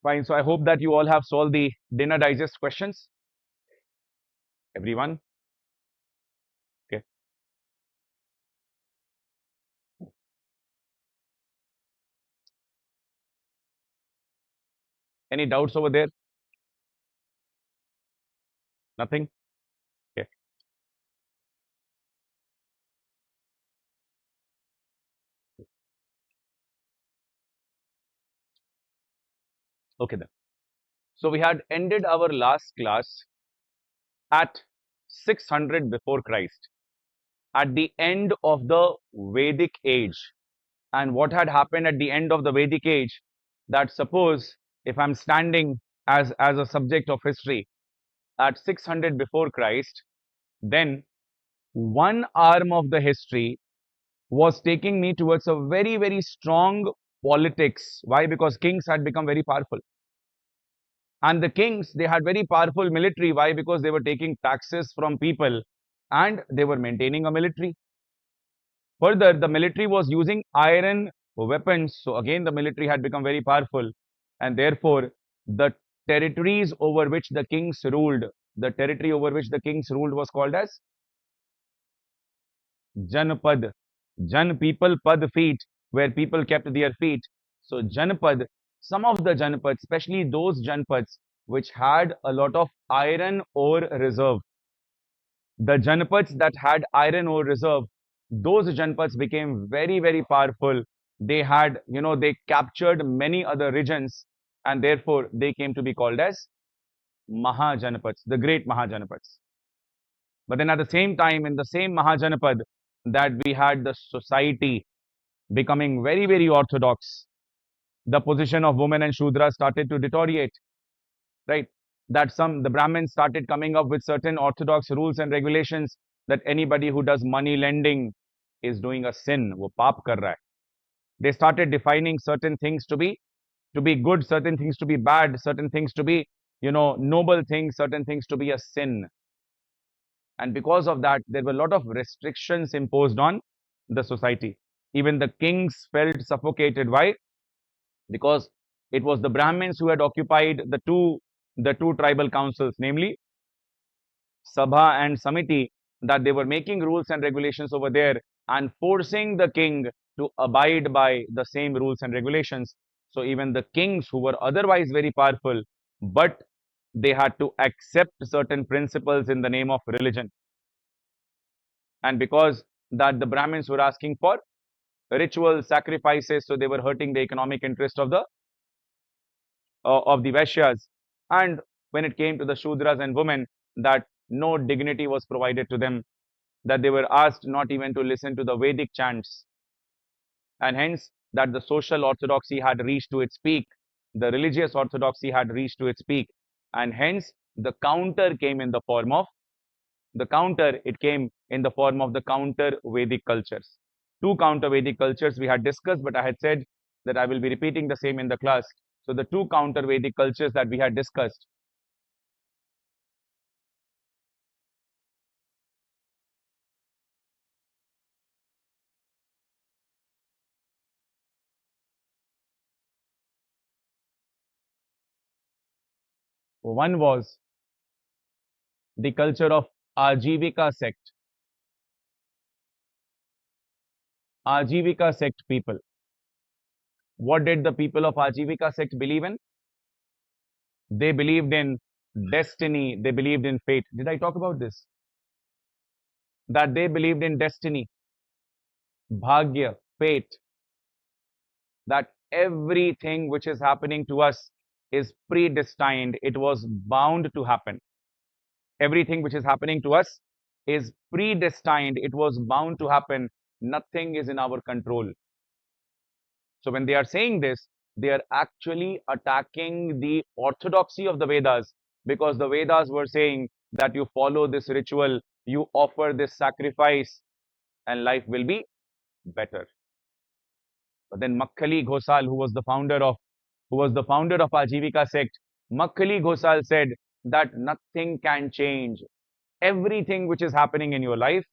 Fine. So I hope that you all have solved the dinner digest questions. Everyone. Okay. Any doubts over there? Nothing? Okay. Okay then. So we had ended our last class at 600 before Christ, at the end of the Vedic age. And what had happened at the end of the Vedic age, that suppose if I'm standing as a subject of history at 600 before Christ, then one arm of the history was taking me towards a very, very strong politics. Why? Because kings had become very powerful. And the kings, they had very powerful military. Why? Because they were taking taxes from people and they were maintaining a military. Further, the military was using iron weapons. So again, the military had become very powerful. And therefore, the territories over which the kings ruled, the territory over which the kings ruled was called as Janpad. Jan people, pad feet, where people kept their feet. So Janpad, some of the Janpads, especially those Janpads which had a lot of iron ore reserve, the Janpads that had iron ore reserve, those Janpads became very, very powerful. They had, they captured many other regions and therefore they came to be called as Mahajanapads, the great Mahajanapads. But then at the same time, in the same Mahajanapad, that we had the society becoming very, very orthodox. The position of women and Shudras started to deteriorate, right? That the Brahmins started coming up with certain orthodox rules and regulations that anybody who does money lending is doing a sin, wo paap kar raha hai. They started defining certain things to be good, certain things to be bad, certain things to be, noble things, certain things to be a sin. And because of that, there were a lot of restrictions imposed on the society. Even the kings felt suffocated. Why? Because it was the Brahmins who had occupied the two tribal councils, namely Sabha and Samiti, that they were making rules and regulations over there and forcing the king to abide by the same rules and regulations. So even the kings who were otherwise very powerful, but they had to accept certain principles in the name of religion. And because that the Brahmins were asking for ritual sacrifices, so they were hurting the economic interest of the Vaishyas. And when it came to the Shudras and women, that no dignity was provided to them, that they were asked not even to listen to the Vedic chants, and hence that the social orthodoxy had reached to its peak, the religious orthodoxy had reached to its peak, and hence the counter came in the form of the counter Vedic cultures. Two counter Vedic cultures we had discussed, but I had said that I will be repeating the same in the class. So the two counter Vedic cultures that we had discussed. One was the culture of Ajivika sect. Ajivika sect people. What did the people of Ajivika sect believe in? They believed in destiny. They believed in fate. Did I talk about this? That they believed in destiny, bhagya, fate, that everything which is happening to us is predestined. It was bound to happen. Everything which is happening to us is predestined. It was bound to happen. Nothing is in our control. So when they are saying this, they are actually attacking the orthodoxy of the Vedas, because the Vedas were saying that you follow this ritual, you offer this sacrifice, and life will be better. But then Makkali Ghosal, who was the founder of Ajivika sect, Makkali Ghosal said that nothing can change. Everything which is happening in your life,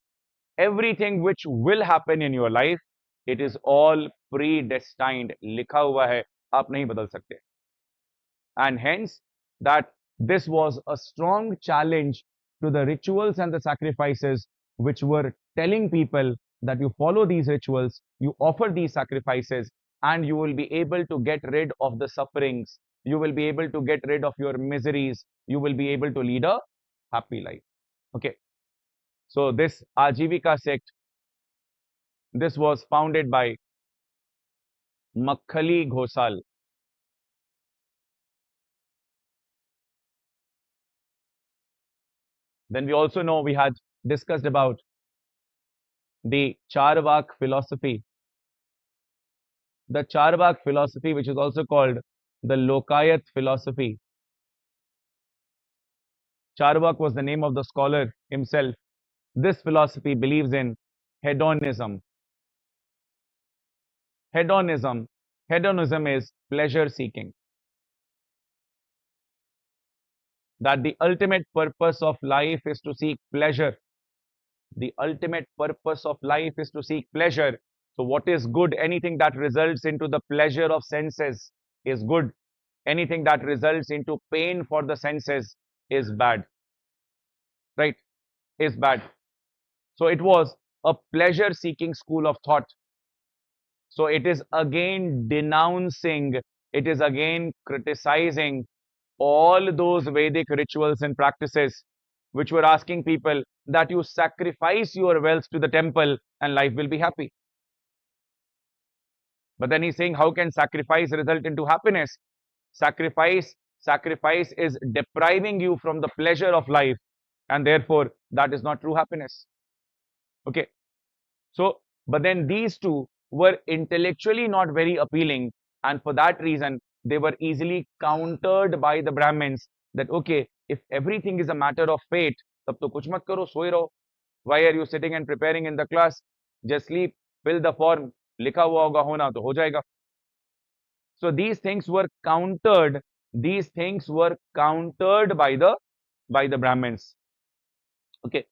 everything which will happen in your life, it is all predestined. लिखा हुआ है, आप नहीं बदल सकते. and hence that this was a strong challenge to the rituals and the sacrifices which were telling people that you follow these rituals, you offer these sacrifices, and you will be able to get rid of the sufferings, you will be able to get rid of your miseries, you will be able to lead a happy life. Okay, so this Ajivika sect, this was founded by Makhali Ghosal. Then we also know we had discussed about the Charvak philosophy. The Charvak philosophy, which is also called the Lokayat philosophy. Charvak was the name of the scholar himself. This philosophy believes in hedonism. Hedonism. Hedonism is pleasure seeking. That the ultimate purpose of life is to seek pleasure. The ultimate purpose of life is to seek pleasure. So what is good? Anything that results into the pleasure of senses is good. Anything that results into pain for the senses is bad. Right? Is bad. So it was a pleasure seeking school of thought. So it is again denouncing, it is again criticizing all those Vedic rituals and practices which were asking people that you sacrifice your wealth to the temple and life will be happy. But then he's saying, how can sacrifice result into happiness? Sacrifice is depriving you from the pleasure of life, and therefore that is not true happiness. Okay. So, but then these two were intellectually not very appealing, and for that reason, they were easily countered by the Brahmins that okay, if everything is a matter of fate, tab to kuch mat karo, soye raho. Why are you sitting and preparing in the class? Just sleep, fill the form, likha hua hoga hona to ho jayega. So these things were countered. These things were countered by the Brahmins. Okay,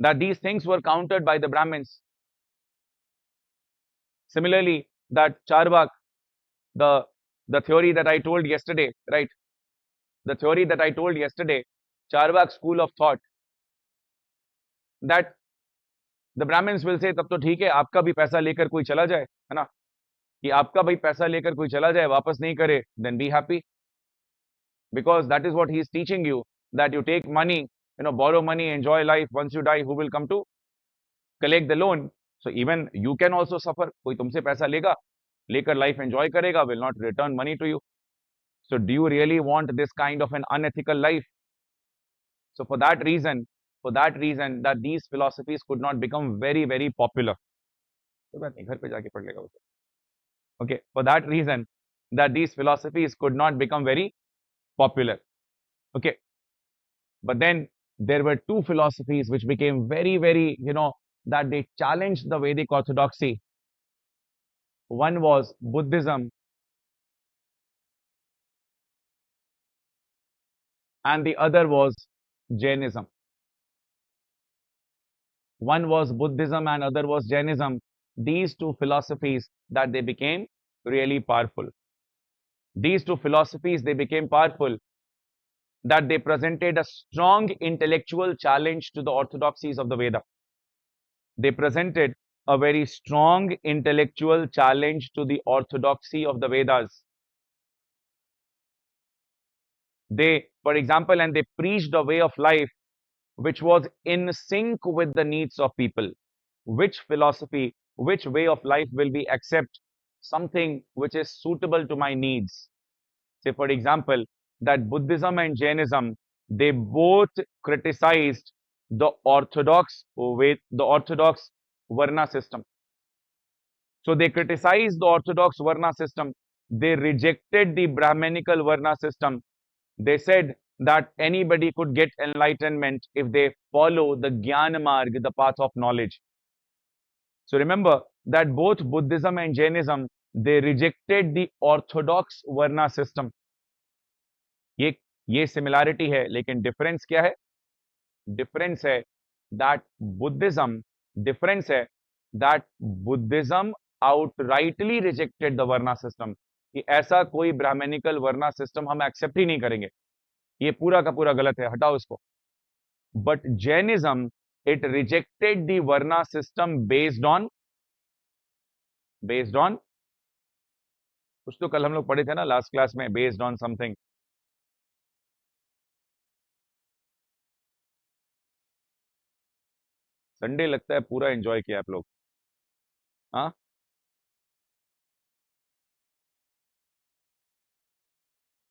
that these things were countered by the Brahmins. Similarly, that Charvak, the the theory that I told yesterday, right? The theory that I told yesterday, Charvak school of thought, that the Brahmins will say, तब तो ठीक है, आपका भी पैसा लेकर कोई चला जाए, है ना? कि आपका भी पैसा लेकर कोई चला जाए, वापस नहीं करे, then be happy, because that is what he is teaching you, that you take money, borrow money, enjoy life. Once you die, who will come to collect the loan? So even you can also suffer. कोई तुमसे पैसा लेगा, लेकर life enjoy करेगा, will not return money to you. So do you really want this kind of an unethical life? So for that reason, that these philosophies could not become very, very popular. Okay, for that reason, that these philosophies could not become very popular. Okay, but then there were two philosophies which became very, very, that they challenged the Vedic orthodoxy. One was Buddhism, and the other was Jainism. One was Buddhism and other was Jainism. These two philosophies that they became really powerful. These two philosophies, they became powerful, that they presented a strong intellectual challenge to the orthodoxies of the Veda. They presented a very strong intellectual challenge to the orthodoxy of the Vedas. They, for example, and they preached a way of life which was in sync with the needs of people. Which philosophy, which way of life will we accept? Something which is suitable to my needs. Say, for example, that Buddhism and Jainism, they both criticized the orthodox Varna system. So they criticized the orthodox Varna system. They rejected the Brahmanical Varna system. They said that anybody could get enlightenment if they follow the Jnana Marg, the path of knowledge. So remember that both Buddhism and Jainism, they rejected the orthodox Varna system. ये similarity है, लेकिन difference क्या है? Difference है that Buddhism outrightly rejected the Varna system. कि ऐसा कोई Brahminical वर्ना system हम एक्सेप्ट ही नहीं करेंगे, ये पूरा का पूरा गलत है, हटाओ इसको. But Jainism, it rejected the varna system based on कुछ तो कल हम लोग पढ़े थे ना लास्ट क्लास में, बेस्ड ऑन समथिंग. संडे लगता है पूरा एंजॉय किया आप लोग. हाँ,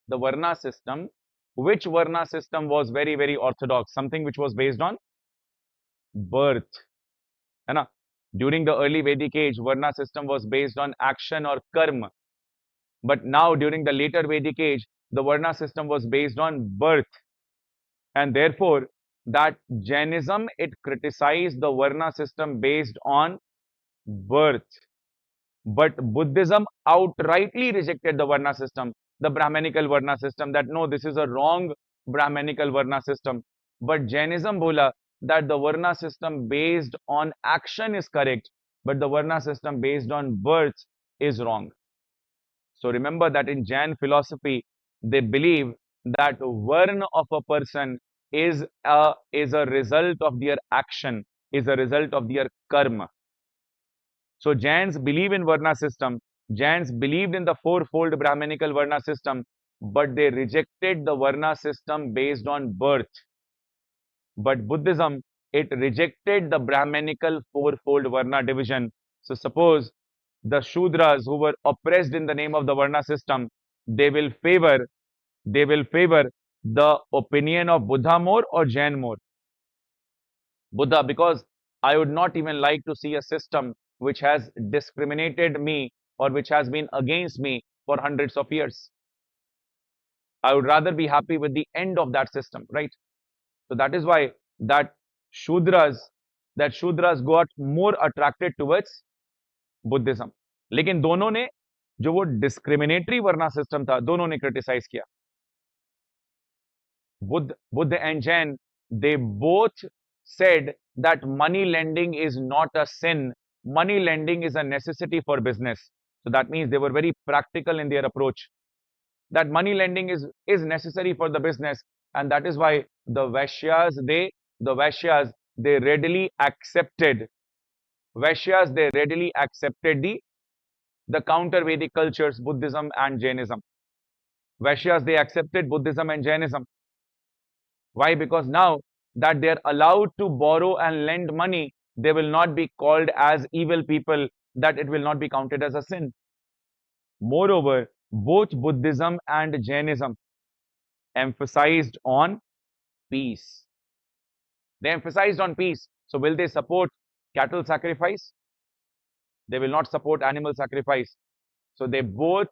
the varna system, which varna system was very very orthodox, something which was based on birth, है ना. During the early Vedic age, varna system was based on action or karma, but now during the later Vedic age, the varna system was based on birth, and therefore that Jainism, it criticized the varna system based on birth. But Buddhism outrightly rejected the Varna system, the Brahmanical Varna system, that no, this is a wrong Brahmanical Varna system. But Jainism bola that the Varna system based on action is correct, but the Varna system based on birth is wrong. So remember that in Jain philosophy, they believe that Varna of a person is a result of their action, is a result of their karma. So Jains believe in Varna system. Jains believed in the fourfold Brahmanical Varna system, but they rejected the Varna system based on birth. But Buddhism, it rejected the Brahmanical fourfold Varna division. So suppose the Shudras who were oppressed in the name of the Varna system, they will favor the opinion of Buddha more or Jain more. Buddha, because I would not even like to see a system which has discriminated me or which has been against me for hundreds of years. I would rather be happy with the end of that system, right? So that is why that Shudras, that Shudras got more attracted towards Buddhism. लेकिन दोनों ने जो वो discriminatory वर्ना system था, दोनों ने criticise किया. Buddha and Jain, they both said that money lending is not a sin. Money lending is a necessity for business. So that means they were very practical in their approach. That money lending is necessary for the business, and that is why the Vaishyas they readily accepted the counter Vedic cultures, Buddhism and Jainism. Vaishyas, they accepted Buddhism and Jainism. Why? Because now that they are allowed to borrow and lend money, they will not be called as evil people, that it will not be counted as a sin. Moreover, both Buddhism and Jainism emphasized on peace. They emphasized on peace. So will they support cattle sacrifice? They will not support animal sacrifice. So they both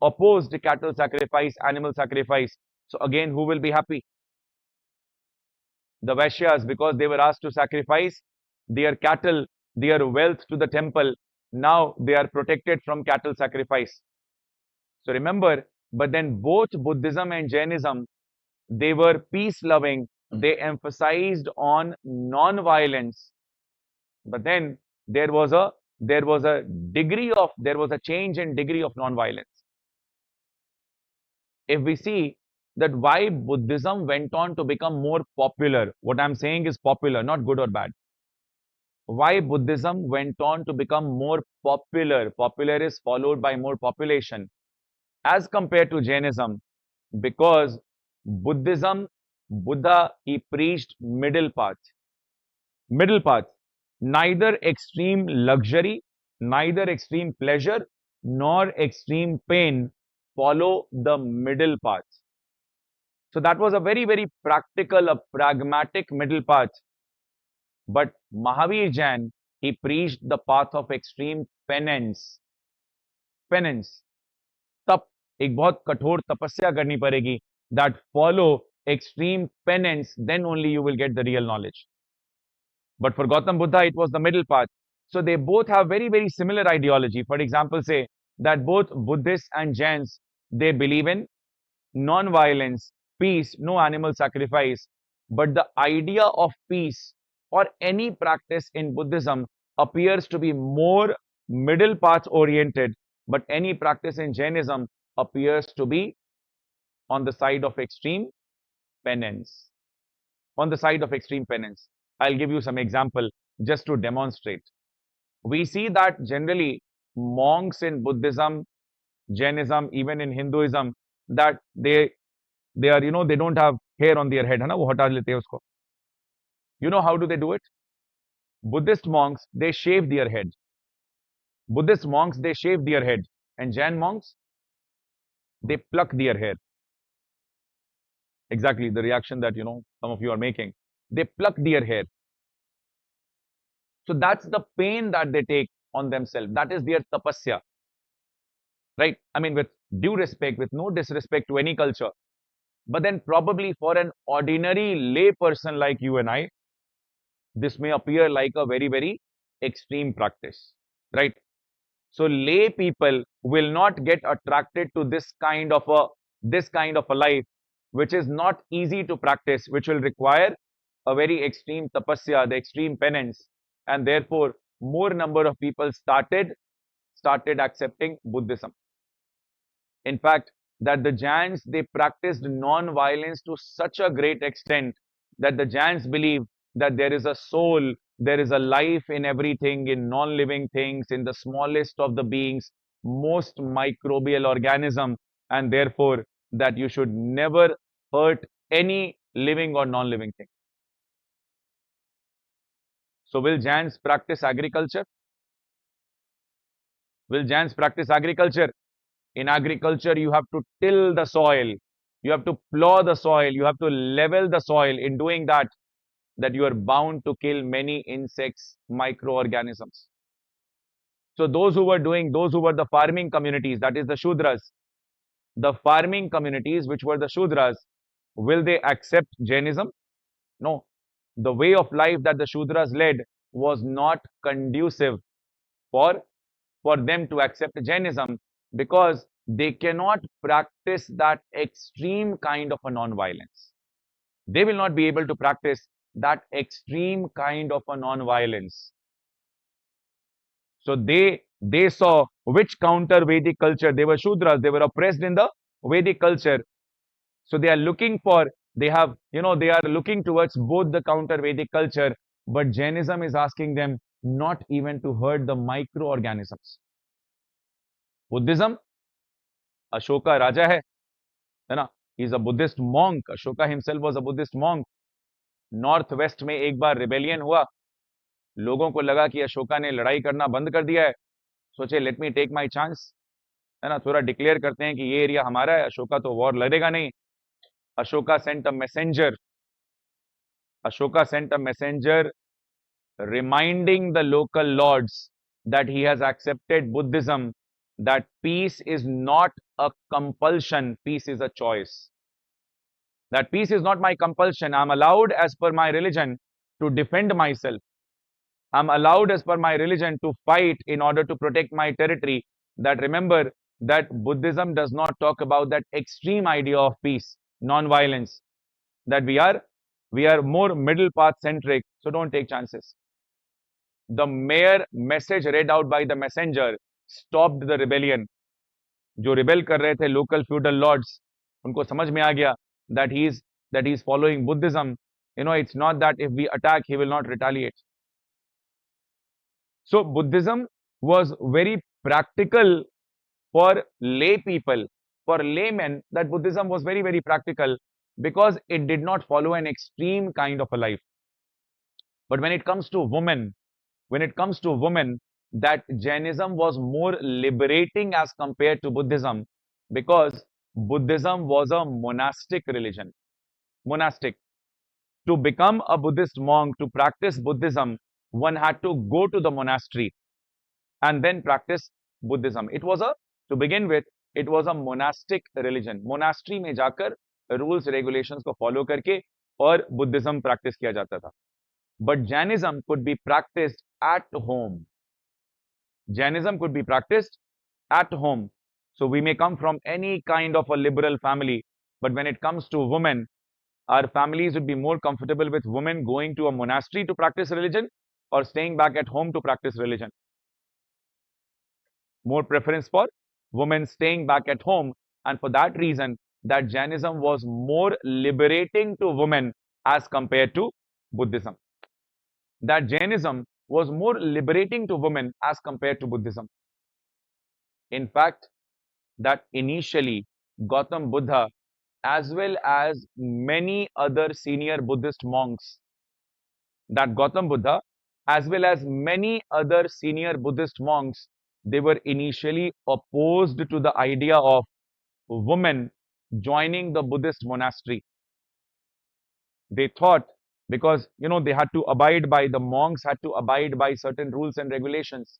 opposed cattle sacrifice, animal sacrifice. So again, who will be happy? The Vaishyas, because they were asked to sacrifice their cattle, their wealth to the temple. Now they are protected from cattle sacrifice. So remember, but then both Buddhism and Jainism, they were peace loving. They emphasized on non-violence. But then there was a change in degree of non-violence. If we see that why Buddhism went on to become more popular, what I'm saying is popular, not good or bad. Why Buddhism went on to become more popular? Popular is followed by more population as compared to Jainism, because Buddha, he preached middle path. Middle path, neither extreme luxury, neither extreme pleasure, nor extreme pain. Follow the middle path. So that was a very, very practical, a pragmatic middle path. But Mahavir Jain, he preached the path of extreme penance. Penance. तप, एक बहुत कठोर तपस्या करनी पड़ेगी. That follow extreme penance, then only you will get the real knowledge. But for Gautam Buddha, it was the middle path. So they both have very, very similar ideology. For example, say that both Buddhists and Jains, they believe in non-violence, peace, no animal sacrifice. But the idea of peace or any practice in Buddhism appears to be more middle path oriented But any practice in Jainism appears to be on the side of extreme penance. On the side of extreme penance. I'll give you some example just to demonstrate. We see that generally monks in Buddhism, Jainism, even in Hinduism, that they are, they don't have hair on their head, है ना, वो हटा लेते हैं उसको. You know how do they do it? Buddhist monks, they shave their head. Buddhist monks, they shave their head. And Jain monks, they pluck their hair. Exactly the reaction that, some of you are making. They pluck their hair. So that's the pain that they take on themselves. That is their tapasya. Right? I mean, with due respect, with no disrespect to any culture. But then probably for an ordinary lay person like you and I, this may appear like a very, very extreme practice. Right? So lay people will not get attracted to this kind of a life, which is not easy to practice, which will require a very extreme tapasya, the extreme penance, and therefore more number of people started accepting Buddhism. In fact, that the Jains, they practiced non-violence to such a great extent that the Jains believe that there is a soul, there is a life in everything, in non-living things, in the smallest of the beings, most microbial organism, and therefore that you should never hurt any living or non-living thing. So will Jains practice agriculture? Will Jains practice agriculture? In agriculture, you have to till the soil, you have to plow the soil, you have to level the soil. In doing that, you are bound to kill many insects, microorganisms. So those who were the farming communities, that is the Shudras, the farming communities, which were the Shudras, will they accept Jainism? No. The way of life that the Shudras led was not conducive for them to accept Jainism, because they cannot practice that extreme kind of a non-violence. They will not be able to practice that extreme kind of a non-violence. So they saw which counter Vedic culture. They were Shudras, they were oppressed in the Vedic culture. So they are looking for, they are looking towards both the counter Vedic culture, but Jainism is asking them not even to hurt the microorganisms. Buddhism, Ashoka Raja hai na? He is a Buddhist monk. Ashoka himself was a Buddhist monk. North west में एक बार rebellion हुआ, लोगों को लगा कि अशोका ने लड़ाई करना बंद कर दिया है, सोचे let me take my chance, है ना, थोड़ा डिक्लेयर करते हैं कि ये एरिया हमारा है, अशोका तो वॉर लड़ेगा नहीं. Ashoka sent a messenger, Ashoka sent a messenger reminding the local lords that he has accepted Buddhism, that peace is not a compulsion, peace is a choice. That peace is not my compulsion. I'm allowed as per my religion to defend myself. I'm allowed as per my religion to fight in order to protect my territory. That remember that Buddhism does not talk about that extreme idea of peace, non-violence, that we are more middle path centric, so don't take chances. The mere message read out by the messenger stopped the rebellion. जो rebel कर रहे थे local feudal lords, उनको समझ में आ गया that he is following Buddhism. It's not that if we attack, he will not retaliate. So Buddhism was very practical for lay people, for laymen, that Buddhism was very, very practical because it did not follow an extreme kind of a life. But when it comes to women, that Jainism was more liberating as compared to Buddhism, because Buddhism was a monastic religion. Monastic. To become a Buddhist monk, to practice Buddhism, one had to go to the monastery and then practice Buddhism. To begin with, it was a monastic religion. Monastery में जाकर rules regulations को follow करके और Buddhism practice किया जाता था. But Jainism could be practiced at home. Jainism could be practiced at home. So we may come from any kind of a liberal family, but when it comes to women, our families would be more comfortable with women going to a monastery to practice religion or staying back at home to practice religion. more preference for women staying back at home. And for that reason, that Jainism was more liberating to women as compared to Buddhism. That Jainism was more liberating to women as compared to Buddhism. In fact, that initially Gautam Buddha, as well as many other senior Buddhist monks, that Gautam Buddha, as well as many other senior Buddhist monks, they were initially opposed to the idea of women joining the Buddhist monastery. They thought, because they had to abide by, the monks had to abide by certain rules and regulations.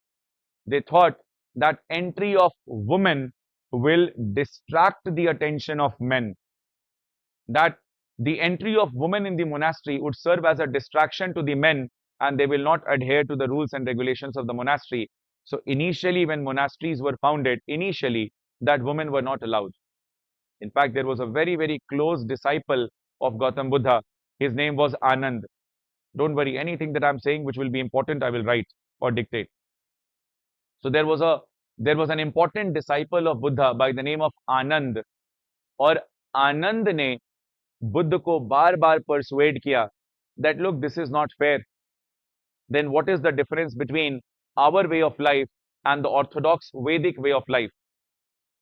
They thought that entry of women will distract the attention of men, that the entry of women in the monastery would serve as a distraction to the men, and they will not adhere to the rules and regulations of the monastery. So initially, when monasteries were founded, initially that women were not allowed. In fact, there was a very, very close disciple of Gautam Buddha. His name was Anand. Don't worry, anything that I'm saying which will be important, I will write or dictate. So there was an important disciple of Buddha by the name of Anand, और आनंद ने बुद्ध को बार बार persuade किया that look, this is not fair. Then what is the difference between our way of life and the orthodox Vedic way of life?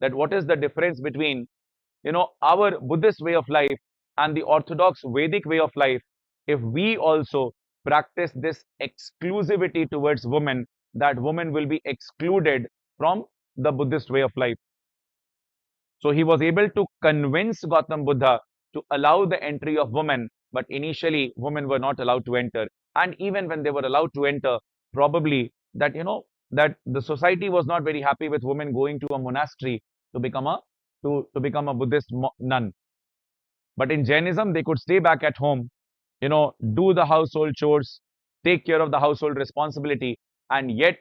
That what is the difference between our Buddhist way of life and the orthodox Vedic way of life, if we also practice this exclusivity towards women, that women will be excluded from the Buddhist way of life. So he was able to convince Gautam Buddha to allow the entry of women, but initially women were not allowed to enter. And even when they were allowed to enter, probably that the society was not very happy with women going to a monastery to become a Buddhist nun. But in Jainism, they could stay back at home, do the household chores, take care of the household responsibility, and yet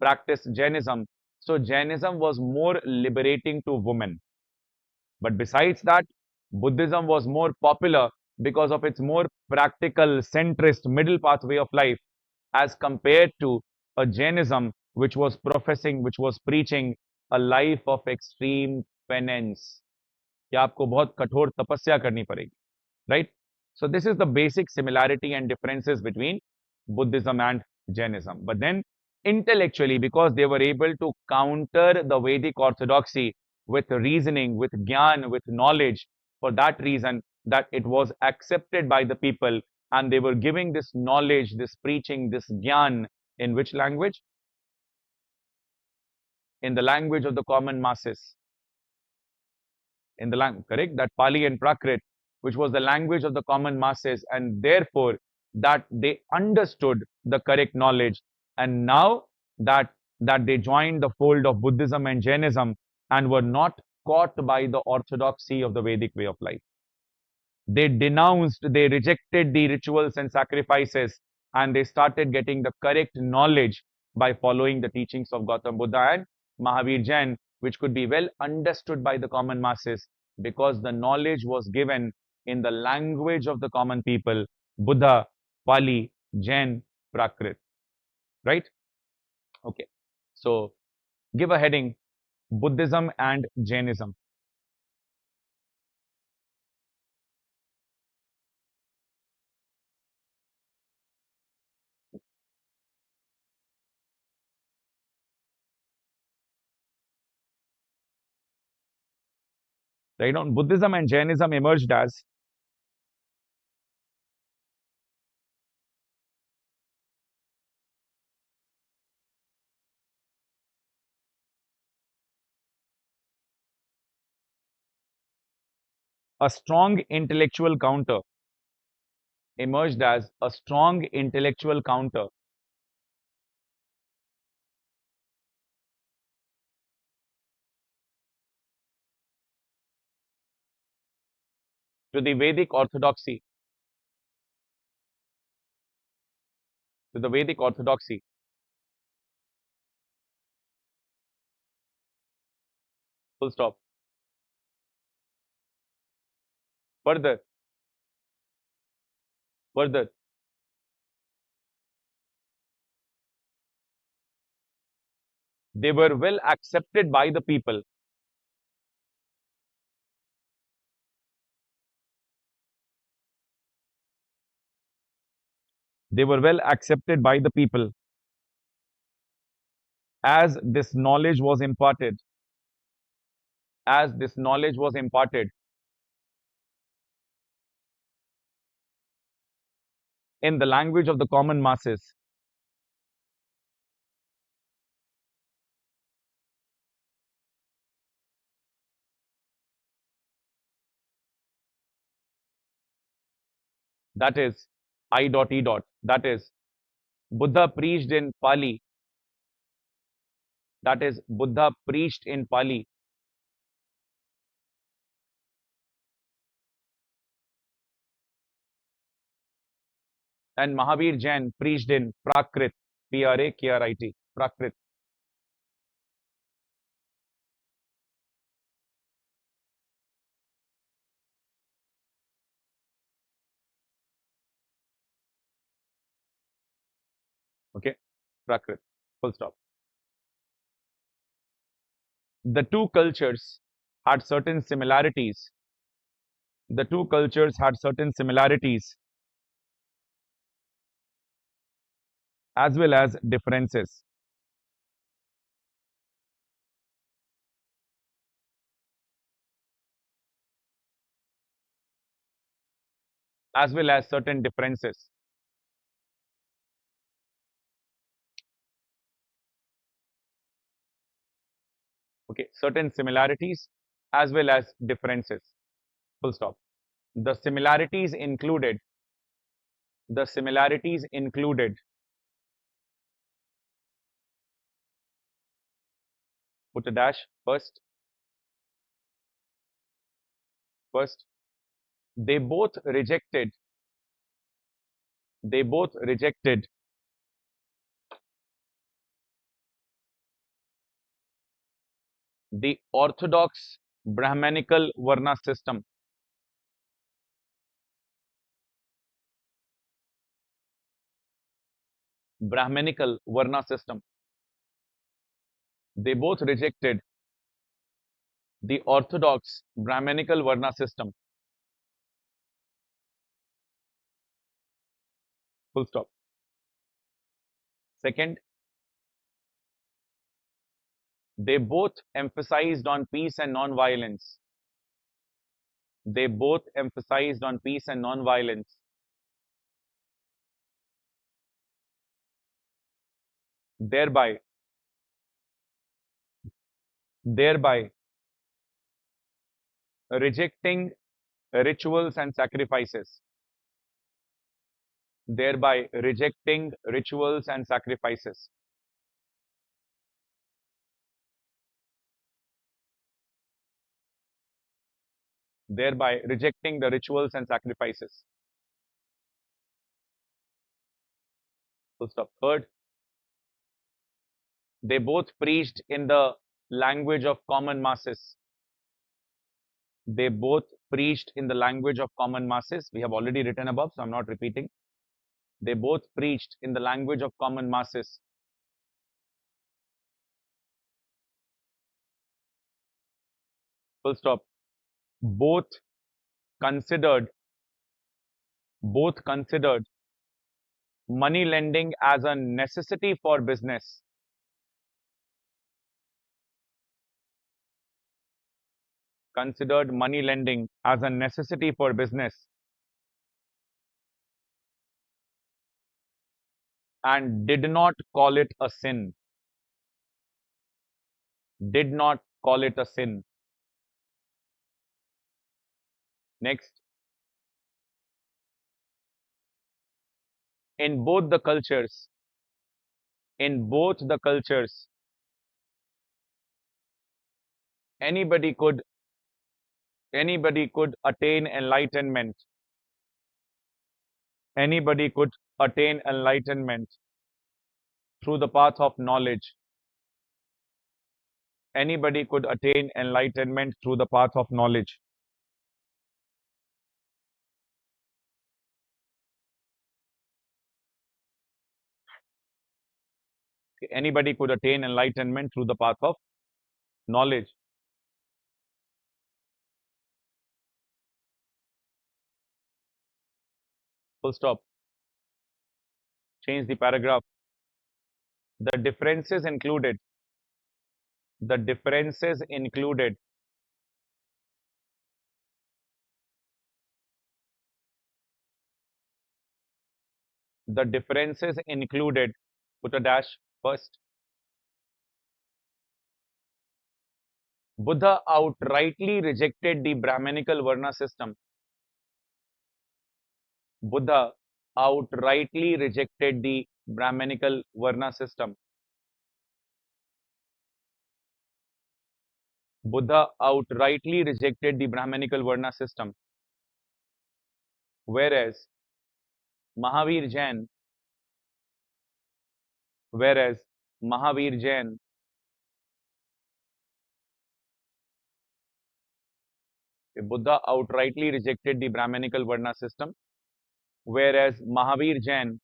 practice Jainism. So Jainism was more liberating to women. But besides that, Buddhism was more popular because of its more practical, centrist, middle path way of life, as compared to a Jainism which was professing, which was preaching a life of extreme penance. कि आपको बहुत कठोर तपस्या करनी पड़ेगी, right? So this is the basic similarity and differences between Buddhism and Jainism. But then intellectually, because they were able to counter the Vedic orthodoxy with reasoning, with gyan, with knowledge, for that reason that it was accepted by the people, and they were giving this knowledge, this preaching, this gyan in which language? In the language of the common masses. In the language, correct? That Pali and Prakrit, which was the language of the common masses, and therefore that they understood the correct knowledge. And now that they joined the fold of Buddhism and Jainism and were not caught by the orthodoxy of the Vedic way of life. They denounced, they rejected the rituals and sacrifices, and they started getting the correct knowledge by following the teachings of Gautam Buddha and Mahavir Jain, which could be well understood by the common masses because the knowledge was given in the language of the common people: Buddha, Pali, Jain, Prakrit. Right? Okay. So give a heading: Buddhism and Jainism. Right? On Buddhism and Jainism emerged as a strong intellectual counter, emerged as a strong intellectual counter to the Vedic orthodoxy, to the Vedic orthodoxy. Full stop. Further, further. They were well accepted by the people. They were well accepted by the people as this knowledge was imparted. As this knowledge was imparted in the language of the common masses. That is I dot E dot. That is Buddha preached in Pali. That is Buddha preached in Pali. And Mahavir Jain preached in Prakrit. Prakrit. Prakrit. Okay. Prakrit. Full stop. The two cultures had certain similarities. The two cultures had certain similarities as well as differences. As well as certain differences. Okay, certain similarities as well as differences. Full stop. The similarities included, the similarities included, put a dash first, first, they both rejected, they both rejected the orthodox Brahmanical Varna system. Brahmanical Varna system. They both rejected the orthodox Brahmanical Varna system. Full stop. Second, they both emphasized on peace and non-violence. They both emphasized on peace and non-violence. Thereby, thereby rejecting rituals and sacrifices. Thereby rejecting rituals and sacrifices. Thereby rejecting the rituals and sacrifices. Full stop. Third, they both preached in the language of common masses. They both preached in the language of common masses. We have already written above, so I'm not repeating. They both preached in the language of common masses. Full stop. Both considered, both considered money lending as a necessity for business. Considered money lending as a necessity for business and did not call it a sin. Did not call it a sin. Next, in both the cultures, in both the cultures, anybody could anybody could attain enlightenment. Anybody could attain enlightenment through the path of knowledge. Anybody could attain enlightenment through the path of knowledge. Anybody could attain enlightenment through the path of knowledge. Full stop. Change the paragraph. The differences included. The differences included. The differences included. Put a dash first. Buddha outrightly rejected the Brahmanical Varna system. Buddha outrightly rejected the Brahmanical Varna system. Buddha outrightly rejected the Brahmanical Varna system. Whereas Mahavir Jain, whereas Mahavir Jain Buddha outrightly rejected the Brahmanical Varna system, whereas Mahavir Jain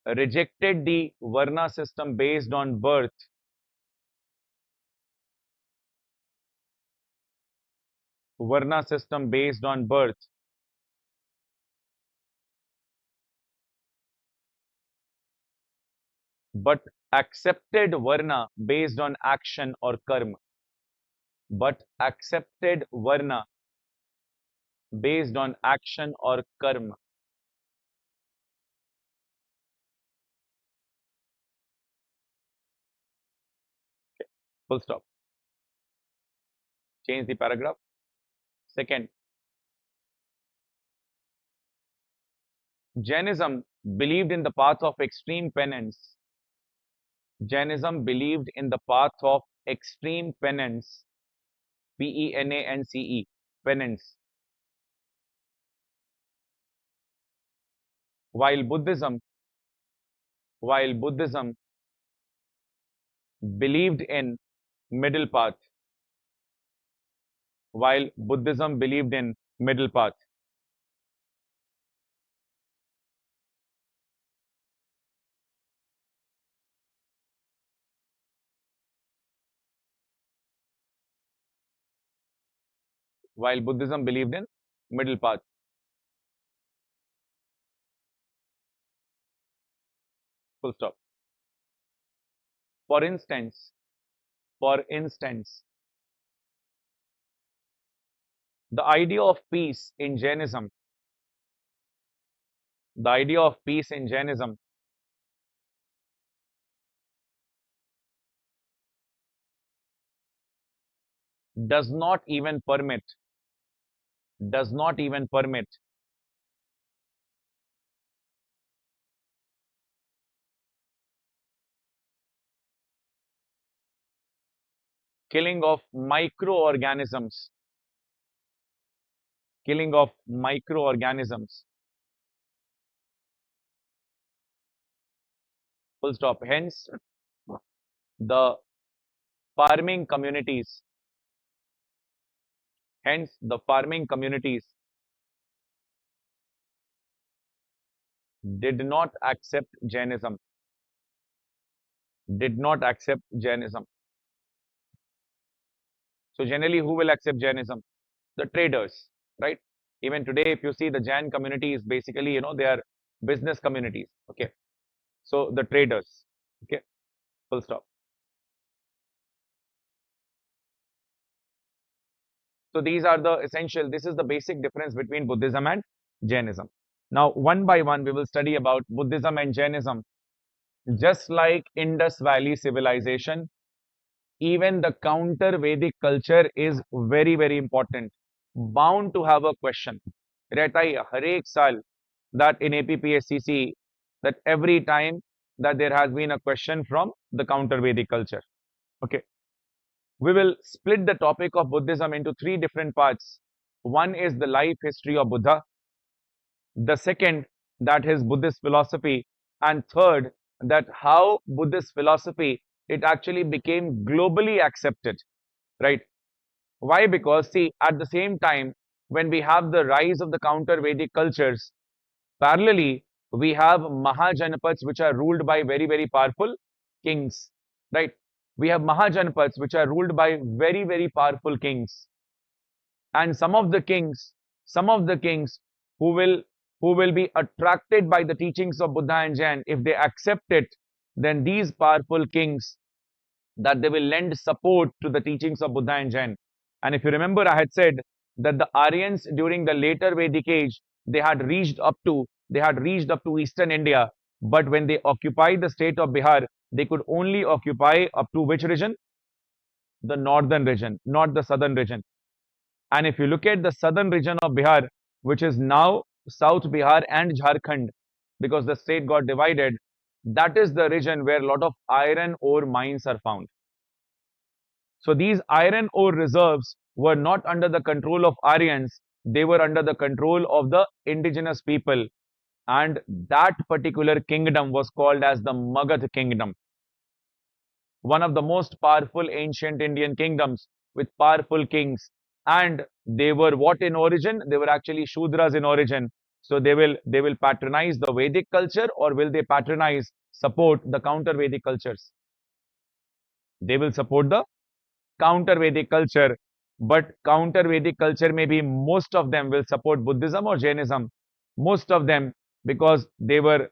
rejected the Varna system based on birth, Varna system based on birth, but accepted Varna based on action or karma. But accepted Varna based on action or karma. Full stop. Change the paragraph. Second, Jainism believed in the path of extreme penance. Jainism believed in the path of extreme penance. Penance. Penance. While Buddhism, while Buddhism believed in middle path. While Buddhism believed in middle path. While Buddhism believed in middle path. Full stop. For instance, for instance, the idea of peace in Jainism, the idea of peace in Jainism does not even permit, does not even permit killing of microorganisms, killing of microorganisms. Full stop. Hence, the farming communities, hence the farming communities did not accept Jainism, did not accept Jainism. So generally, who will accept Jainism? The traders, right? Even today, if you see the Jain community is basically, they are business communities. Okay. So the traders. Okay. Full stop. So these are the essential, this is the basic difference between Buddhism and Jainism. Now, one by one, we will study about Buddhism and Jainism. Just like Indus Valley civilization, even the counter Vedic culture is very, very important. Bound to have a question. रहता ही हर एक साल that in APPSCC, that every time that there has been a question from the counter Vedic culture. Okay. We will split the topic of Buddhism into three different parts. One is the life history of Buddha. The second, that is Buddhist philosophy. And third, that how Buddhist philosophy, it actually became globally accepted, right? Why? Because see, at the same time, when we have the rise of the counter Vedic cultures, parallelly, We have Mahajanapads, which are ruled by very, very powerful kings, right? We have Mahajanapads, which are ruled by very, very powerful kings. And some of the kings who will who will be attracted by the teachings of Buddha and Jain, if they accept it, then these powerful kings, that they will lend support to the teachings of Buddha and Jain. And if you remember, I had said that the Aryans during the later Vedic age, they had reached up to eastern India, but when they occupied the state of Bihar, they could only occupy up to which region? The northern region, not the southern region. And if you look at the southern region of Bihar, which is now South Bihar and Jharkhand, because the state got divided, that is the region where a lot of iron ore mines are found. So these iron ore reserves were not under the control of Aryans, they were under the control of the indigenous people. And that particular kingdom was called as the Magad kingdom, one of the most powerful ancient Indian kingdoms with powerful kings. And they were what in origin? They were actually Shudras in origin. So they will patronize the Vedic culture, or will they patronize, support the counter Vedic cultures? They will support the counter Vedic culture, but counter Vedic culture, maybe most of them will support Buddhism or Jainism. Most of them, because they were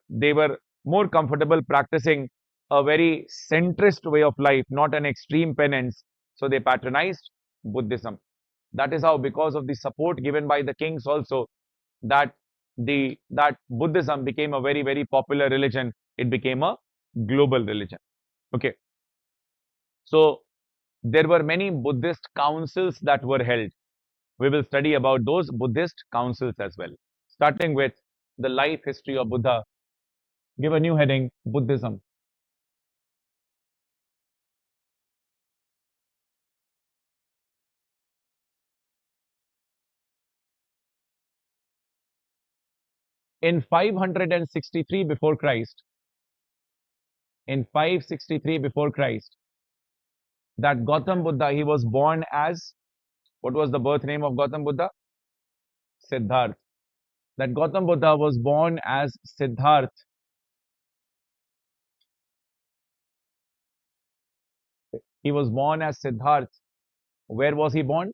more comfortable practicing a very centrist way of life, not an extreme penance. So they patronized Buddhism. That is how, because of the support given by the kings also, that that Buddhism became a very, very popular religion. It became a global religion. Okay. So there were many Buddhist councils that were held. We will study about those Buddhist councils as well. Starting with the life history of Buddha. Give a new heading, Buddhism. In 563 before Christ, in 563 before Christ, that Gautam Buddha, he was born as, what was the birth name of Gautam Buddha? Siddharth. That Gautam Buddha was born as Siddharth. He was born as Siddharth. Where was he born?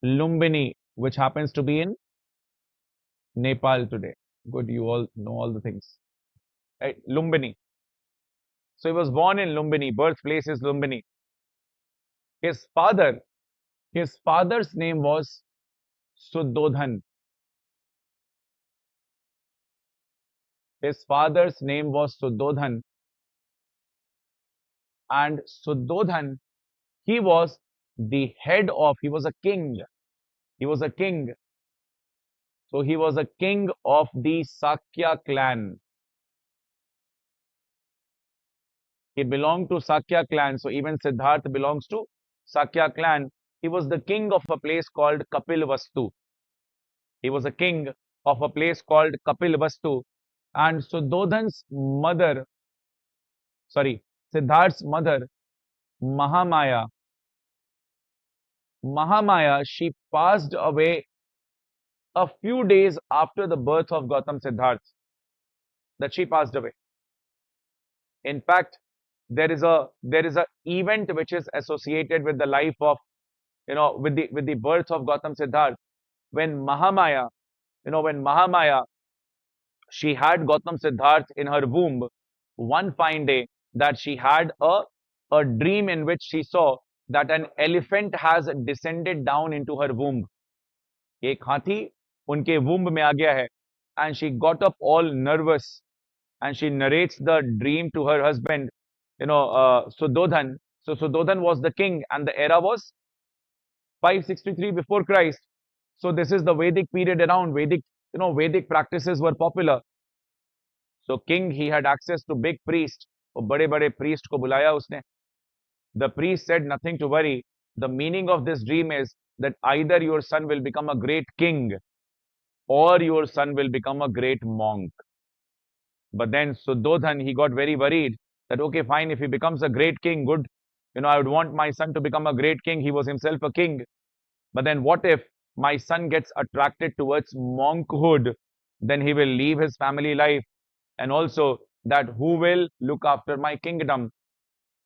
Lumbini, which happens to be in Nepal today. Good, you all know all the things. Right? Lumbini. So he was born in Lumbini. Birthplace is Lumbini. His father, his father's name was Suddhodhan. His father's name was Suddhodhan. And Suddhodhan, he was the head of, he was a king. He was a king. So he was a king of the Sakya clan. He belonged to Sakya clan. So even Siddharth belongs to Sakya clan. He was the king of a place called Kapilvastu. He was a king of a place called Kapilvastu. And Suddhodhan's mother, sorry, Siddharth's mother, Mahamaya, she passed away a few days after the birth of Gautam Siddharth, that she passed away. In fact, there is a event which is associated with the life of, with the birth of Gautam Siddharth. When Mahamaya, when Mahamaya, she had Gautam Siddharth in her womb, one fine day, that she had a dream in which she saw that an elephant has descended down into her womb. एक हाथी उनके womb में आ गया है. And she got up all nervous, and she narrates the dream to her husband, Suddhodhan. So Suddhodhan was the king, and the era was 563 before Christ. So this is the Vedic period around. Vedic practices were popular. So king, he had access to big priest. वो बड़े बड़े priest को बुलाया उसने. The priest said, nothing to worry. The meaning of this dream is that either your son will become a great king, or your son will become a great monk. But then Suddhodhan, he got very worried that, okay, fine, if he becomes a great king, good. I would want my son to become a great king. He was himself a king. But then what if my son gets attracted towards monkhood? then he will leave his family life, and also that who will look after my kingdom.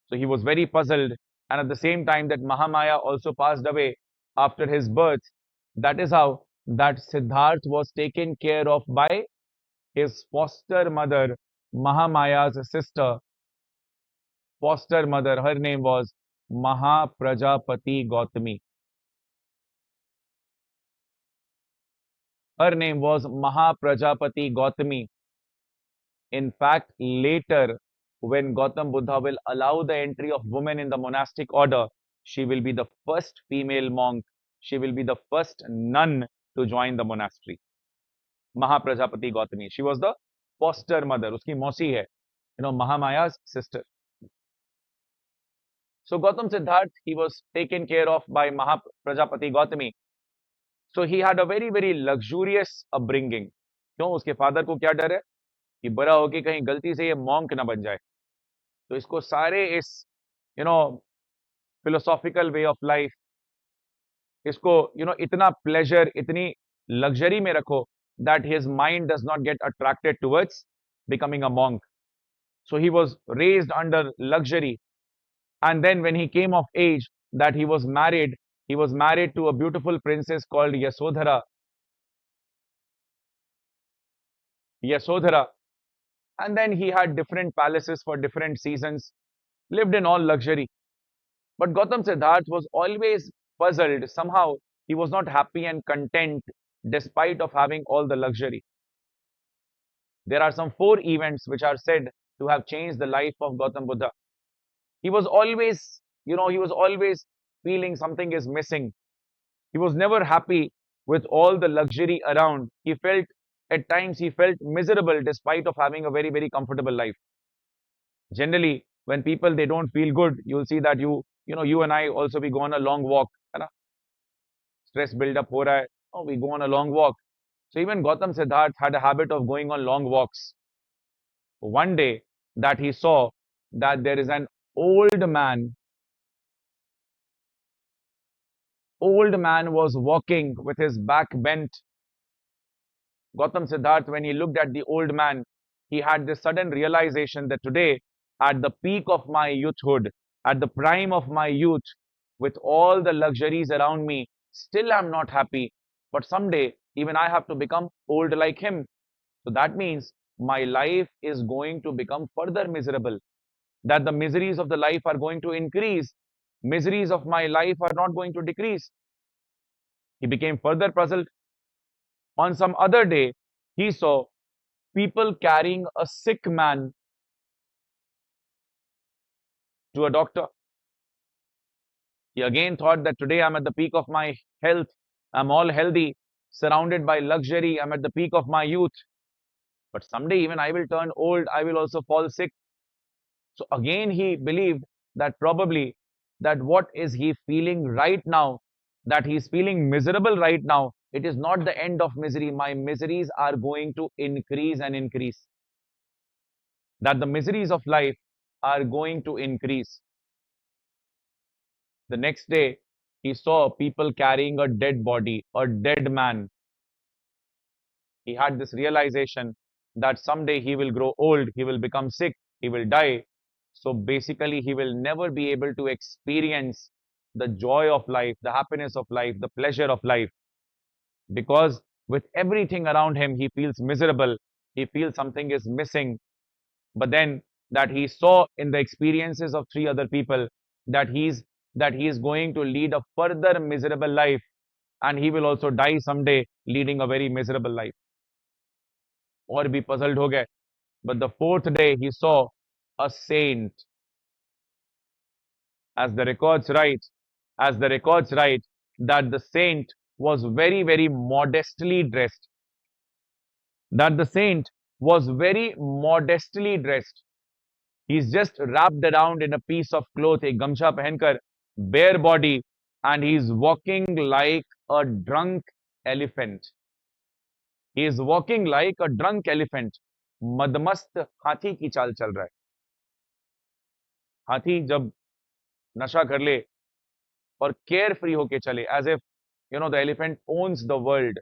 So he was very puzzled. And at the same time, that Mahamaya also passed away after his birth. That is how that Siddharth was taken care of by his foster mother, Mahamaya's sister, foster mother. Her name was Mahaprajapati Gautami. Her name was Mahaprajapati Gautami. In fact, later, when Gautam Buddha will allow the entry of women in the monastic order, she will be the first female monk. She will be the first nun to join the monastery. Mahaprajapati Gautami. She was the foster mother. Uski mausi hai. Mahamaya's sister. So Gautam Siddharth, he was taken care of by Mahaprajapati Gautami. So he had a very, very luxurious upbringing. क्यों? उसके father को क्या डर है कि बड़ा होके कहीं गलती से ये मॉन्क ना बन जाए. तो इसको सारे इस philosophical way of life, इसको इतना pleasure, इतनी luxury में रखो that his mind does not get attracted towards becoming a monk. So he was raised under luxury, and then when he came of age, that he was married to a beautiful princess called Yasodhara, and then he had different palaces for different seasons, lived in all luxury. But Gautam Siddharth was always puzzled. Somehow he was not happy and content despite of having all the luxury. There are some 4 events which are said to have changed the life of Gautam Buddha. He was always, he was always feeling something is missing. He was never happy with all the luxury around. At times he felt miserable despite of having a very, very comfortable life. Generally, when people, they don't feel good, you'll see that you and I also, we go on a long walk. Stress build up ho raha hai. Oh, we go on a long walk. So even Gautam Siddharth had a habit of going on long walks. One day that he saw that there is an old man was walking with his back bent. Gautam Siddharth, when he looked at the old man, he had this sudden realization that today, at the peak of my youthhood, at the prime of my youth, with all the luxuries around me, still I'm not happy. But someday, even I have to become old like him. So that means my life is going to become further miserable. That the miseries of the life are going to increase. Miseries of my life are not going to decrease. He became further puzzled. On some other day, he saw people carrying a sick man to a doctor. He again thought that today I'm at the peak of my health. I'm all healthy, surrounded by luxury. I'm at the peak of my youth. But someday even I will turn old. I will also fall sick. So again he believed that probably that what is he feeling right now, that he's feeling miserable right now, it is not the end of misery. My miseries are going to increase and increase. That the miseries of life are going to increase. The next day, he saw people carrying a dead body, a dead man. He had this realization that someday he will grow old, he will become sick, he will die. So basically, he will never be able to experience the joy of life, the happiness of life, the pleasure of life. Because with everything around him, he feels miserable. He feels something is missing. But then that he saw in the experiences of 3 other people that he is going to lead a further miserable life, and he will also die someday leading a very miserable life. और भी puzzled हो गए. But the 4th day he saw a saint. As the records write, that the saint was very, very modestly dressed. That the saint was very modestly dressed. He's just wrapped around in a piece of cloth, a gamcha pehenkar, bare body, and he's walking like a drunk elephant. He is walking like a drunk elephant. मदमस्त हाथी की चाल चल रहा है. हाथी जब नशा कर ले और केयर फ्री होके चले, as if the elephant owns the world.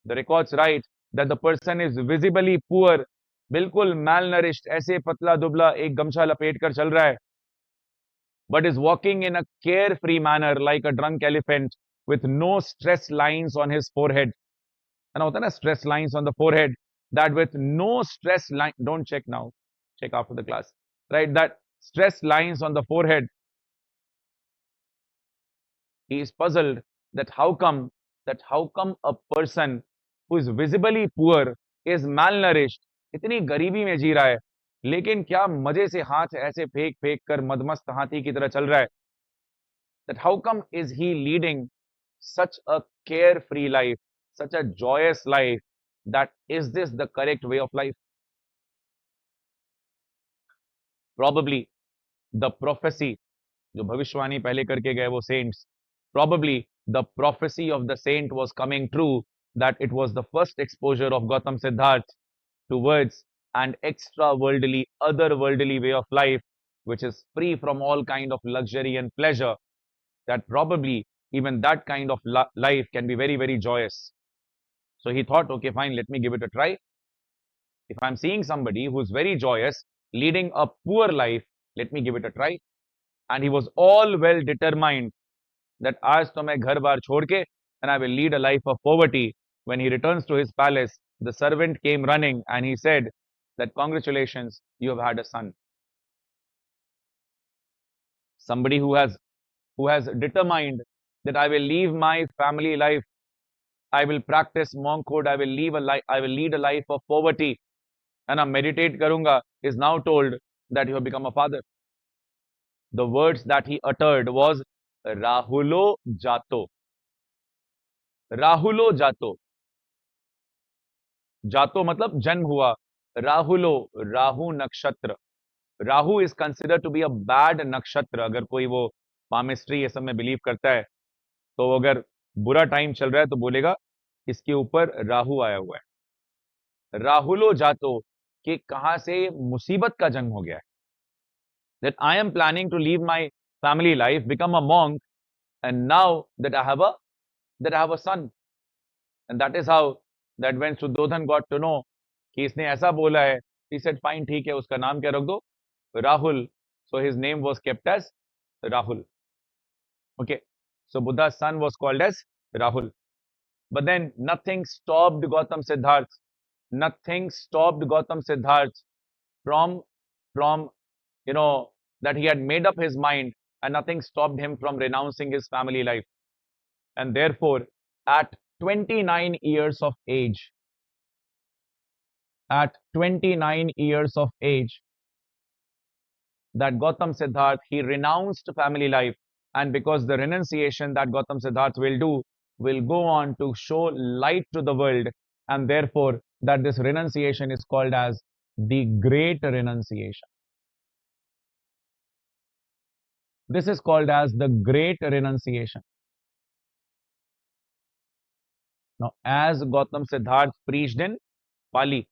The records write that the person is visibly poor, बिल्कुल malnourished, ऐसे पतला दुबला एक गमछा लपेट कर चल रहा है, but is walking in a carefree manner like a drunk elephant with no stress lines on his forehead. And होता है ना stress lines on the forehead, that with no stress line, don't check now, check after the class, right? That stress lines on the forehead, he is puzzled that how come a person who is visibly poor is malnourished, इतनी गरीबी में जी रहा है लेकिन क्या मजे से हाथ ऐसे फेंक फेंक कर मदमस्त हाथी की तरह चल रहा है, that how come is he leading such a carefree life, such a joyous life, that is this the correct way of life? Probably the prophecy, जो भविष्यवाणी पहले करके गए वो saints, probably the prophecy of the saint was coming true, that it was the first exposure of Gautam Siddharth towards an extra worldly, otherworldly way of life, which is free from all kind of luxury and pleasure, that probably even that kind of life can be very, very joyous. So he thought, okay, fine, let me give it a try. If I'm seeing somebody who's very joyous, leading a poor life, let me give it a try. And he was all well determined that आज तो मैं घर बार छोड़ के and I will lead a life of poverty. When he returns to his palace, the servant came running and he said that congratulations, you have had a son. Somebody who has determined that I will leave my family life, I will practice monkhood, I will lead a life of poverty, and I meditate karunga, is now told that you have become a father. The words that he uttered was Rahulo Jato. Rahulo Jato. Jato matlab janm hua. Rahulo, Rahu nakshatra. Rahu is considered to be a bad nakshatra. अगर कोई वो palmistry ये सब में believe करता है तो अगर बुरा टाइम चल रहा है तो बोलेगा इसके ऊपर राहु आया हुआ है. राहुलो जातो कि कहां से मुसीबत का जन्म हो गया है. That I am planning to leave my family life, become a monk, and now that I have a son, and that is how that when Suddhodhan got to know कि इसने ऐसा बोला है, he said fine, ठीक है, उसका नाम क्या रख दो, Rahul. So his name was kept as Rahul. Okay, so Buddha's son was called as Rahul. But then nothing stopped Gautam Siddharth. Nothing stopped Gautam Siddharth from that he had made up his mind, and nothing stopped him from renouncing his family life. And therefore, at 29 years of age, that Gautam Siddharth, he renounced family life. And because the renunciation that Gautam Siddharth will do will go on to show light to the world, and therefore that this renunciation is called as the great renunciation. This is called as the great renunciation. Now, as Gautam Siddharth preached in Pali,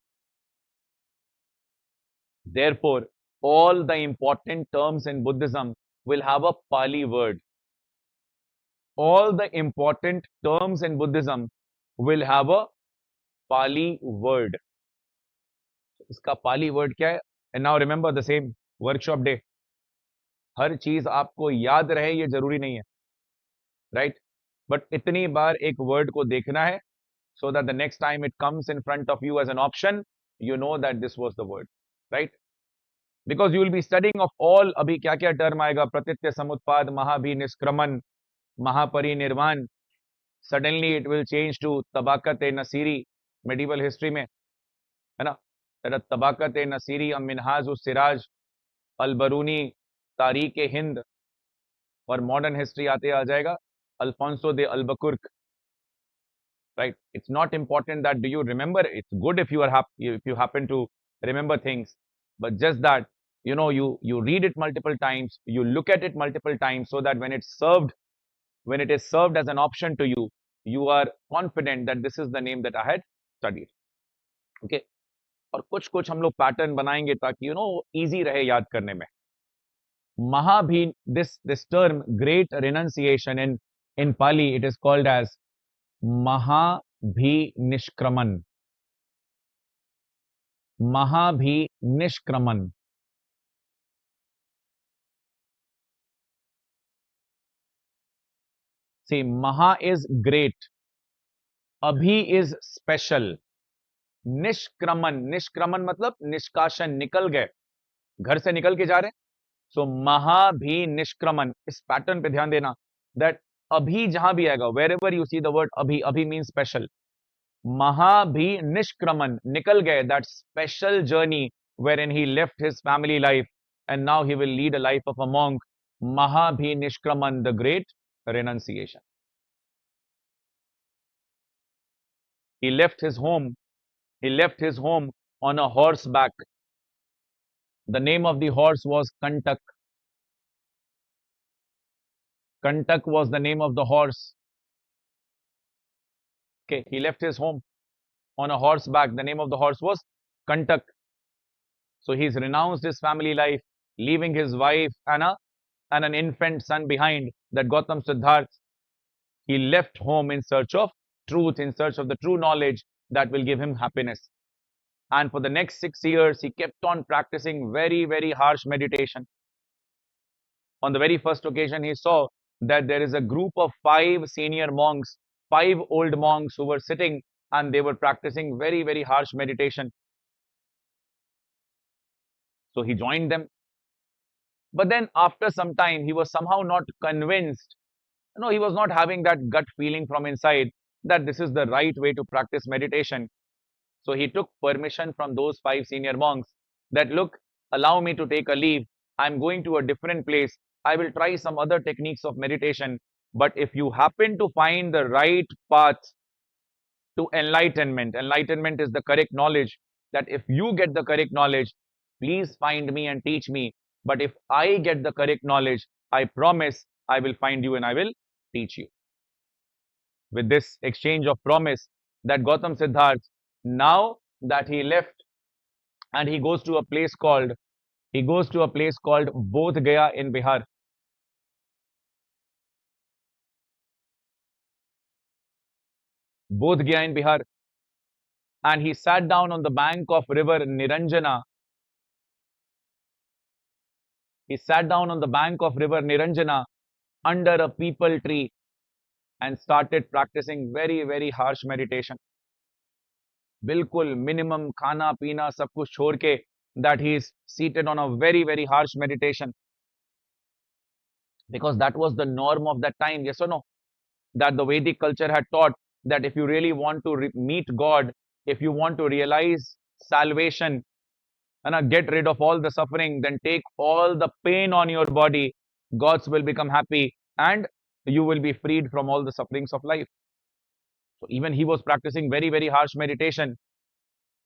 therefore, all the important terms in Buddhism will have a Pali word. All the important terms in Buddhism will have a Pali word. इसका Pali word क्या है? And now remember the same workshop day. हर चीज आपको याद रहे ये जरूरी नहीं है, right? But इतनी बार एक word को देखना है so that the next time it comes in front of you as an option, you know that this was the word, right? Because you will be studying of all, अभी क्या क्या term आएगा, प्रतीत्य समुत्पाद, महाभि निष्क्रमण, महापरिनिर्वाण. Suddenly it will change to tabaqat-e nasiri, medieval history में, है ना? tabaqat-e nasiri, minhaj siraj, al-baruni, तारीख हिंद, और modern history आते आ जाएगा Alfonso de Albuquerque. Right? It's not important that do you remember. It's good if you are happy, if you happen to remember things, but just that you read it multiple times, you look at it multiple times, so that when it is served as an option to you, you are confident that this is the name that I had studied. Okay? और कुछ कुछ हम लोग pattern बनाएंगे ताकि easy रहे याद करने में. Mahabhin, this term great renunciation in Pali, it is called as Maha भी निष्क्रमण, महाभी निष्क्रमण. See, Maha is great, Abhi is special. निष्क्रमण, निष्क्रमण मतलब निष्कासन, निकल गए, घर से निकल के जा रहे हैं. सो महाभी निष्क्रमण, इस पैटर्न पे ध्यान देना. दैट अभी जहां भी आएगा, wherever you see the word अभी, अभी मीन स्पेशल. महाभी निष्क्रमण, निकल गए, that special journey wherein he left his family life and now he will lead a life of a monk. Mahabhi Nishkraman, the great renunciation. He left his home. He left his home on a horseback. The name of the horse was Kantak. Kantak was the name of the horse. Okay, he left his home on a horseback. The name of the horse was Kantak. So he's renounced his family life, leaving his wife and an infant son behind. That Gautam Siddharth, he left home in search of truth, in search of the true knowledge that will give him happiness. And for the next 6 years, he kept on practicing very, very harsh meditation. On the very first occasion, he saw that there is a group of 5 senior monks, 5 old monks who were sitting and they were practicing very, very harsh meditation. So he joined them. But then after some time, he was somehow not convinced. No, he was not having that gut feeling from inside that this is the right way to practice meditation. So he took permission from those 5 senior monks that, look, allow me to take a leave. I'm going to a different place. I will try some other techniques of meditation. But if you happen to find the right path to enlightenment, enlightenment is the correct knowledge, that if you get the correct knowledge, please find me and teach me. But if I get the correct knowledge, I promise I will find you and I will teach you. With this exchange of promise, that Gautam Siddharth, now that he left and he goes to a place called Bodh Gaya in Bihar. Bodh Gaya in Bihar. And he sat down on the bank of river Niranjana. He sat down on the bank of river Niranjana under a peepal tree and started practicing very, very harsh meditation. बिल्कुल minimum खाना पीना सब कुछ छोड़ के, that he is seated on a very, very harsh meditation, because that was the norm of that time. Yes or no? That the Vedic culture had taught that if you really want to meet God, if you want to realize salvation and get rid of all the suffering, then take all the pain on your body. Gods will become happy and you will be freed from all the sufferings of life. So even he was practicing very, very harsh meditation,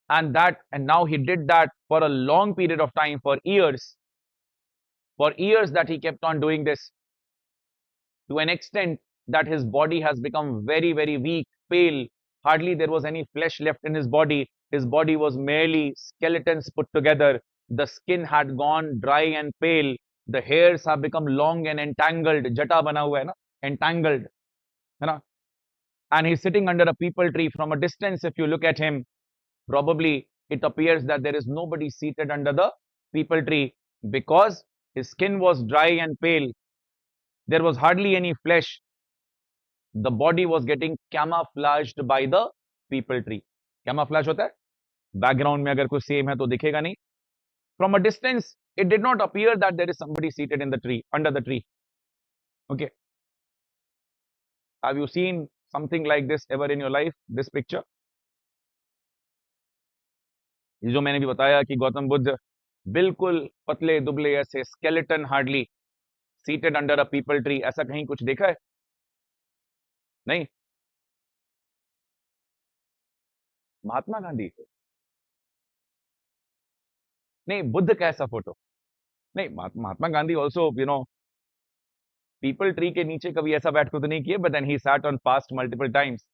and now he did that for a long period of time, for years. For years that he kept on doing this, to an extent that his body has become very, very weak, pale. Hardly there was any flesh left in his body. His body was merely skeletons put together. The skin had gone dry and pale. The hairs have become long and entangled. Jata bana hua hai na? Entangled. Hai na? And he's sitting under a peepal tree. From a distance, if you look at him, probably it appears that there is nobody seated under the peepal tree, because his skin was dry and pale. There was hardly any flesh. The body was getting camouflaged by the peepal tree. Camouflage होता है, background में अगर कुछ same है तो दिखेगा नहीं. From a distance, it did not appear that there is somebody seated in the tree, under the tree. Okay. Have you seen something like this ever in your life? This picture? ये जो मैंने भी बताया कि गौतम बुद्ध बिल्कुल पतले दुबले ऐसे skeleton hardly seated under a peepal tree, ऐसा कहीं कुछ देखा है? नहीं. महात्मा गांधी? नहीं, बुद्ध का ऐसा फोटो नहीं. महात्मा गांधी ऑल्सो पीपल ट्री के नीचे कभी ऐसा बैठ के तो नहीं किए, but then he sat on past multiple times.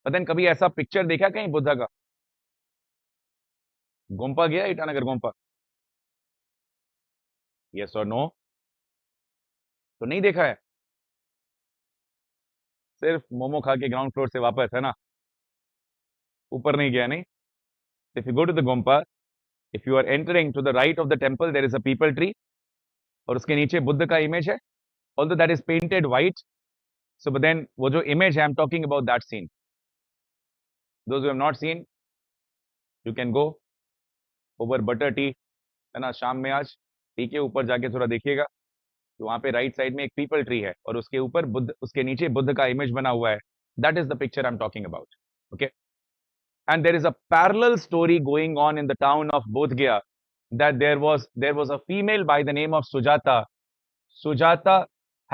But then कभी ऐसा पिक्चर देखा कहीं बुद्धा का? गोम्पा गया ईटानगर गोम्पा? यस और नो? तो नहीं देखा है. सिर्फ मोमो खा के ग्राउंड फ्लोर से वापस, है ना? ऊपर नहीं गया नहीं. If you go to the Gompa, if you are entering to the right of the temple, there is a people tree. और उसके नीचे बुद्ध का इमेज है. Although that is painted white. So, but then वो जो image है, I'm talking about that scene. Those who have not seen, you can go over butter tea, है ना, शाम में आज, ठीक है, ऊपर जाके थोड़ा देखिएगा. तो वहां पे राइट साइड में एक पीपल ट्री है और उसके ऊपर बुद्ध, उसके नीचे बुद्ध का इमेज बना हुआ है. That is the picture I am talking about. Okay. And there is a parallel story going on in the town of Bodh Gaya, that there was a female by the name of Sujata. Sujata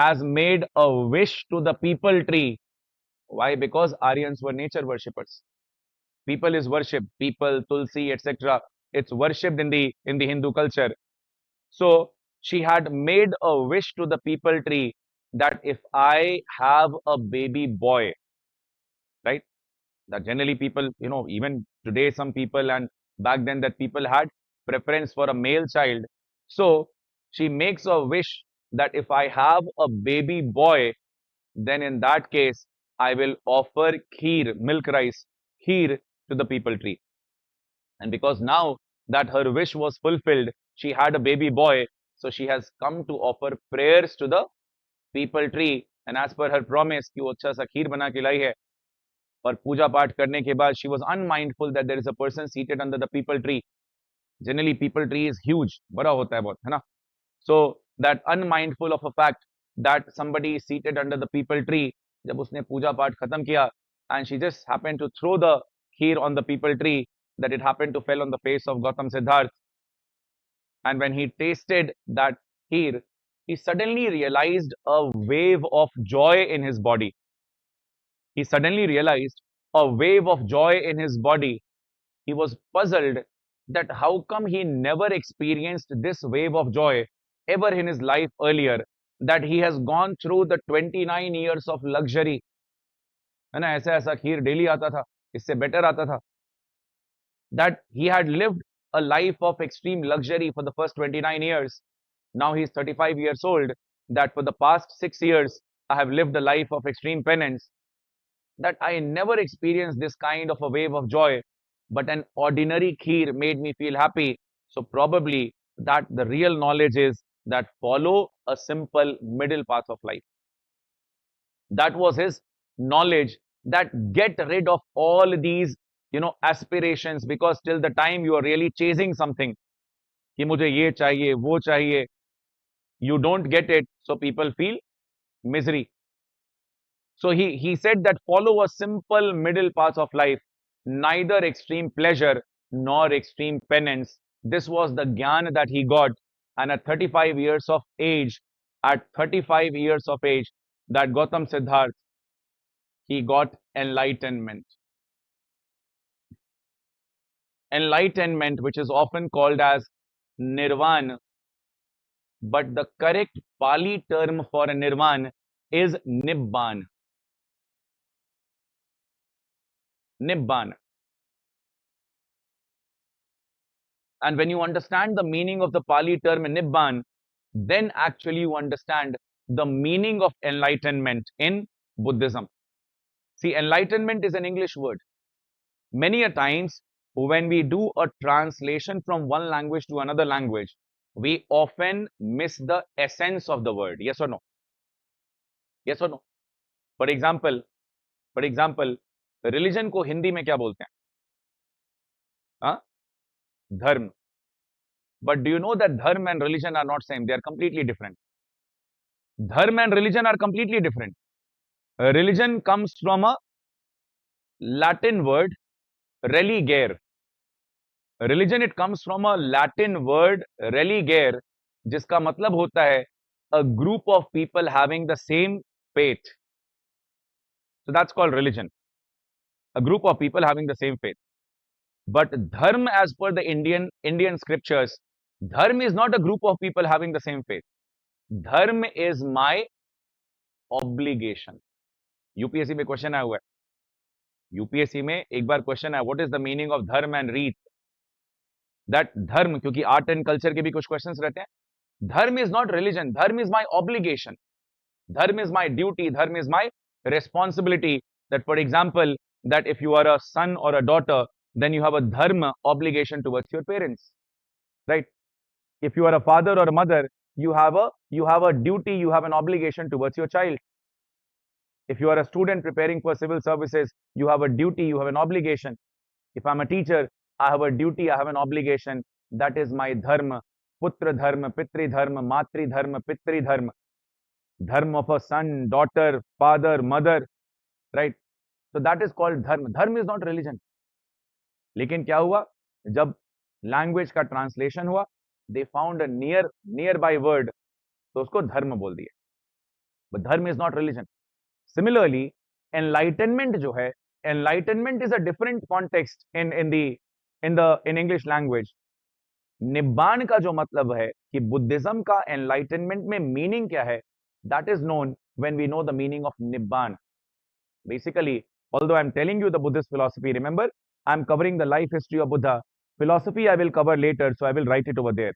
has made a wish to the people tree. Why? Because Aryans were nature worshippers. People is worship. People, Tulsi, etc. It's worshipped in the Hindu culture. So she had made a wish to the people tree that if I have a baby boy, right? That generally people, even today some people, and back then that people had preference for a male child. So she makes a wish that if I have a baby boy, then in that case, I will offer kheer, milk rice, kheer to the people tree. And because now that her wish was fulfilled, she had a baby boy, so she has come to offer prayers to the people tree. And as per her promise कि वो अच्छा सा खीर बना के लाई है, और पूजा पाठ करने के बाद she was unmindful that there is a person seated under the people tree. Generally people tree is huge, बड़ा होता है बहुत, है ना. So that unmindful of a fact that somebody is seated under the people tree, जब उसने पूजा पाठ खत्म किया and she just happened to throw the kheer on the people tree, that it happened to fell on the face of Gautam Siddharth. And when he tasted that kheer, he suddenly realized a wave of joy in his body. He suddenly realized a wave of joy in his body. He was puzzled that how come he never experienced this wave of joy ever in his life earlier, that he has gone through the 29 years of luxury. है ना, ऐसा ऐसा खीर daily आता था, इससे better आता था. That he had lived a life of extreme luxury for the first 29 years. Now he is 35 years old. That for the past 6 years, I have lived a life of extreme penance. That I never experienced this kind of a wave of joy, but an ordinary kheer made me feel happy. So probably that the real knowledge is that follow a simple middle path of life. That was his knowledge, that get rid of all these, aspirations, because till the time you are really chasing something, कि मुझे ये चाहिए, वो चाहिए, you don't get it, so people feel misery. So he said that follow a simple middle path of life, neither extreme pleasure nor extreme penance. This was the gyan that he got. And at 35 years of age, that Gautam Siddharth, he got enlightenment. Enlightenment, which is often called as nirvana, but the correct Pali term for nirvana is nibbana. Nibbana. And when you understand the meaning of the Pali term nibbana, then actually you understand the meaning of enlightenment in Buddhism. See, enlightenment is an English word. Many a times when we do a translation from one language to another language, we often miss the essence of the word. Yes or no? Yes or no? For example, religion को हिंदी में क्या बोलते हैं? हाँ? धर्म. But do you know that dharma and religion are not same? They are completely different. Dharma and religion are completely different. Religion comes from a Latin word, religare. Religion, it comes from a Latin word, religare, जिसका मतलब होता है a group of people having the same faith. So that's called religion. A group of people having the same faith. But dharma, as per the Indian scriptures, dharma is not a group of people having the same faith. Dharma is my obligation. UPSC में question आया हुआ है. UPSC में एक बार question है, what is the meaning of धर्म and रीत. That धर्म, क्योंकि आर्ट एंड कल्चर के भी कुछ क्वेश्चंस रहते हैं. धर्म इज नॉट रिलीजन, धर्म इज माय ऑब्लिगेशन, धर्म इज माय ड्यूटी, धर्म is my responsibility. That for example, that if you are a son or a daughter, then you have a dharma obligation towards your parents, right? If you are a father or a mother, you have a duty, you have an obligation towards your child. If you are a student preparing for civil services, you have a duty, you have an obligation. If I'm a teacher, I have a duty, I have an obligation. That is my dharma. Putra dharma, pitri dharma, matri dharma, pitri dharma. Dharma of a son, daughter, father, mother, right? So that is called dharma. Dharma is not religion. लेकिन क्या हुआ जब language का translation हुआ, they found a nearby word, तो उसको धर्म बोल दिया. But dharma is not religion. Similarly enlightenment जो है, enlightenment is a different context in English language. Nibbana का जो मतलब है कि बुद्धिज्म का एनलाइटनमेंट में मीनिंग क्या है, that is known when we know the meaning of nibbana. Basically, although I'm telling you the Buddhist philosophy, remember, I'm covering the life history of Buddha. Philosophy I will cover later, so I will write it over there.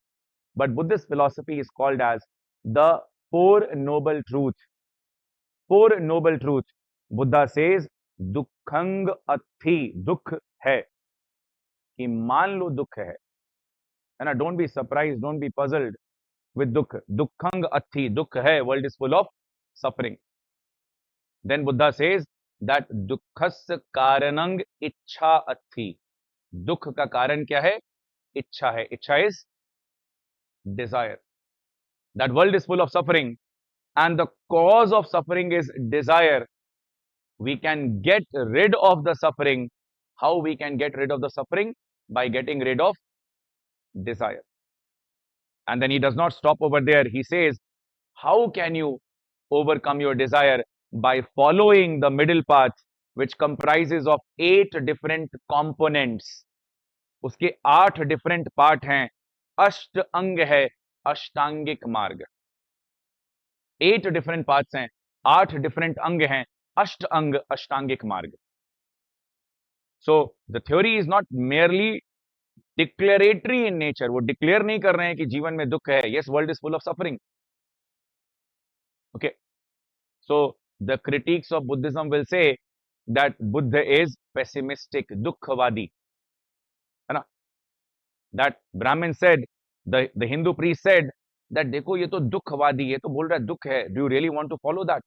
But Buddhist philosophy is called as the Four Noble Truths. Four Noble Truths. Buddha says, दुखंग अथि, दुख है, कि मान लो दुख है ना. Don't be surprised, don't be puzzled with dukh. Dukhang athi, dukh hai, world is full of suffering. Then Buddha says that दुखस कारणंग इच्छा अथि. दुख का कारण क्या है? इच्छा है. इच्छा is desire. That world is full of suffering, and the cause of suffering is desire. We can get rid of the suffering. How we can get rid of the suffering? By getting rid of desire. And then he does not stop over there. He says, how can you overcome your desire? By following the middle path, which comprises of 8 different components. उसके 8 different part हैं. अष्ट अंग है अष्टांगिक मार्ग. 8 different parts हैं, 8 different अंग हैं, अष्ट अंग अष्टांगिक मार्ग. So the theory is not merely declaratory in nature. वो declare नहीं कर रहे हैं कि जीवन में दुख है. Yes, world is full of suffering. Okay. So the critiques of Buddhism will say that Buddha is pessimistic, dukhavadi. That Brahmin said, the Hindu priest said that देखो ये तो दुखवादी, ये तो बोल रहा है दुख है. Do you really want to follow that?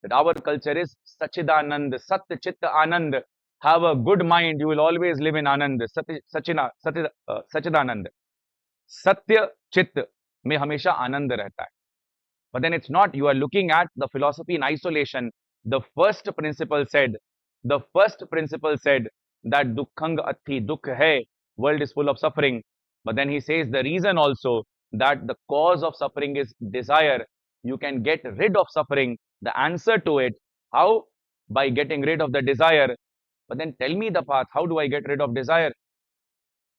That our culture is Sachidanand, Satya Chitta Anand. Have a good mind, you will always live in Anand. Sachidanand. Satya Chitta में हमेशा आनंद रहता है. But then it's not. You are looking at the philosophy in isolation. The first principle said that dukkhang athi, dukh hai, world is full of suffering. But then he says the reason also that the cause of suffering is desire. You can get rid of suffering. The answer to it, how? By getting rid of the desire. But then tell me the path. How do I get rid of desire?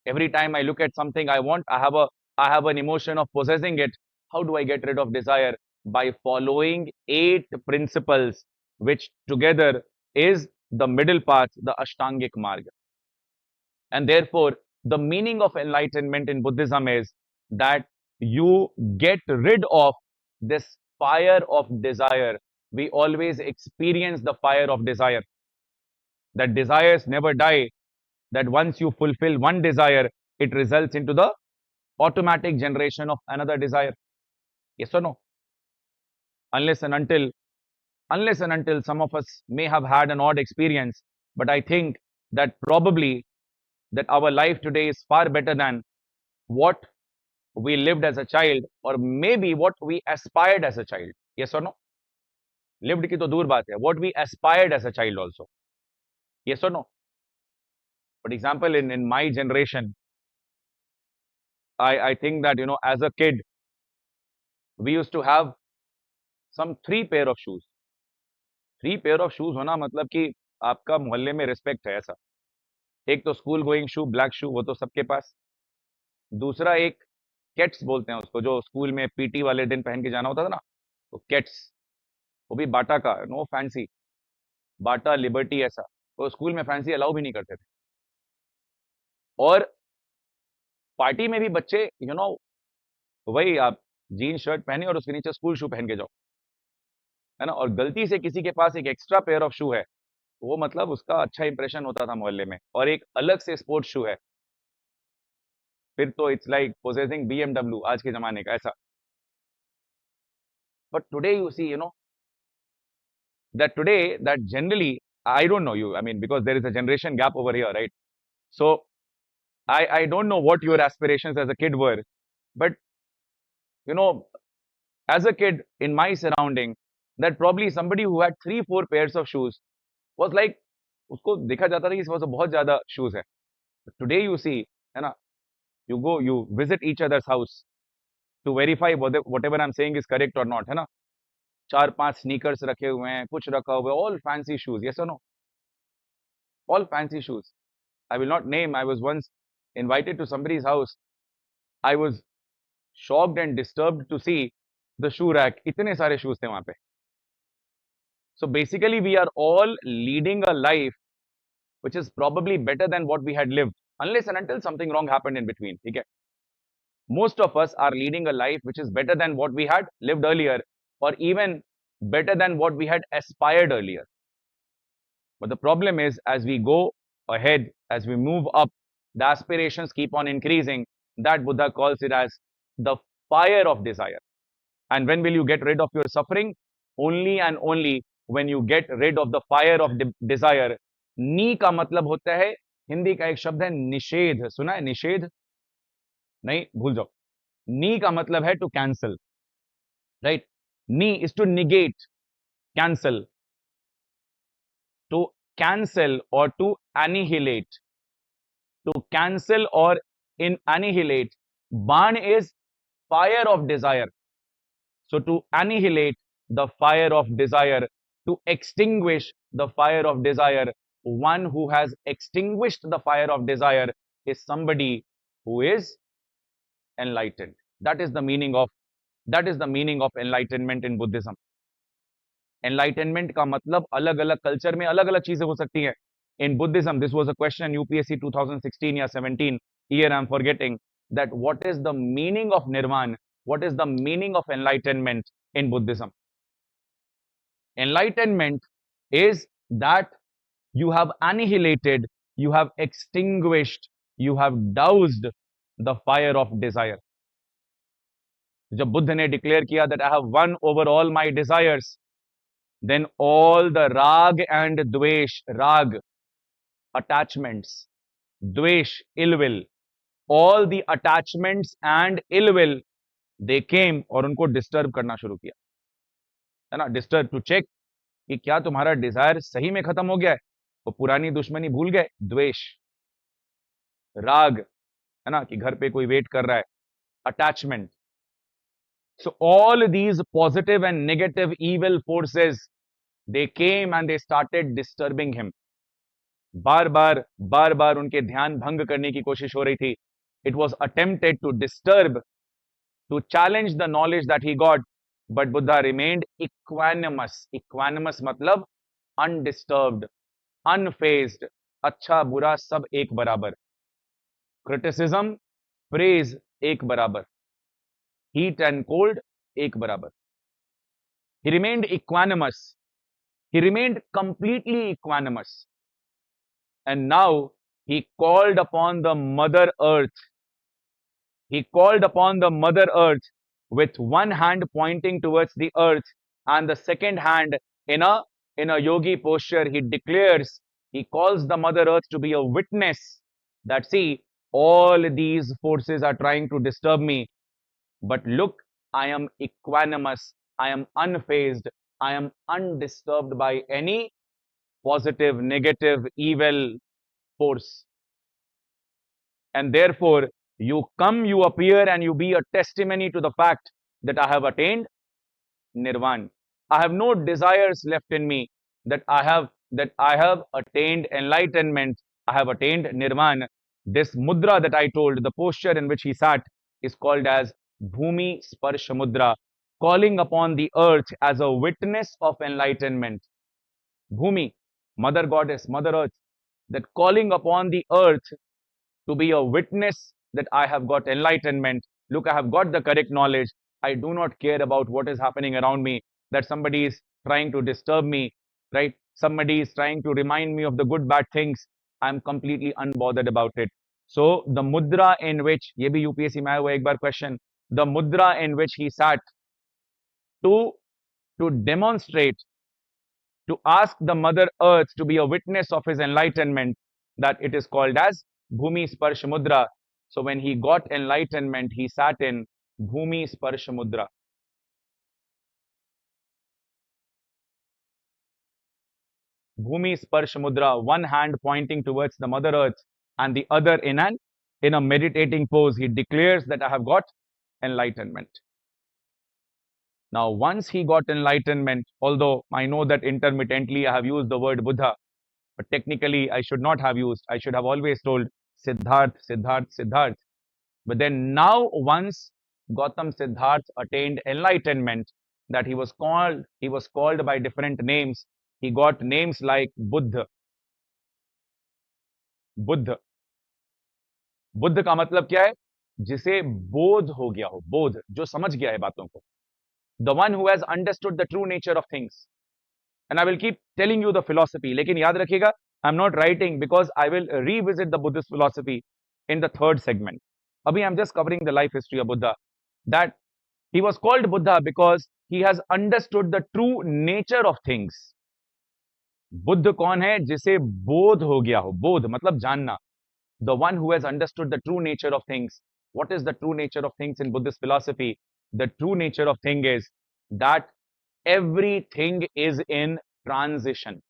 Every time I look at something I want, I have an emotion of possessing it. How do I get rid of desire? By following 8 principles, which together is the middle path, the Ashtangik Marga. And therefore, the meaning of enlightenment in Buddhism is that you get rid of this fire of desire. We always experience the fire of desire. That desires never die. That once you fulfill one desire, it results into the automatic generation of another desire. Yes or no? Unless and until some of us may have had an odd experience, but I think that probably that our life today is far better than what we lived as a child, or maybe what we aspired as a child. Yes or no? Lived ki to dur baat hai. What we aspired as a child also. Yes or no? For example, in my generation, I think that, as a kid, we used to have some 3 pair of shoes. 3 pair of shoes होना मतलब कि आपका मोहल्ले में respect है ऐसा. एक तो स्कूल गोइंग शू, ब्लैक शू, वो तो सबके पास. दूसरा एक केट्स बोलते हैं उसको, जो स्कूल में पीटी वाले दिन पहन के जाना होता था ना, तो केट्स. वो भी बाटा का, नो फैंसी. बाटा, लिबर्टी ऐसा. तो स्कूल में फैंसी अलाउ भी नहीं करते थे. और पार्टी में भी बच्चे वही आप जीन शर्ट पहने और उसके नीचे स्कूल शू पहन के जाओ, है ना. और गलती से किसी के पास एक एक्स्ट्रा पेयर ऑफ शू है, वो मतलब उसका अच्छा इंप्रेशन होता था मोहल्ले में, और एक अलग से स्पोर्ट्स शू है, फिर तो इट्स लाइक पोजेसिंग BMW आज के जमाने का ऐसा. But today you see, that today, that generally, I don't know you, I mean, because there is a generation gap over here, right? So I don't know what your aspirations as a kid were, but you know, as a kid in my surrounding, that probably somebody who had 3-4 pairs of shoes was like, उसको देखा जाता था कि इस वजह से बहुत ज्यादा shoes है. Today you see, है ना, you go, you visit each other's house to verify whatever I'm saying is correct or not, है ना. 4-5 sneakers रखे हुए हैं, कुछ रखा हुआ है, all fancy shoes, yes or no? All fancy shoes. I will not name. I was once invited to somebody's house. I was shocked and disturbed to see the shoe rack. इतने सारे shoes थे वहां पे. So basically, we are all leading a life which is probably better than what we had lived, unless and until something wrong happened in between. Okay? Most of us are leading a life which is better than what we had lived earlier, or even better than what we had aspired earlier. But the problem is, as we go ahead, as we move up, the aspirations keep on increasing. That Buddha calls it as the fire of desire. And when will you get rid of your suffering? Only and only when you get rid of the fire of desire. नी का मतलब होता है, हिंदी का एक शब्द है निषेध. सुना है निषेध? नहीं, भूल जाओ. नी का मतलब है टू कैंसल, राइट? नी is to negate, cancel, to cancel or to annihilate. To cancel or annihilate. Ban is fire of desire. So to annihilate the fire of desire, to extinguish the fire of desire, one who has extinguished the fire of desire is somebody who is enlightened. That is the meaning of enlightenment in Buddhism. Enlightenment का मतलब अलग अलग culture में अलग अलग चीजें हो सकती हैं. In Buddhism, this was a question UPSC 2016 या 17 year, I am forgetting, that what is the meaning of nirvana, what is the meaning of enlightenment in Buddhism. Enlightenment is that you have annihilated, you have extinguished, you have doused the fire of desire. जब बुद्ध ने declare किया that I have won over all my desires, then all the rag and dvesh, rag, attachments, dvesh, ill will, all the attachments and ill will, they came और उनको disturb करना शुरू किया, है ना. डिस्टर्ब टू चेक कि क्या तुम्हारा डिजायर सही में खत्म हो गया है, वो पुरानी दुश्मनी भूल गए. द्वेष, राग, है ना, कि घर पे कोई वेट कर रहा है. Attachment. So all these positive and negative evil forces, they came and they started disturbing him. बार बार उनके ध्यान भंग करने की कोशिश हो रही थी. It was attempted to disturb, to challenge the knowledge that he got, but Buddha remained equanimous. Equanimous मतलब undisturbed, unfazed. अच्छा बुरा सब एक बराबर. Criticism, praise एक बराबर. Heat and cold एक बराबर. He remained equanimous. He remained completely equanimous. And now he called upon the Mother Earth. He called upon the Mother Earth with one hand pointing towards the earth and the second hand in a yogi posture. He declares, he calls the Mother Earth to be a witness that, see, all these forces are trying to disturb me, but look, I am equanimous, I am unfazed, I am undisturbed by any positive, negative, evil force. And therefore, you come, you appear, and you be a testimony to the fact that I have attained nirvana. I have no desires left in me, that I have attained enlightenment, I have attained nirvana. This mudra that I told, the posture in which he sat, is called as Bhumi Sparsha Mudra, calling upon the earth as a witness of enlightenment. Bhumi, Mother Goddess, Mother Earth, that calling upon the earth to be a witness that I have got enlightenment. Look, I have got the correct knowledge. I do not care about what is happening around me, that somebody is trying to disturb me, right? somebody is trying to remind me of the good bad things, I'm completely unbothered about it. So the mudra in which, ye bhi UPSC mein aaya hua ek baar question, the mudra in which he sat to demonstrate, to ask the mother earth to be a witness of his enlightenment, that it is called as bhumi sparsh mudra. So when he got enlightenment, he sat in bhumi sparsh mudra. Bhumi sparsh mudra, one hand pointing towards the mother earth and the other in a meditating pose. He declares that I have got enlightenment. Now, once he got enlightenment, although I know that intermittently I have used the word Buddha, but technically I should not have used, I should have always told Siddharth, Siddharth, Siddharth. But then now, once Gautam Siddharth attained enlightenment, that he was called by different names. He got names like Buddha. Buddha, Buddha का मतलब क्या है? जिसे बोध हो गया हो, बोध, जो समझ गया है बातों को. The one who has understood the true nature of things. And I will keep telling you the philosophy. लेकिन याद रखिएगा, I'm not writing because I will revisit the Buddhist philosophy in the third segment. Abhi I'm just covering the life history of Buddha. That he was called Buddha because he has understood the true nature of things. Buddha कौन है? जिसे बोध हो गया हो. बोध मतलब जानना. The one who has understood the true nature of things. What is the true nature of things in Buddhist philosophy? The true nature of thing is that everything is in transition.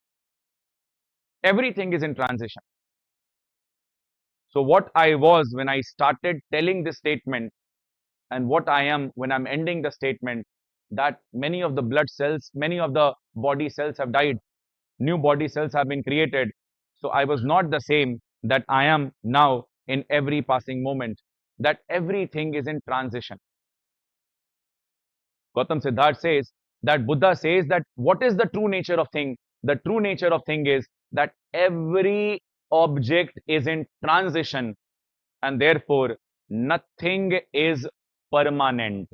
Everything is in transition. So what I was when I started telling this statement, and what I am when I'm ending the statement, that many of the blood cells, many of the body cells have died. New body cells have been created. So I was not the same that I am now in every passing moment. That everything is in transition. Gautam Siddharth says that Buddha says that what is the true nature of thing? The true nature of thing is that every object is in transition, and therefore nothing is permanent.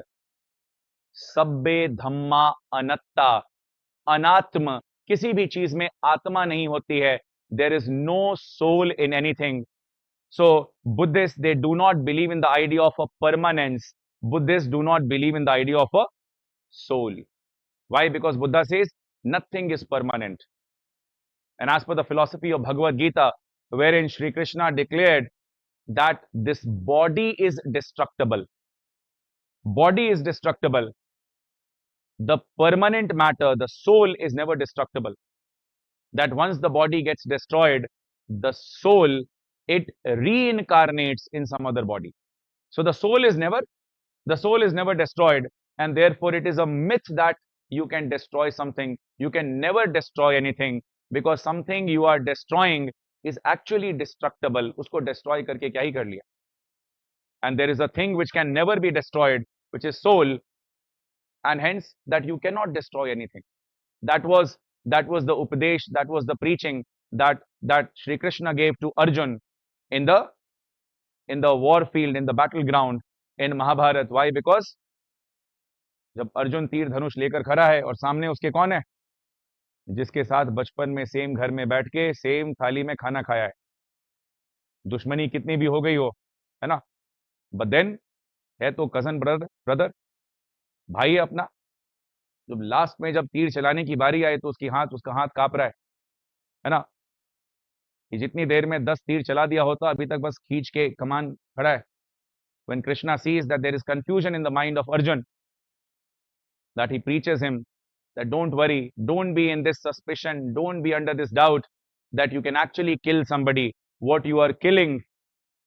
Sabbe dhamma anatta. अनात्म, किसी भी चीज में आत्मा नहीं होती है. There is no soul in anything. So Buddhists, they do not believe in the idea of a permanence. Buddhists do not believe in the idea of a soul. Why? Because Buddha says nothing is permanent. And as per the philosophy of Bhagavad Gita, wherein Sri Krishna declared that this body is destructible. Body is destructible. The permanent matter, the soul, is never destructible. That once the body gets destroyed, the soul, it reincarnates in some other body. So the soul is never destroyed, and therefore it is a myth that you can destroy something. You can never destroy anything, because something you are destroying is actually destructible. Usko destroy karke kya hi kar liya? And there is a thing which can never be destroyed, which is soul, and hence that you cannot destroy anything. That was the upadesh, that was the preaching that Shri Krishna gave to Arjun in the war field, in the battleground in Mahabharat. Why? Because जब अर्जुन तीर धनुष लेकर खड़ा है और सामने उसके कौन है? जिसके साथ बचपन में सेम घर में बैठ के सेम थाली में खाना खाया है. दुश्मनी कितनी भी हो गई हो, है ना, बट देन है तो कजन ब्रदर, भाई है अपना. जब लास्ट में जब तीर चलाने की बारी आए तो उसका हाथ कांप रहा है ना, कि जितनी देर में 10 तीर चला दिया होता, अभी तक बस खींच के कमान खड़ा है. When Krishna sees that there is confusion in the mind of Arjun, that he preaches him that don't worry, don't be in this suspicion, don't be under this doubt that you can actually kill somebody. What you are killing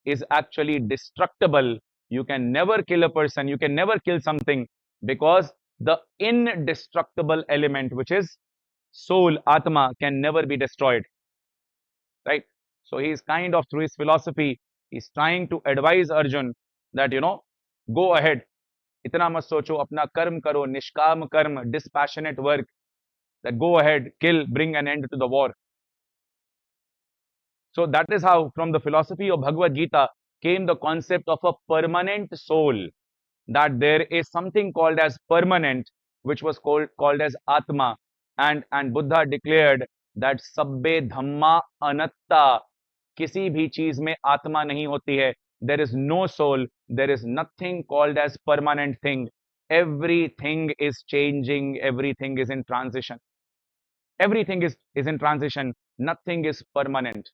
is actually destructible. You can never kill a person, you can never kill something, because the indestructible element, which is soul, Atma, can never be destroyed. Right? So he is kind of, through his philosophy, he's trying to advise Arjun that, go ahead. इतना मत सोचो, अपना कर्म करो, निष्काम कर्म, dispassionate work, that go ahead, kill, bring an end to the war. So that is how, from the philosophy of Bhagavad Gita, came the concept of a permanent soul, that there is something called as permanent, which was called as Atma, and Buddha declared that sabbe dhamma anatta, किसी भी चीज में आत्मा नहीं होती है. There is no soul. There is nothing called as permanent thing. Everything is changing. Everything is in transition. Everything is in transition. Nothing is permanent.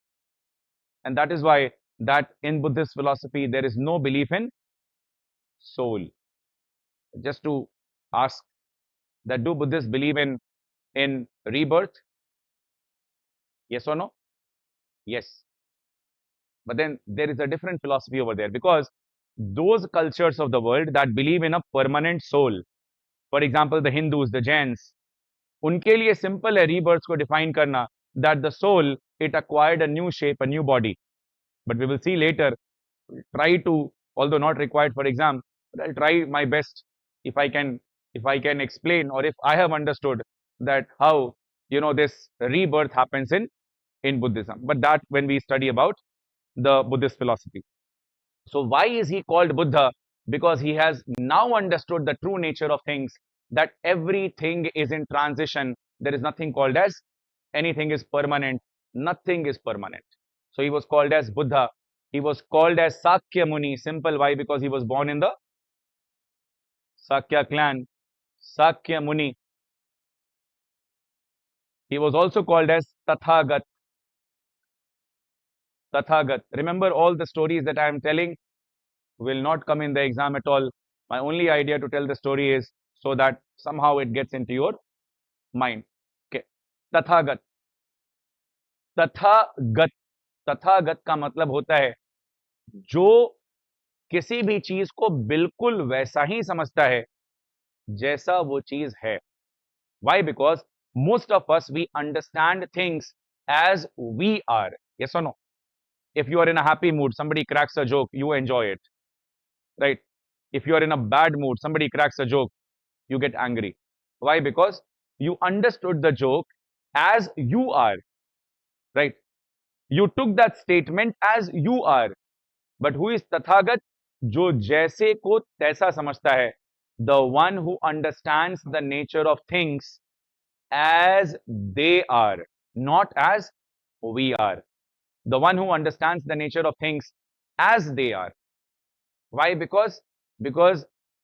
And that is why that in Buddhist philosophy, there is no belief in soul. Just to ask that do Buddhists believe in rebirth? Yes or no? Yes. But then there is a different philosophy over there because those cultures of the world that believe in a permanent soul, for example, the Hindus, the Jains, उनके लिए simple है rebirth को define करना that the soul it acquired a new shape, a new body. But we will see later. Try to, although not required for exam, but I'll try my best if I can explain or if I have understood that how this rebirth happens in Buddhism. But that when we study about the Buddhist philosophy. So why is he called Buddha? Because he has now understood the true nature of things, that everything is in transition. There is nothing called as anything is permanent. Nothing is permanent. So he was called as Buddha. He was called as Sakya Muni. Simple. Why? Because he was born in the Sakya clan. Sakya Muni. He was also called as Tathagat. Tathagat. Remember all the stories that I am telling will not come in the exam at all. My only idea to tell the story is so that somehow it gets into your mind. Okay. Tathagat. Tathagata. Tathagata का मतलब होता है जो किसी भी चीज को बिल्कुल वैसा ही समझता है जैसा वो चीज है. Why? Because most of us we understand things as we are. Yes or no? If you are in a happy mood, somebody cracks a joke, you enjoy it, right? If you are in a bad mood, somebody cracks a joke, you get angry. Why? Because you understood the joke as you are, right? You took that statement as you are. But who is Tathagat? जो जैसे को तैसा समझता है. The one who understands the nature of things as they are, not as we are. The one who understands the nature of things as they are. Why? Because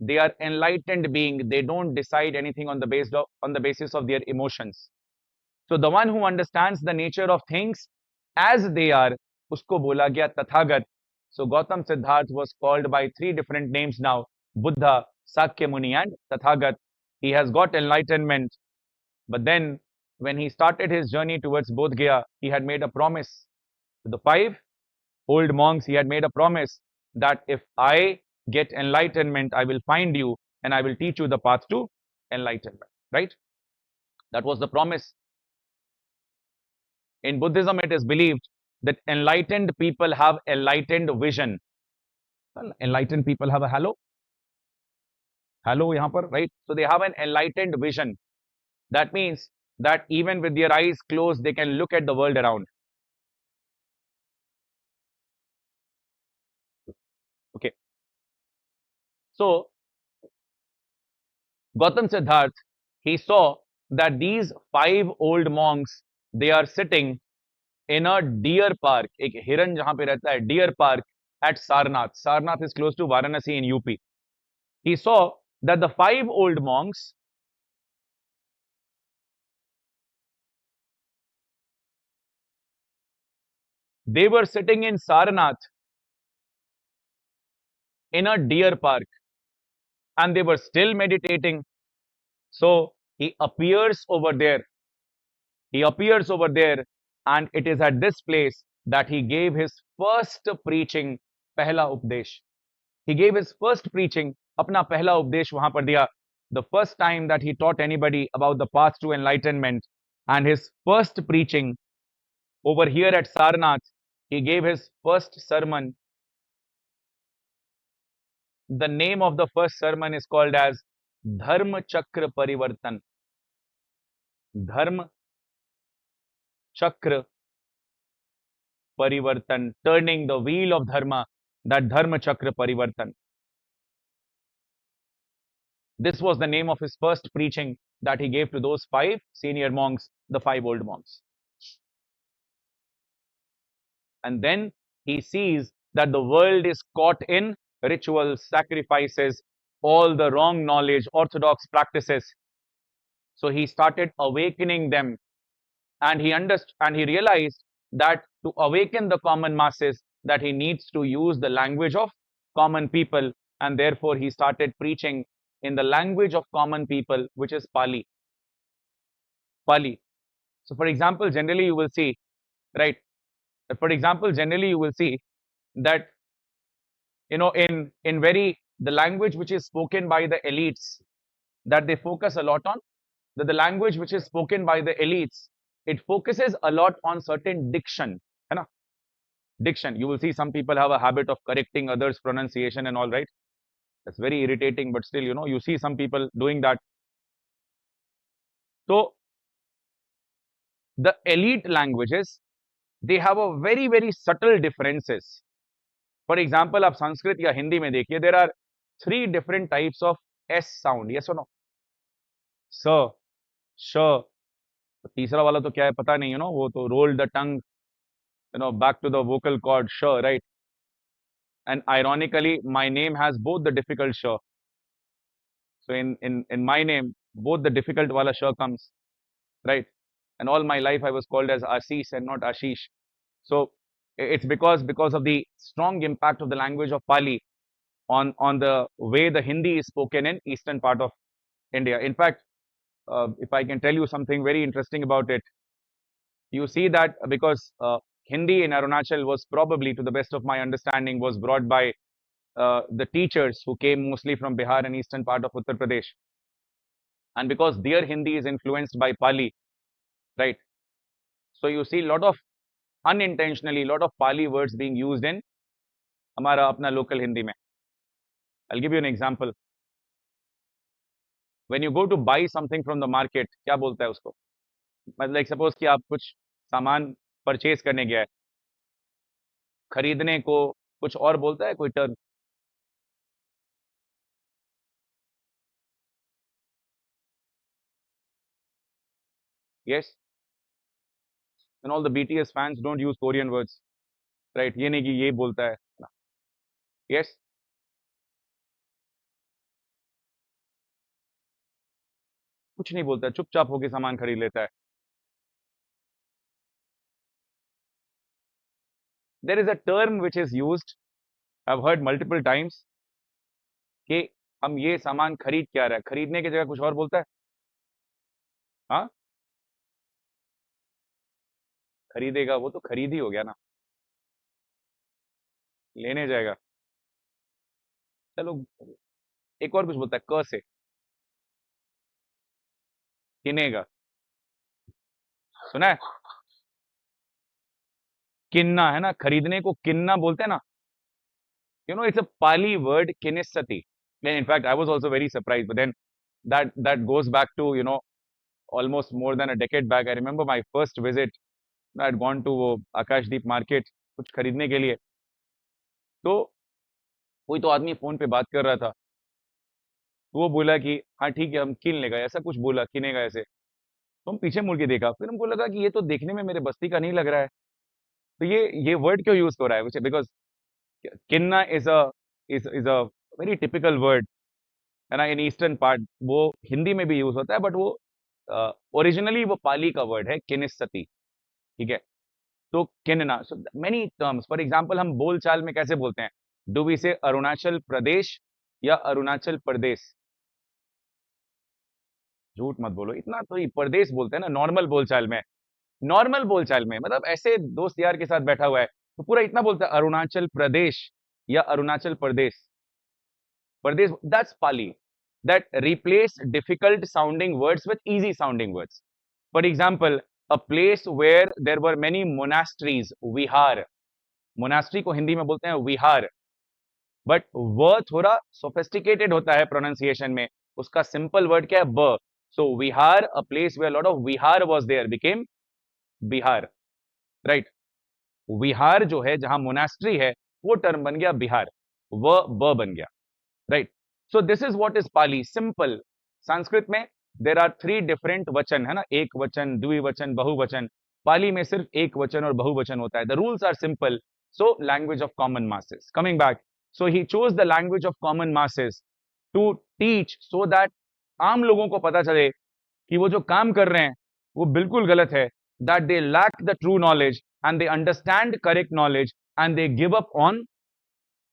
they are enlightened being. They don't decide anything on the basis of their emotions. So the one who understands the nature of things as they are, usko bola gaya Tathagat. So Gautam Siddharth was called by 3 different names now: Buddha, Sakya Muni, and Tathagat. He has got enlightenment. But then, when he started his journey towards Bodh Gaya, he had made a promise to the 5 old monks. He had made a promise that if I get enlightenment, I will find you and I will teach you the path to enlightenment. Right? That was the promise. In Buddhism, it is believed that enlightened people have enlightened vision. Well, enlightened people have a halo. Halo yahan par, right? So they have an enlightened vision. That means that even with their eyes closed, they can look at the world around. Okay. So Gautam Siddharth, he saw that these 5 old monks, they are sitting in a deer park. एक हिरन जहां पे रहता है, deer park at Sarnath. Sarnath is close to Varanasi in UP. He saw that the 5 old monks, they were sitting in Sarnath in a deer park and they were still meditating. So he appears over there. He appears over there, and it is at this place that he gave his first preaching, pehla updesh. He gave his first preaching, apna pehla updesh wahan par diya. The first time that he taught anybody about the path to enlightenment, and his first preaching over here at Sarnath, he gave his first sermon. The name of the first sermon is called as Dharma Chakra Parivartan. Dharma Chakra Parivartan, turning the wheel of Dharma, that Dharma Chakra Parivartan. This was the name of his first preaching that he gave to those 5 senior monks, the 5 old monks. And then he sees that the world is caught in rituals, sacrifices, all the wrong knowledge, orthodox practices. So he started awakening them, and he understood and he realized that to awaken the common masses, that he needs to use the language of common people, and therefore he started preaching in the language of common people, which is Pali. So for example, generally you will see, right? For example, generally you will see that, in very the language which is spoken by the elites, that they focus a lot on, that the language which is spoken by the elites, it focuses a lot on certain diction, है ना? Diction. You will see some people have a habit of correcting others' pronunciation and all, right? That's very irritating, but still, you see some people doing that. So the elite languages, they have a very, very subtle differences. For example, आप संस्कृत या हिंदी में देखिए, there are three different types of S sound. Yes or no? स, श. तीसरा वाला तो क्या है पता नहीं, वो तो roll the tongue, back to the vocal cord, sh, right? And ironically, my name has both the difficult sh. So in my name, both the difficult wala sh comes, right? And all my life I was called as Ashish and not Ashish. So it's because of the strong impact of the language of Pali on the way the Hindi is spoken in eastern part of India. In fact, if I can tell you something very interesting about it, you see that because Hindi in Arunachal was probably, to the best of my understanding, was brought by the teachers who came mostly from Bihar and eastern part of Uttar Pradesh. And because their Hindi is influenced by Pali, right? So you see a lot of unintentionally, lot of Pali words being used in हमारा अपना local Hindi में. I'll give you an example. When you go to buy something from the market, क्या बोलता है उसको? मतलब like suppose कि आप कुछ सामान परचेज करने गया है, खरीदने को कुछ और बोलता है कोई term? Yes. And all the BTS fans don't use Korean words, right? ये नहीं कि ये बोलता है. Yes. कुछ नहीं बोलता है, चुपचाप होके सामान खरीद लेता है. There is a term which is used, I've heard multiple times, कि हम ये सामान खरीद क्या रहा है, खरीदने की जगह कुछ और बोलता है. हाँ, खरीदेगा, वो तो खरीद ही हो गया ना, लेने जाएगा. चलो, एक और कुछ बोलता है, क से, किनेगा. सुना है? किन्ना है ना, खरीदने को किन्ना बोलते हैं ना. It's a Pali word, kinesati. And in fact, I was also very surprised, but then that goes back to, almost more than a decade back. I remember my first visit. I had gone to वो आकाशदीप market कुछ खरीदने के लिए. तो कोई तो आदमी phone पे बात कर रहा था. तो वो बोला कि हाँ ठीक है, हम किन लेगा, ऐसा कुछ बोला, किनेगा ऐसे. तो हम पीछे मुड़ के देखा, फिर हमको लगा कि ये तो देखने में मेरे बस्ती का नहीं लग रहा है. तो ये वर्ड क्यों यूज हो रहा है? बिकॉज किन्ना is a very typical word, है ना, इन ईस्टर्न पार्ट. वो हिंदी में भी यूज होता है, बट वो ओरिजिनली वो पाली का वर्ड है, किनिसती. ठीक है. तो किन्ना, so many terms. For example, हम बोलचाल में कैसे बोलते हैं? डू वी से अरुणाचल प्रदेश या अरुणाचल प्रदेश? झूठ मत बोलो, इतना तो ही प्रदेश बोलते हैं ना नॉर्मल बोलचाल में. नॉर्मल बोलचाल में मतलब ऐसे दोस्त यार के साथ बैठा हुआ है तो पूरा इतना बोलता है अरुणाचल प्रदेश या Arunachal Pradesh. Pradesh, that's Pali. That replace difficult sounding words with easy sounding words. For example, a place where there were many monasteries, Vihar. Monastery को हिंदी में बोलते हैं विहार, बट वह थोड़ा सोफिस्टिकेटेड होता है प्रोनाउंसिएशन में. उसका सिंपल वर्ड क्या है? ब. So vihar, a place where lot of vihar was there, became Bihar, right? Vihar जो है जहां मोनास्ट्री है, वो टर्म बन गया बिहार, व ब बन गया, right? So this is what is Pali, simple. Sanskrit में देर आर थ्री डिफरेंट वचन, है ना, एक वचन, द्विवचन, बहुवचन. पाली में सिर्फ एक वचन और बहुवचन होता है. The rules are simple. So language of common masses. Coming back, so he chose the language of common masses to teach so that आम लोगों को पता चले कि वो जो काम कर रहे हैं वो बिल्कुल गलत है. That they lack the true knowledge and they understand correct knowledge and they give up on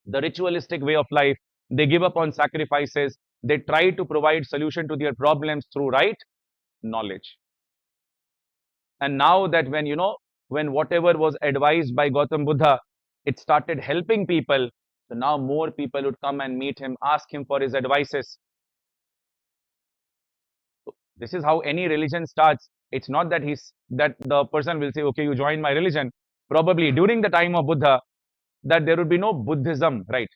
the ritualistic way of life. They give up on sacrifices. They try to provide solution to their problems through right knowledge. And now that when whatever was advised by Gautam Buddha, it started helping people, so now more people would come and meet him, ask him for his advices. So this is how any religion starts. It's not that the person will say, okay, you join my religion. Probably during the time of Buddha, that there would be no Buddhism, right?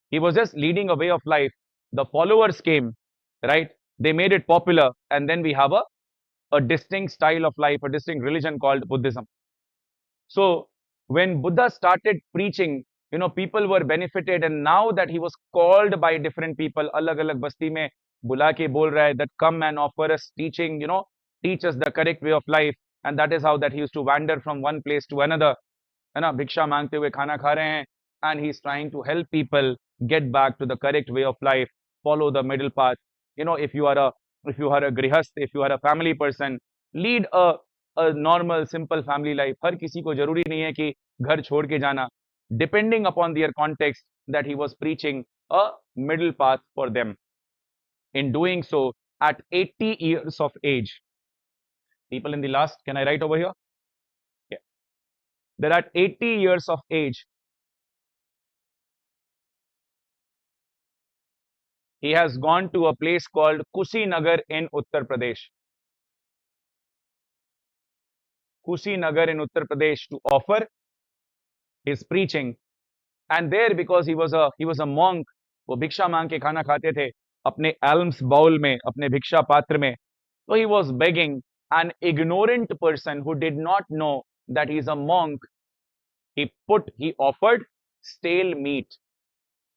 He was just leading a way of life. The followers came, right? They made it popular, and then we have a distinct style of life, a distinct religion called Buddhism. So when Buddha started preaching, people were benefited, and now that he was called by different people, alag-alag basti mein bula ke bol raha hai, that come and offer us teaching, teach us the correct way of life, and that is how that he used to wander from one place to another, है ना, भिक्षा मांगते हुए खाना खा रहे हैं, and he's trying to help people get back to the correct way of life, follow the middle path. If you are a grihast, if you are a family person, lead a normal simple family life. हर किसी को जरूरी नहीं है कि घर छोड़ के जाना. Depending upon their context, that he was preaching a middle path for them. In doing so, at 80 years of age, people in the last, can I write over here? Yeah. That at 80 years of age, he has gone to a place called Kushinagar in Uttar Pradesh. Kushinagar in Uttar Pradesh to offer his preaching. And there, because he was a monk, वो भिक्षा मांग के खाना खाते थे अपने alms bowl में, अपने भिक्षा पात्र में. So he was begging. An ignorant person who did not know that he is a monk, he offered stale meat.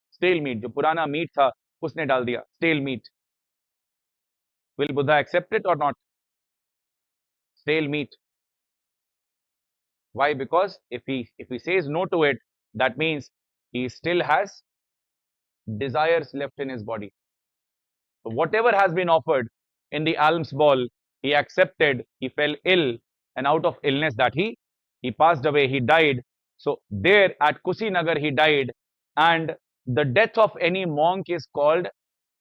Stale meat, जो पुराना मीट था उसने डाल दिया stale meat. Will Buddha accept it or not? Stale meat. Why? Because if he says no to it, that means he still has desires left in his body. So whatever has been offered in the alms bowl, he accepted. He fell ill, and out of illness that he passed away. He died. So there at Kushinagar he died, and the death of any monk is called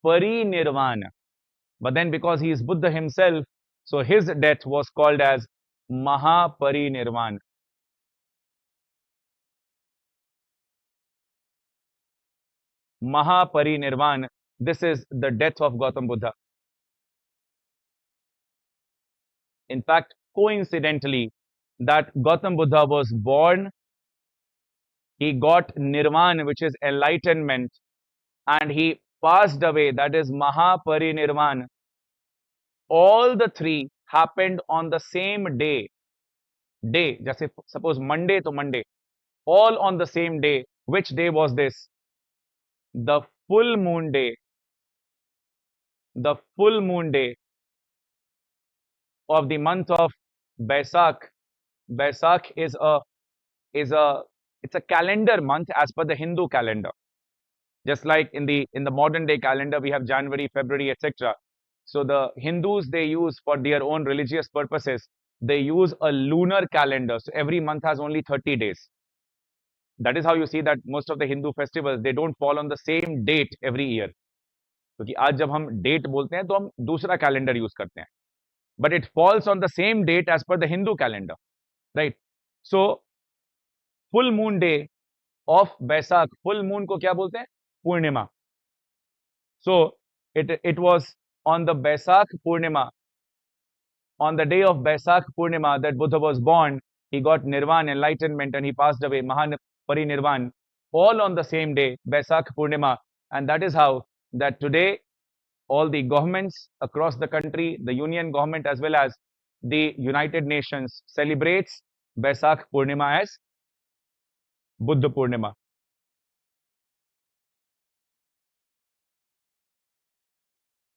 parinirvana. But then because he is Buddha himself, so his death was called as Mahaparinirvana. Mahaparinirvan. This is the death of Gautam Buddha. In fact, coincidentally, that Gautam Buddha was born, he got nirvan, which is enlightenment, and he passed away, that is Mahaparinirvan. All the three happened on the same day. Just suppose Monday to Monday, all on the same day. Which day was this? The full moon day. The full moon day of the month of Baisakh. Baisakh is a it's a calendar month as per the Hindu calendar. Just like in the modern day calendar, we have January, February, etc. So the Hindus, they use for their own religious purposes, they use a lunar calendar. So every month has only 30 days. That is how you see that most of the Hindu festivals, they don't fall on the same date every year. क्योंकि आज जब हम date बोलते हैं तो हम दूसरा calendar use करते हैं, but it falls on the same date as per the Hindu calendar, right? So full moon day of Baisakh, full moon को क्या बोलते हैं? पूर्णिमा. So it was on the Baisakh Purnima, on the day of Baisakh Purnima, that Buddha was born. He got nirvan, enlightenment, and he passed away, Mahaparinirvan, all on the same day, Baisakh Purnima. And that is how that today all the governments across the country, the union government as well as the United Nations, celebrates Baisakh Purnima as Buddha Purnima.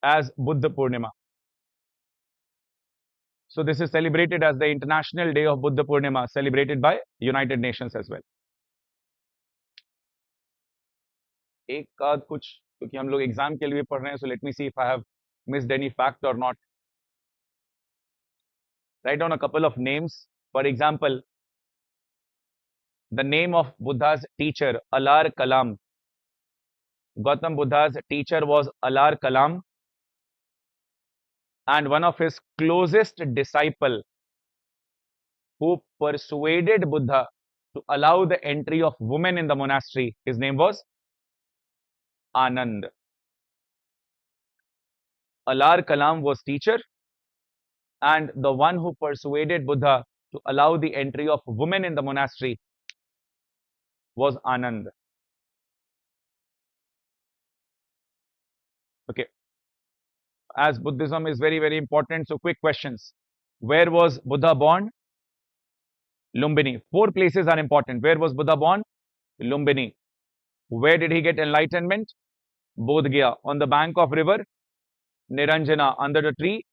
As Buddha Purnima. So this is celebrated as the International Day of Buddha Purnima, celebrated by United Nations as well. एक आध कुछ क्योंकि हम लोग exam के लिए पढ़ रहे हैं, so let me see if I have missed any fact or not. Write down a couple of names. For example, the name of Buddha's teacher, Alar Kalam. Gautam Buddha's teacher was Alar Kalam, and one of his closest disciple who persuaded Buddha to allow the entry of women in the monastery, his name was Anand. Alar Kalam was teacher, and the one who persuaded Buddha to allow the entry of women in the monastery was Anand. Okay. As Buddhism is very, very important, so quick questions. Where was Buddha born? Lumbini. 4 places are important. Where was Buddha born? Lumbini. Where did he get enlightenment? Bodh Gaya. On the bank of river? Niranjana. Under the tree?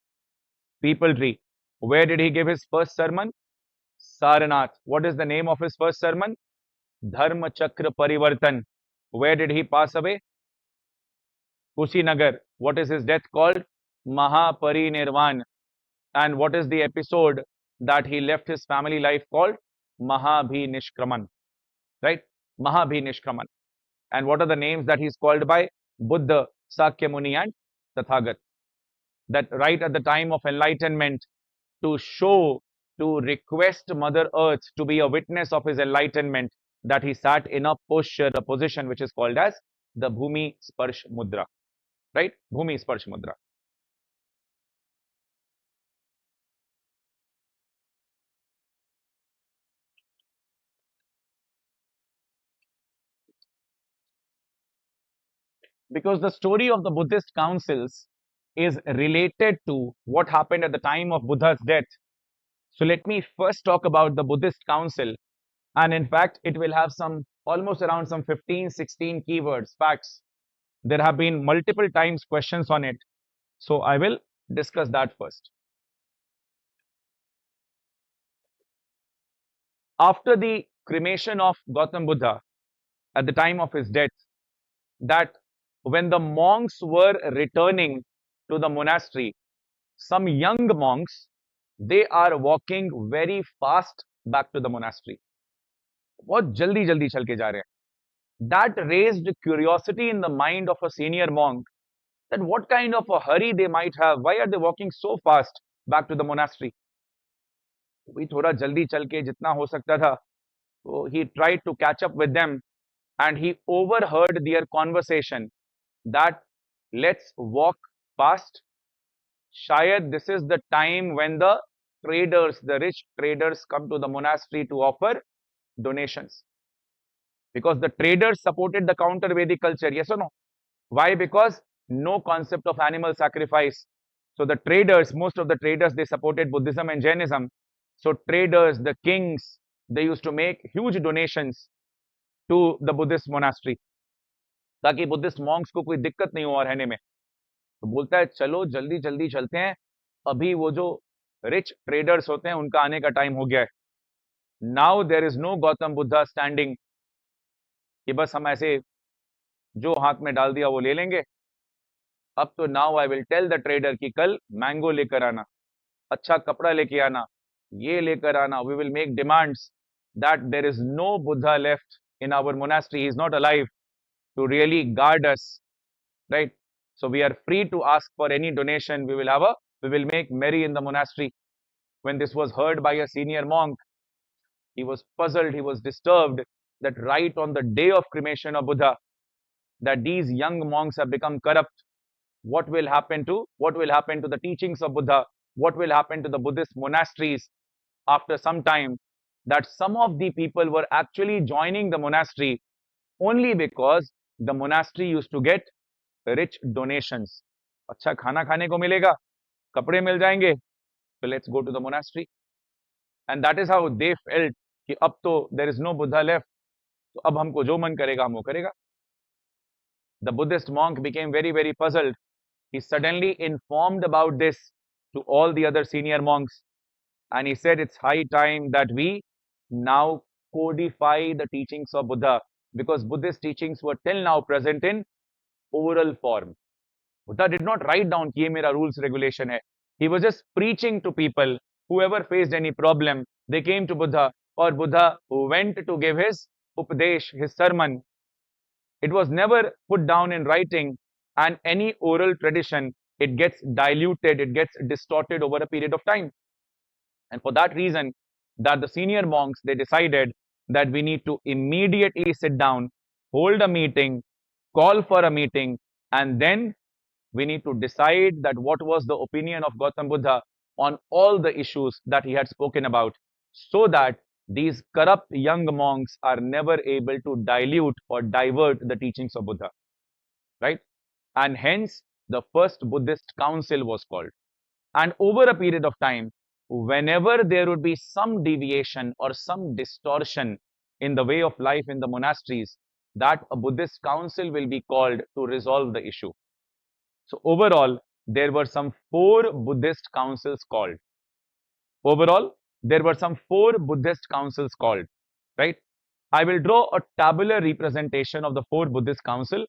People tree. Where did he give his first sermon? Sarnath. What is the name of his first sermon? Dharma Chakra Parivartan. Where did he pass away? Kushinagar. What is his death called? Mahaparinirvan. And what is the episode that he left his family life called? Mahabhinishkraman. Right? Mahabhinishkraman. And what are the names that he's called by? Buddha, Sakyamuni, and Tathagat. That right at the time of enlightenment, to show, to request Mother Earth to be a witness of his enlightenment, that he sat in a posture, a position which is called as the Bhumi Sparsh Mudra. Right? Bhumi Sparsh Mudra. Because the story of the Buddhist councils is related to what happened at the time of Buddha's death. So let me first talk about the Buddhist council, and in fact it will have some almost around some 15-16 keywords, facts. There have been multiple times questions on it, so I will discuss that first. After the cremation of Gautam Buddha at the time of his death, that when the monks were returning to the monastery, some young monks, they are walking very fast back to the monastery. बहुत जल्दी जल्दी चल के जा रहे हैं. That raised curiosity in the mind of a senior monk, that what kind of a hurry they might have. Why are they walking so fast back to the monastery? वही थोड़ा जल्दी चल के जितना हो सकता था. So he tried to catch up with them, and he overheard their conversation that let's walk fast. Shayad this is the time when the traders, the rich traders, come to the monastery to offer donations. Because the traders supported the counter Vedic culture, yes or no? Why? Because no concept of animal sacrifice. So the traders, most of the traders, they supported Buddhism and Jainism. So traders, the kings, they used to make huge donations to the Buddhist monastery, ताकि Buddhist Monks को कोई दिक्कत नहीं हो रहने में. तो बोलता है चलो जल्दी जल्दी चलते हैं, अभी वो जो रिच ट्रेडर्स होते हैं उनका आने का टाइम हो गया है. Now there is no Gautam Buddha standing कि बस हम ऐसे जो हाथ में डाल दिया वो ले लेंगे. अब तो now I will tell the trader कि कल मैंगो लेकर आना, अच्छा कपड़ा लेके आना, ये लेकर आना. We will make demands that there is no Buddha left in our monastery. He is not alive to really guard us, right? So we are free to ask for any donation. We will make merry in the monastery. When this was heard by a senior monk, he was puzzled, he was disturbed that right on the day of cremation of Buddha, that these young monks have become corrupt. What will happen to the teachings of Buddha? What will happen to the Buddhist monasteries after some time? That some of the people were actually joining the monastery only because the monastery used to get rich donations. अच्छा खाना खाने को मिलेगा, कपड़े मिल जाएंगे, so let's go to the monastery. And that is how they felt कि अब तो there is no Buddha left, तो अब हमको जो मन करेगा हम वो करेगा. The Buddhist monk became very, very puzzled. He suddenly informed about this to all the other senior monks. and he said it's high time that we now codify the teachings of Buddha, because Buddhist teachings were till now present in oral form. Buddha did not write down कि ये मेरा rules regulation है. He was just preaching to people. Whoever faced any problem, they came to Buddha, or Buddha went to give his upadesh, his sermon. It was never put down in writing, and any oral tradition, it gets diluted, it gets distorted over a period of time. And for that reason, that the senior monks, they decided that we need to immediately sit down, hold a meeting, call for a meeting, and then we need to decide that what was the opinion of Gautam Buddha on all the issues that he had spoken about, so that these corrupt young monks are never able to dilute or divert the teachings of Buddha, right? And hence, the first Buddhist council was called. And over a period of time, whenever there would be some deviation or some distortion in the way of life in the monasteries, that a Buddhist council will be called to resolve the issue. So overall, there were some 4 Buddhist councils called. Overall, there were some 4 Buddhist councils called, right? I will draw a tabular representation of the 4 Buddhist council.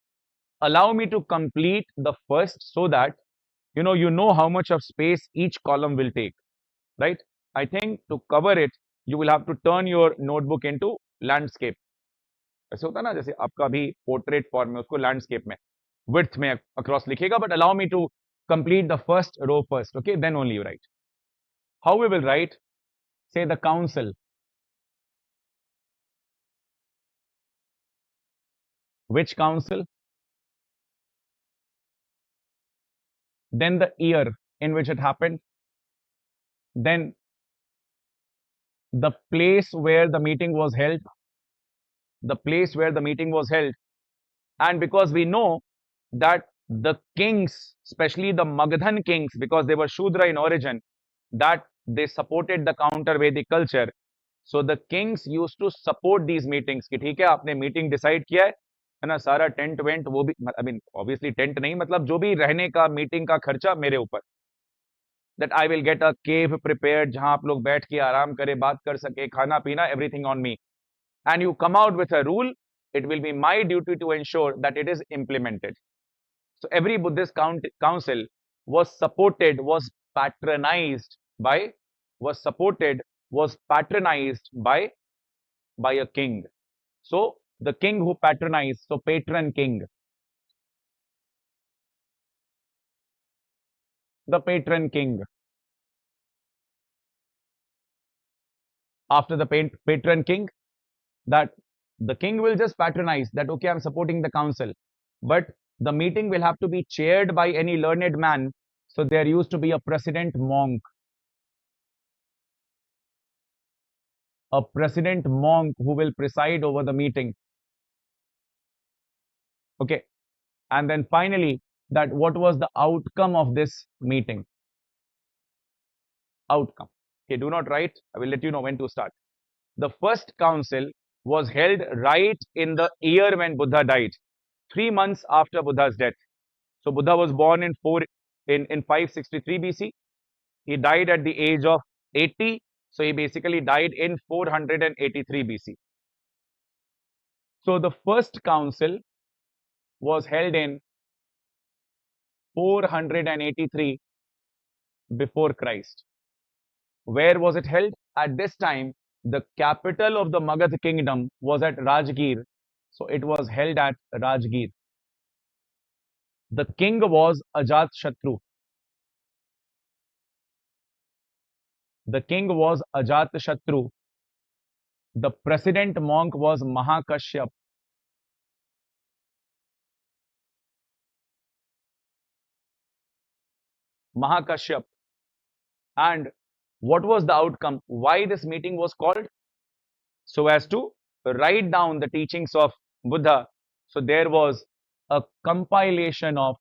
Allow me to complete the first, so that you know how much of space each column will take, right? I think to cover it, you will have to turn your notebook into landscape. ऐसे होता है ना, जैसे आपका भी portrait form में, उसको landscape में width में across लिखेगा, but allow me to complete the first row first, okay? Then only you write. How we will write? Say the council. Which council? Then the year in which it happened. Then the place where the meeting was held. The place where the meeting was held. And because we know that the kings, especially the Magadhan kings, because they were Shudra in origin, that they supported the counter Vedic culture. So the kings used to support these meetings कि ठीक है आपने meeting decide किया है ना, सारा tent went वो भी, आई मीन ऑब्वियसली टेंट नहीं, मतलब जो भी रहने का मीटिंग का खर्चा मेरे ऊपर, that I will get a cave prepared जहां आप लोग बैठ के आराम करें, बात कर सके, खाना पीना, everything on me. And you come out with a rule, it will be my duty to ensure that it is implemented. So every Buddhist council was supported, patronized by, was supported, was patronized by a king. So the king who patronized, so patron king, the patron king. After the patron king, that the king will just patronize that, okay, I'm supporting the council, but the meeting will have to be chaired by any learned man. So there used to be a president monk, who will preside over the meeting. Okay. And then finally, that what was the outcome of this meeting? Outcome. Okay, do not write. I will let you know when to start. The first council was held right in the year when Buddha died, 3 months after Buddha's death. So Buddha was born in 563 BC. He died at the age of 80. So he basically died in 483 BC. So the first council was held in 483 before Christ. Where was it held? At this time, the capital of the Magadha kingdom was at Rajgir. So it was held at Rajgir. The king was Ajatashatru. The king was Ajatashatru. The president monk was Mahakashyap. Mahakashyap. And what was the outcome? Why this meeting was called? So as to write down the teachings of Buddha. So there was a compilation of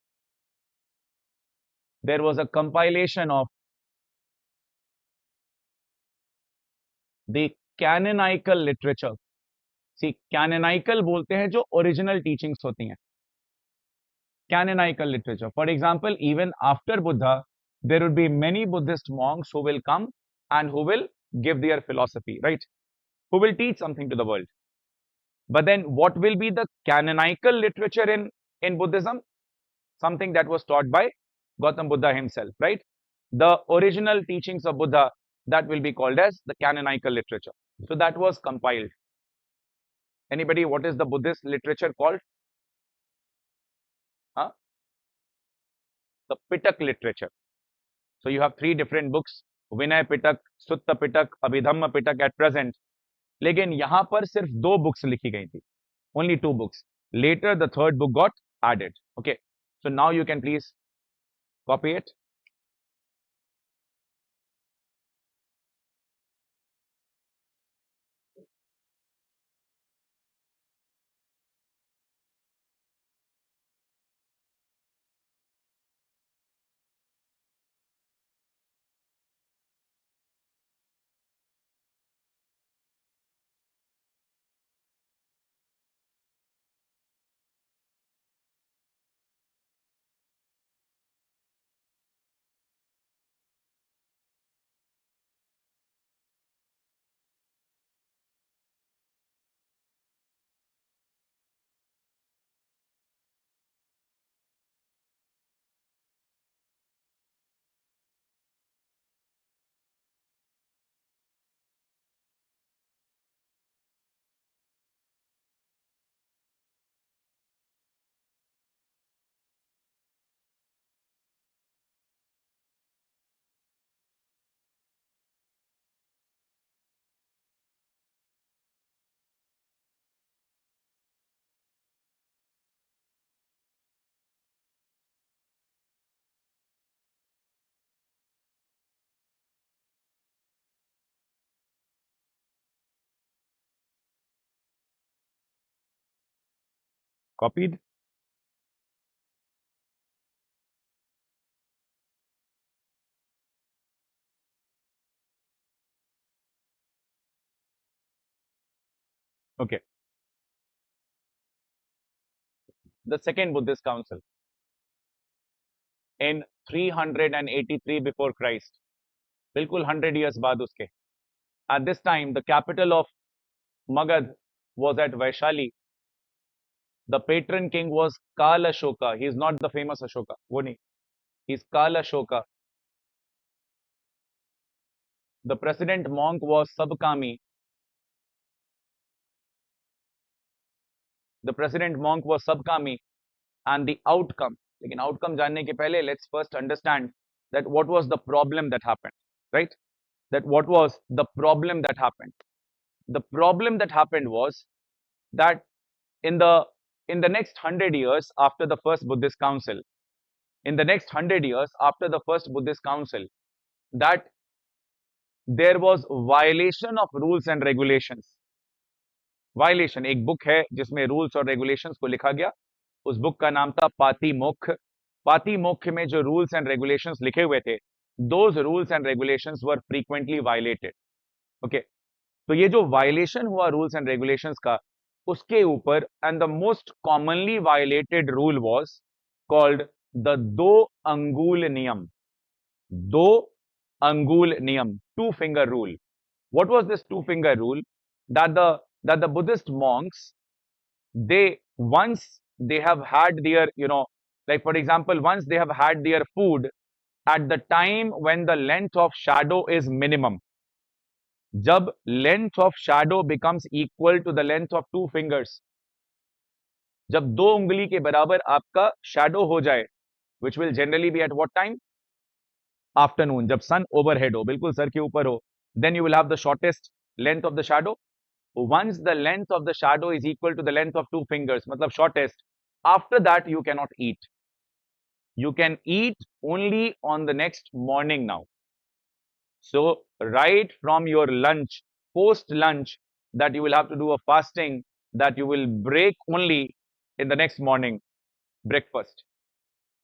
the canonical literature. See, canonical बोलते हैं जो original teachings होती हैं. Canonical literature. For example, even after Buddha, there would be many Buddhist monks who will come and who will give their philosophy, right? Who will teach something to the world. But then what will be the canonical literature in Buddhism? Something that was taught by Gautam Buddha himself, right? The original teachings of Buddha, that will be called as the canonical literature. So that was compiled. Anybody, what is the Buddhist literature called? Huh? The Pitak literature. So you have three different books, Vinay Pitak, Sutta Pitak, Abhidhamma Pitak at present. लेकिन यहाँ पर सिर्फ दो books लिखी गई थी. Only two books. Later, the third book got added. Okay. So now you can please copy it. Copied? Okay. The second Buddhist council in 383 before Christ. बिल्कुल 100 years बाद उसके. At this time, the capital of Magad was at Vaishali. The patron king was Kala Ashoka. He is not the famous Ashoka. वो नहीं. He's Kala Ashoka. The president monk was Sabkami. The president monk was Sabkami. And the outcome. लेकिन outcome जानने के पहले, let's first understand that what was the problem that happened, right? That what was the problem that happened? The problem that happened was that in the next 100 years after the first Buddhist council, in the next 100 years after the first Buddhist council, that there was violation of rules and regulations. Violation, एक book है जिसमें rules और regulations को लिखा गया. उस book का नाम था पाति मोक्ष. पाति मोक्ष में जो रूल्स एंड रेगुलेशंस लिखे हुए थे, those rules and regulations were frequently violated. Okay. तो ये जो वायलेशन हुआ रूल्स एंड रेगुलेशंस का, उसके ऊपर and the most commonly violated rule was called the दो अंगुल नियम. दो अंगुल नियम, two finger rule. What was this two finger rule? That the Buddhist monks, they once they have had their, like for example, once they have had their food at the time when the length of shadow is minimum. जब length of shadow becomes equal to the length of two fingers, जब दो उंगली के बराबर आपका shadow हो जाए, which will generally be at what time? Afternoon, जब sun overhead हो, बिल्कुल सर के ऊपर हो, then you will have the shortest length of the shadow. Once the length of the shadow is equal to the length of two fingers, मतलब shortest, after that you cannot eat. You can eat only on the next morning now. So right from your lunch, post lunch, that you will have to do a fasting, that you will break only in the next morning, breakfast,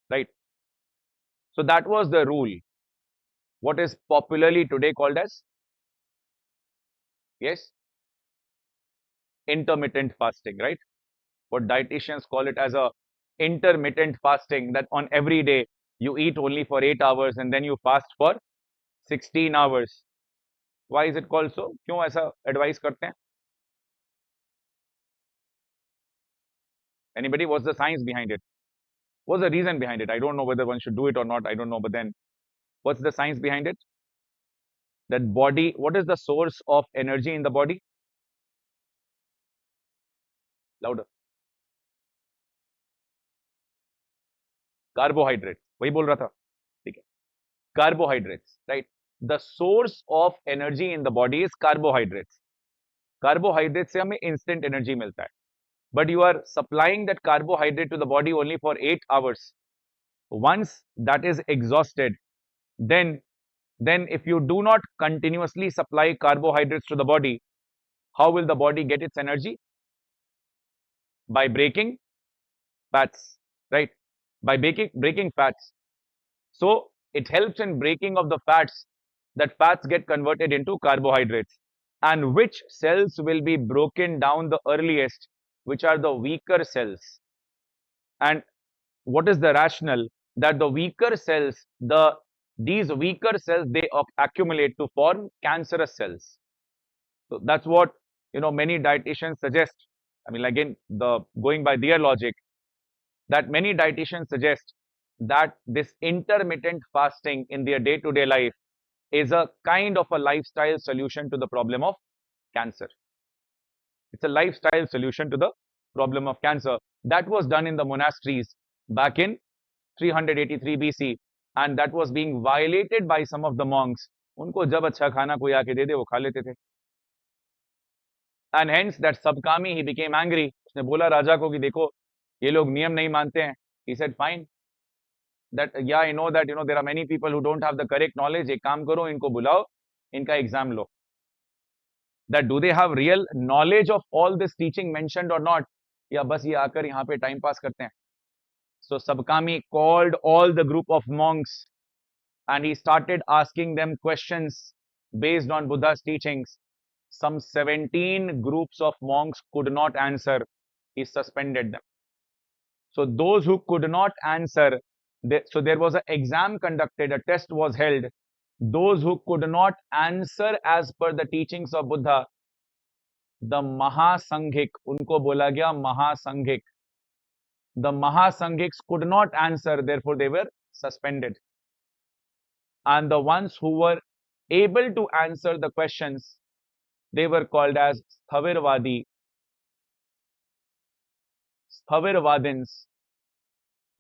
right? So that was the rule. What is popularly today called as, yes, intermittent fasting, right? What dietitians call it as a intermittent fasting, that on every day you eat only for 8 hours and then you fast for 16 hours. Why is it called so? क्यों ऐसा advise करते हैं? Anybody? What's the science behind it? What's the reason behind it? I don't know whether one should do it or not. I don't know. But then, what's the science behind it? That body, what is the source of energy in the body? Louder. Carbohydrates. वही बोल रहा था. ठीक है. Carbohydrates, right? The source of energy in the body is carbohydrates. Carbohydrates से हमें instant energy मिलता है. But you are supplying that carbohydrate to the body only for 8 hours. Once that is exhausted, then if you do not continuously supply carbohydrates to the body, how will the body get its energy? By breaking fats, right? By breaking fats. So it helps in breaking of the fats. That fats get converted into carbohydrates. And which cells will be broken down the earliest? Which are the weaker cells? And what is the rationale? That the weaker cells, these weaker cells, they accumulate to form cancerous cells. So that's what many dietitians suggest. I mean, again, going by their logic, that many dietitians suggest that this intermittent fasting in their day-to-day life is a kind of a lifestyle solution to the problem of cancer. It's a lifestyle solution to the problem of cancer. That was done in the monasteries back in 383 BC, and that was being violated by some of the monks. उनको जब अच्छा खाना कोई आके दे दे वो खा लेते थे. And hence that Sabkami, he became angry. उसने बोला राजा को कि देखो ये लोग नियम नहीं मानते हैं. He said fine. That yeah, I know that there are many people who don't have the correct knowledge. एक काम करो इनको बुलाओ, इनका exam low. That do they have real knowledge of all this teaching mentioned or not? या बस ये आकर यहाँ पे टाइम पास करते हैं. So Sabkami called all the group of monks and he started asking them questions based on Buddha's teachings. Some 17 groups of monks could not answer. He suspended them. So those who could not answer, so there was an exam conducted, a test was held. Those who could not answer as per the teachings of Buddha, the Mahasanghik, unko bola gaya Mahasanghik. The Mahasanghiks could not answer, therefore they were suspended. And the ones who were able to answer the questions, they were called as Sthavirvadins.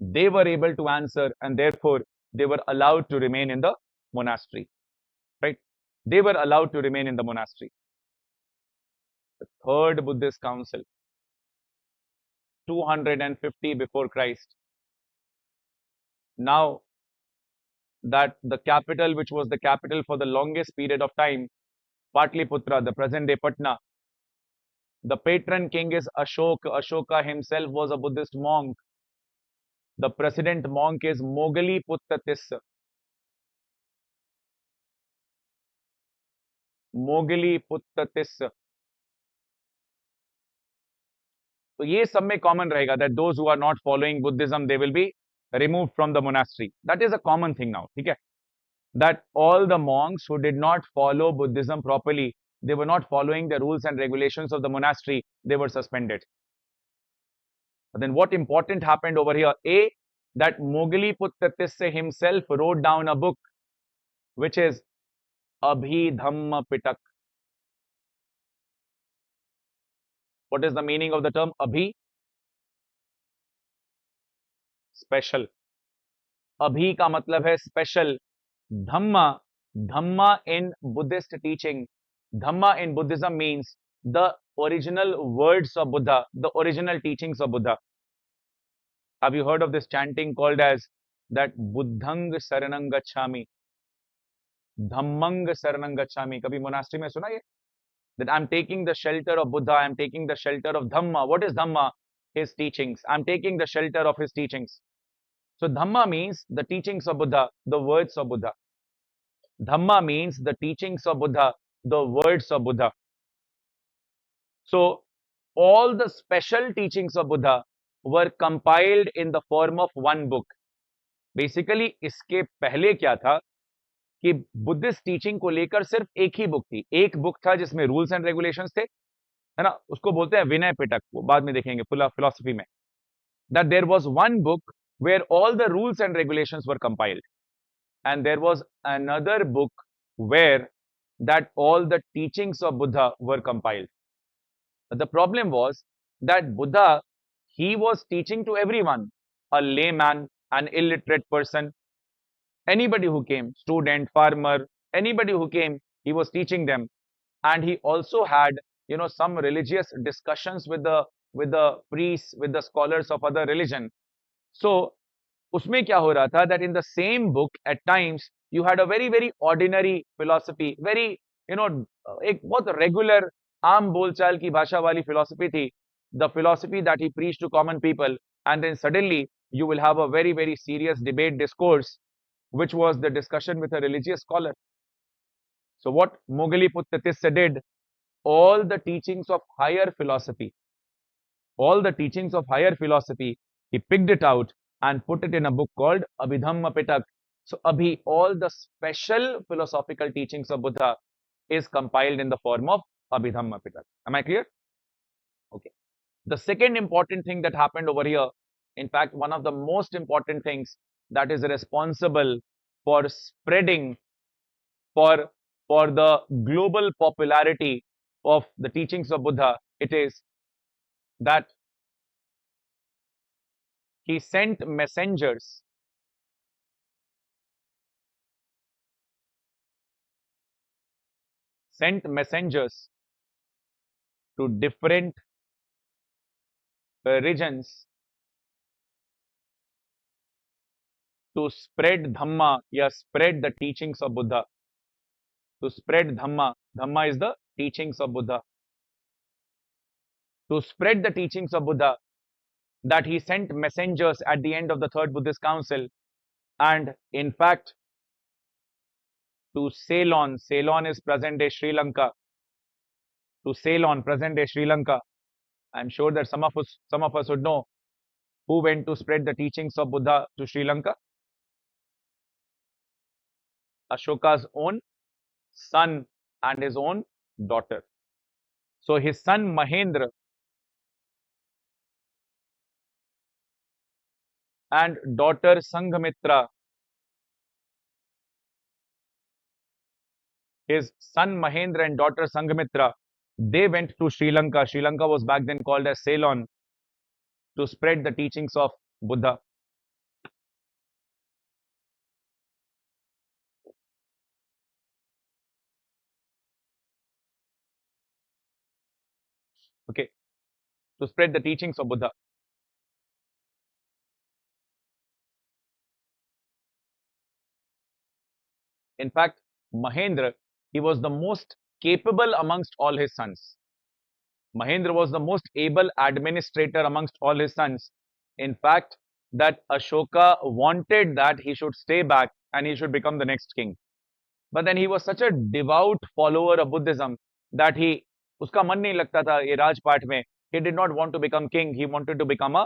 They were able to answer and therefore they were allowed to remain in the monastery. Right? They were allowed to remain in the monastery. The third Buddhist council, 250 before Christ. Now that the capital, which was the capital for the longest period of time, Patliputra, the present day Patna, the patron king is Ashoka. Ashoka himself was a Buddhist monk. The president monk is Moggalliputta. Moggalliputta. तो ये सब में common रहेगा that those who are not following Buddhism, they will be removed from the monastery. That is a common thing now. ठीक है? That all the monks who did not follow Buddhism properly, they were not following the rules and regulations of the monastery, they were suspended. But then what important happened over here? A, that Moggalliputta himself wrote down a book which is Abhidhamma Pitak. What is the meaning of the term Abhi? Special. Abhi का मतलब है special. Dhamma in Buddhist teaching, Dhamma in Buddhism means the original words of Buddha, the original teachings of Buddha. Have you heard of this chanting called as that Buddhang Saranang Gacchami, Dhammang Saranang Gacchami? Kabhi monastery mein suna ye? That I'm taking the shelter of Buddha, I'm taking the shelter of Dhamma. What is Dhamma? His teachings. I'm taking the shelter of his teachings. So Dhamma means the teachings of Buddha, the words of Buddha. Dhamma means the teachings of Buddha, the words of Buddha. So all the special teachings of Buddha were compiled in the form of one book. Basically, इसके पहले क्या था? कि Buddhist teaching को लेकर सिर्फ एक ही book थी, एक बुक था जिसमें रूल्स एंड रेगुलेशंस थे, है ना, उसको बोलते हैं विनय पिटक, वो बाद में देखेंगे फिलोसफी में, that there was one book where all the rules and regulations were compiled, and there was another book where that all the teachings of Buddha were compiled. The problem was that Buddha, he was teaching to everyone, a layman, an illiterate person, anybody who came, student, farmer, anybody who came, he was teaching them. And he also had, some religious discussions with the priests, with the scholars of other religion. So उसमें क्या हो रहा था, that in the same book at times you had a very very ordinary philosophy, very, एक बहुत regular आम बोलचाल की भाषा वाली philosophy थी, the philosophy that he preached to common people, and then suddenly you will have a very very serious debate discourse which was the discussion with a religious scholar. So what Moggalliputta Tissa did, all the teachings of higher philosophy, all the teachings of higher philosophy, he picked it out and put it in a book called Abhidhamma Pitak. So Abhi, all the special philosophical teachings of Buddha is compiled in the form of Abhidhamma Pitak. Am I clear? Okay. The second important thing that happened over here, in fact, one of the most important things that is responsible for spreading, for, for the global popularity of the teachings of Buddha, it is that he sent messengers to different regions to spread Dhamma, yeah, spread the teachings of Buddha. To spread Dhamma, Dhamma is the teachings of Buddha. To spread the teachings of Buddha, that he sent messengers at the end of the Third Buddhist Council, and in fact, to Ceylon. Ceylon is present day Sri Lanka. To Ceylon, present day Sri Lanka. I'm sure that some of us would know who went to spread the teachings of Buddha to Sri Lanka. Ashoka's own son and his own daughter. So his son Mahendra and daughter Sanghamitra, his son Mahendra and daughter Sanghamitra, they went to Sri Lanka. Sri Lanka was back then called as Ceylon, to spread the teachings of Buddha. Okay, to spread the teachings of Buddha. In fact, Mahendra, he was the most capable amongst all his sons. Mahendra was the most able administrator amongst all his sons. In fact, that Ashoka wanted that he should stay back and he should become the next king. But then he was such a devout follower of Buddhism that उसका मन नहीं लगता था ये राजपाट में. He did not want to become king. He wanted to become a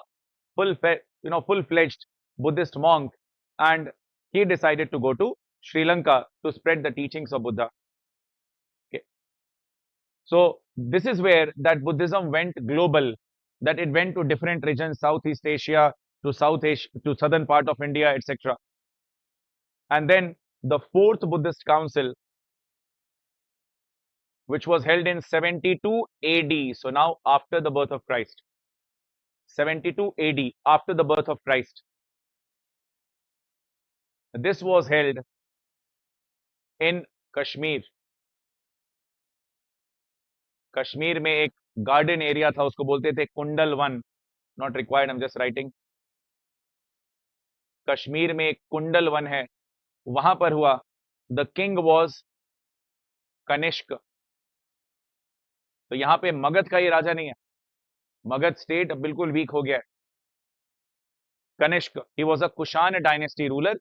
full-fledged Buddhist monk, and he decided to go to Sri Lanka to spread the teachings of Buddha. Okay. So this is where that Buddhism went global, that it went to different regions, Southeast Asia, to South Asia, to southern part of India, etc. And then the fourth Buddhist council, which was held in 72 AD. So now after the birth of Christ. 72 AD, after the birth of Christ. This was held in Kashmir. Kashmir में एक garden area था, उसको बोलते थे Kundalvan. Not required, I am just writing. Kashmir में एक Kundalvan है, वहां पर हुआ. The king was Kanishka. तो यहां पे मगध का ये राजा नहीं है, मगध स्टेट बिल्कुल वीक हो गया है. Kanishka, he was a Kushan dynasty ruler.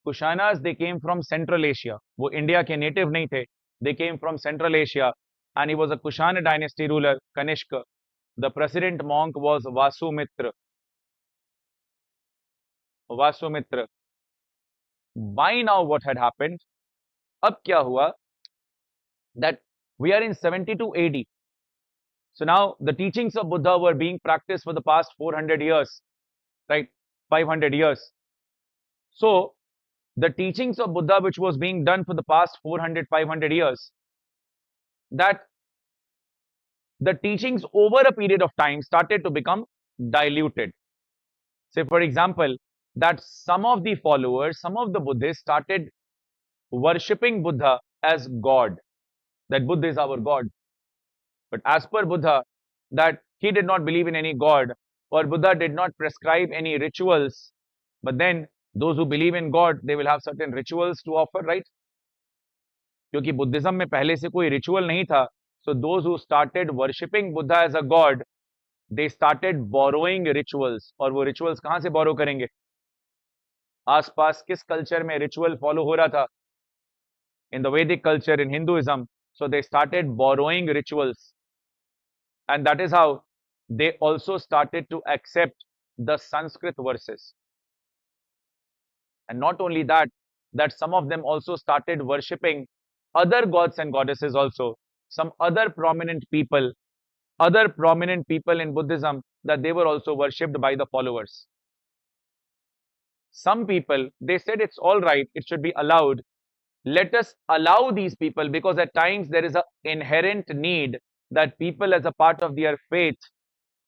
Kushanas they came from Central Asia, वो इंडिया के नेटिव नहीं थे, they came from Central Asia, and he was a Kushana dynasty ruler, Kanishka. The president monk was Vasumitra. Vasumitra. By now what had happened? अब क्या हुआ that we are in 72 AD. So now the teachings of Buddha were being practiced for the past 400 years, right? 500 years. So the teachings of Buddha, which was being done for the past 400, 500 years, that the teachings over a period of time started to become diluted. Say, for example, that some of the followers, some of the Buddhists started worshipping Buddha as God, that Buddha is our God. But as per Buddha, that he did not believe in any God, or Buddha did not prescribe any rituals. But then those who believe in God, they will have certain rituals to offer, right? क्योंकि Buddhism में पहले से कोई ritual नहीं था. So those who started worshipping Buddha as a God, they started borrowing rituals. और वो rituals कहाँ से borrow करेंगे? आसपास किस कल्चर में रिचुअल फॉलो हो रहा था? In the Vedic culture, in Hinduism. So they started borrowing rituals. And that is how they also started to accept the Sanskrit verses. And not only that, that some of them also started worshipping other gods and goddesses also. Some other prominent people in Buddhism, that they were also worshipped by the followers. Some people, they said it's all right, it should be allowed. Let us allow these people, because at times there is an inherent need that people as a part of their faith,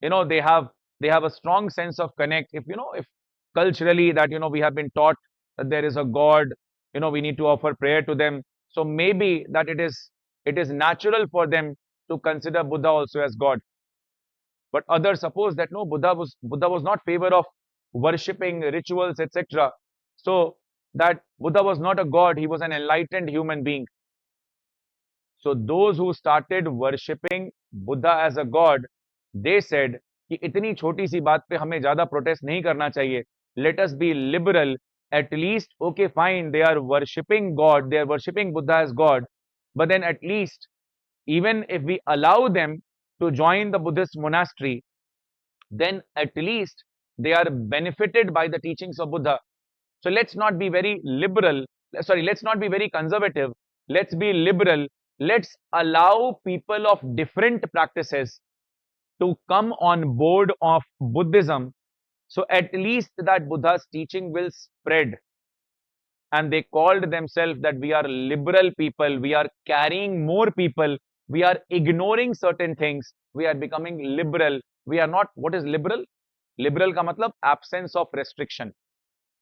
they have a strong sense of connect. If culturally that we have been taught that there is a God, we need to offer prayer to them. So maybe that it is natural for them to consider Buddha also as God. But others suppose that no, Buddha was not favor of worshipping rituals, etc. So that Buddha was not a God, he was an enlightened human being. So those who started worshipping Buddha as a God, they said कि इतनी छोटी सी बात पे हमें ज्यादा protest नहीं करना चाहिए. Let us be liberal. At least, okay, fine, they are worshipping God, they are worshipping Buddha as God, but then at least, even if we allow them to join the Buddhist monastery, then at least they are benefited by the teachings of Buddha. So let's not be very liberal. Sorry, let's not be very conservative. Let's be liberal. Let's allow people of different practices to come on board of Buddhism. So at least that Buddha's teaching will spread. And they called themselves that we are liberal people. We are carrying more people. We are ignoring certain things. We are becoming liberal. We are not. What is liberal? Liberal का मतलब absence of restriction.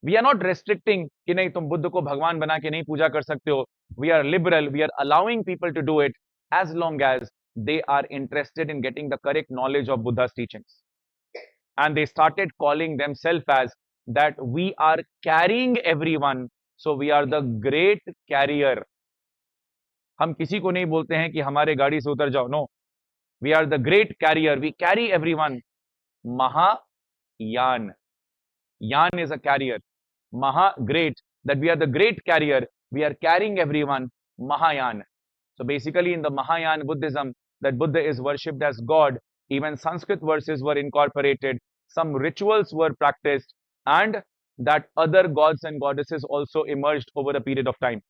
We are not restricting कि नहीं तुम बुद्ध को भगवान बना के नहीं पूजा कर सकते हो. We are liberal. We are allowing people to do it as long as they are interested in getting the correct knowledge of Buddha's teachings. And they started calling themselves as that we are carrying everyone. So we are the great carrier. हम किसी को नहीं बोलते हैं कि हमारे गाड़ी से उतर जाओ. No. We are the great carrier. We carry everyone. Mahayan. Yan is a carrier. Maha, great, that we are the great carrier, we are carrying everyone, Mahayan. So basically in the Mahayan Buddhism, that Buddha is worshipped as God, even Sanskrit verses were incorporated, some rituals were practiced, and that other gods and goddesses also emerged over a period of time.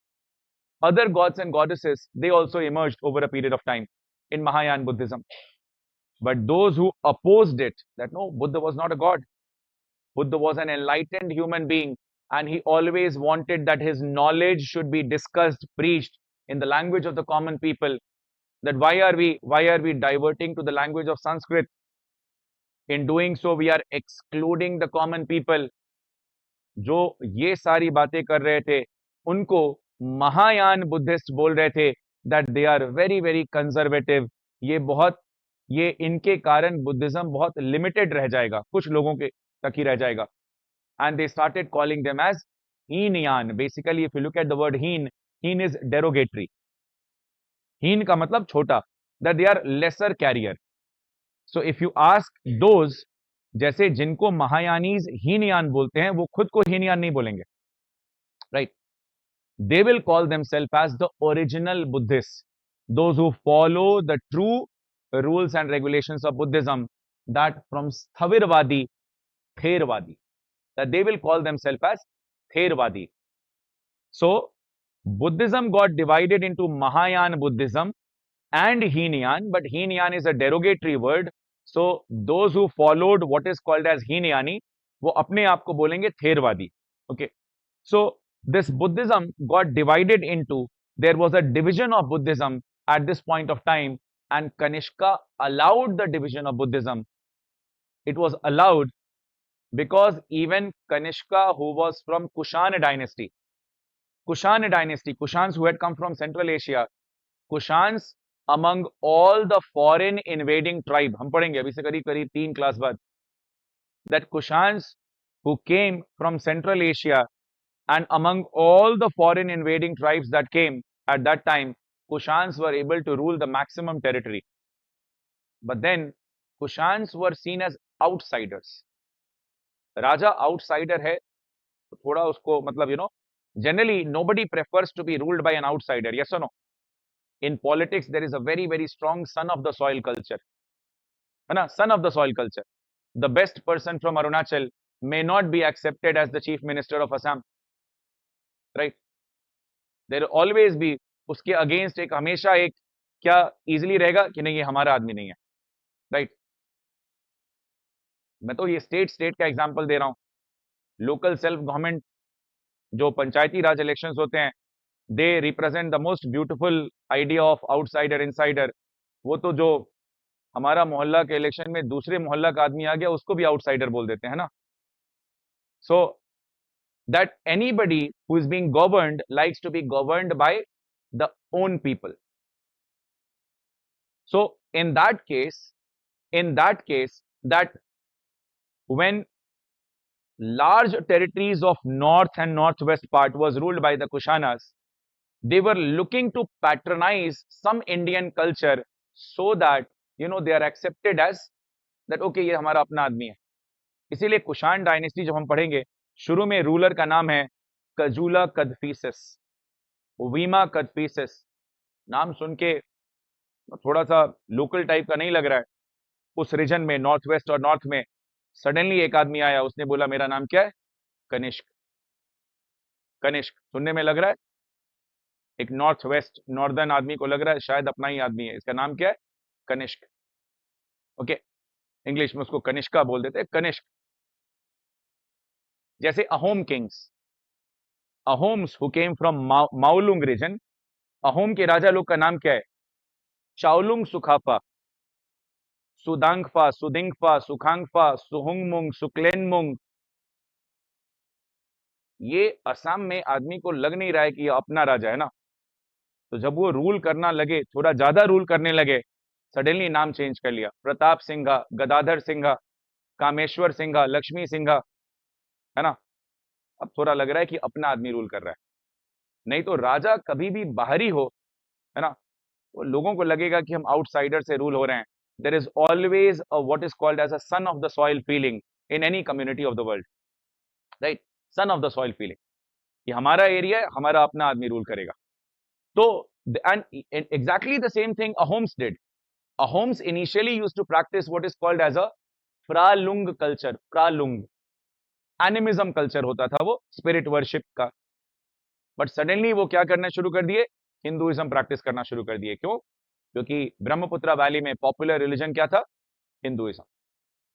Other gods and goddesses, they also emerged over a period of time in Mahayan Buddhism. But those who opposed it, that no, Buddha was not a god. Buddha was an enlightened human being, and he always wanted that his knowledge should be discussed, preached in the language of the common people. That why are we diverting to the language of Sanskrit? In doing so, we are excluding the common people. जो ये सारी बातें कर रहे थे, उनको Mahayana Buddhist बोल रहे थे that they are very very conservative. ये इनके कारण बुद्धिज्म बहुत लिमिटेड रह जाएगा, कुछ लोगों के तक ही रह जाएगा. And they started calling them as Heenyan. Basically, if you look at the word heen is derogatory. Heen का मतलब छोटा, that they are lesser carrier. So if you ask those, जैसे जिनको महायानीज हीनयान बोलते हैं, वो खुद को हीनयान नहीं बोलेंगे, right? They will call themselves as the original Buddhists, those who follow the true rules and regulations of Buddhism, that from Sthavirvadi, Thervadi, that they will call themselves as Thervadi. So Buddhism got divided into Mahayana Buddhism and Hinayan, but Hinayan is a derogatory word. So those who followed what is called as Hinayani, वो अपने आप को बोलेंगे थेरवादी. Okay. So this Buddhism got divided into, there was a division of Buddhism at this point of time, and Kanishka allowed the division of Buddhism. It was allowed because even Kanishka, who was from Kushan dynasty, Kushans who had come from Central Asia, Kushans among all the foreign invading tribe, हम पढ़ेंगे अभी से करीब करीब 3 class बाद, that Kushans who came from Central Asia and among all the foreign invading tribes that came at that time, Kushans were able to rule the maximum territory. But then Kushans were seen as outsiders. Raja outsider है तो थोड़ा उसको मतलब generally nobody prefers to be ruled by an outsider, yes or no? In politics there is a very strong son of the soil culture, है ना? Son of the soil culture. The best person from Arunachal may not be accepted as the chief minister of Assam, right? There will always be उसके against एक हमेशा एक क्या easily रहेगा कि नहीं ये हमारा आदमी नहीं है, राइट? मैं तो ये स्टेट का एग्जांपल दे रहा हूं. लोकल सेल्फ गवर्नमेंट जो पंचायती राज इलेक्शंस होते हैं, they represent the most beautiful idea of outsider insider. वो तो जो हमारा मोहल्ला के इलेक्शन में दूसरे मोहल्ला का आदमी आ गया उसको भी आउटसाइडर बोल देते हैं ना. सो that anybody who is being governed likes to be governed by the own people. So in that case, that when large territories of north and northwest part was ruled by the Kushanas, they were looking to patronize some Indian culture so that they are accepted as that okay ये हमारा अपना आदमी है. इसीलिए Kushan dynasty जब हम पढ़ेंगे, शुरू में रूलर का नाम है कजूला कदफीसिस, वीमा कदफीसिस. नाम सुन के थोड़ा सा लोकल टाइप का नहीं लग रहा है. उस रीजन में नॉर्थ वेस्ट और नॉर्थ में सडनली एक आदमी आया, उसने बोला मेरा नाम क्या है? कनिष्क. कनिष्क सुनने में लग रहा है एक नॉर्थ वेस्ट नॉर्दर्न आदमी को लग रहा है शायद अपना ही आदमी है. इसका नाम क्या है? कनिष्क. ओके, इंग्लिश में उसको कनिष्का बोल देते हैं, कनिष्क. जैसे Ahom kings, Ahoms who came from Maulung region, Ahom के राजा लोग का नाम क्या है? चाउलुंग सुखाफा, सुदांगफा, सुदिंगफा, सुखांगफा, सुहुंगमुंग, सुक्लेनमुंग. ये असम में आदमी को लग नहीं रहा है कि ये अपना राजा है ना. तो जब वो रूल करना लगे, थोड़ा ज्यादा रूल करने लगे, सडनली नाम चेंज कर लिया. प्रताप सिंघा, गदाधर सिंघा, कामेश्वर सिंघा, लक्ष्मी सिंघा, है ना. अब थोड़ा लग रहा है कि अपना आदमी रूल कर रहा है. नहीं तो राजा कभी भी बाहरी हो, है ना, तो लोगों को लगेगा कि हम आउटसाइडर से रूल हो रहे हैं. There is always a what is called as a son of the soil feeling in any community of the world, right? Son of the soil feeling कि हमारा एरिया है, हमारा अपना आदमी रूल करेगा. तो and exactly the same thing Ahoms did. Ahoms initially used to practice what is called as a Fralung culture. Fralung animism culture होता था, वो स्पिरिट वर्शिप का. बट सडनली वो क्या करना शुरू कर दिए? हिंदुइज्म प्रैक्टिस करना शुरू कर दिए. क्यों? क्योंकि ब्रह्मपुत्र वैली में पॉपुलर रिलीजन क्या था? हिंदुइज्म.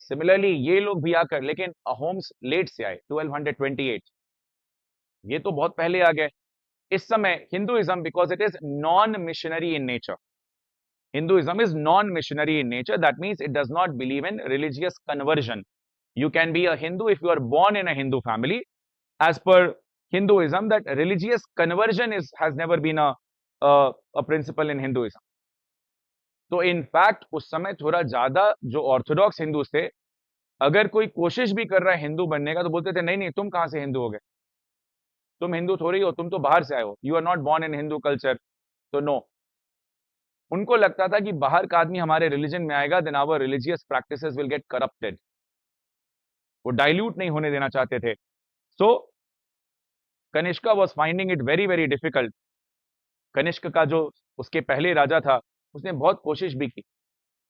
सिमिलरली ये लोग भी आकर, लेकिन अहोम्स लेट से आए, 1228. ये तो बहुत पहले आ गए. इस समय Hinduism, because it is non missionary in nature, Hinduism is non-missionary in nature. That means it does not believe in religious conversion. You can be a Hindu if you are born in a Hindu family. As per Hinduism, that religious conversion has never been a principle in Hinduism. तो in fact उस समय थोड़ा ज्यादा जो Orthodox Hindus थे, अगर कोई कोशिश भी कर रहा है हिंदू बनने का तो बोलते थे नहीं नहीं तुम कहां से हिंदू हो गए, तुम हिंदू थोड़ी हो, तुम तो बाहर से आए हो, you are not born in Hindu culture. तो नो, उनको लगता था कि बाहर का आदमी हमारे रिलीजन में आएगा, then our religious practices will get corrupted. वो डाइल्यूट नहीं होने देना चाहते थे. So Kanishka was finding it very difficult. Kanishka का जो उसके पहले राजा था, उसने बहुत कोशिश भी की,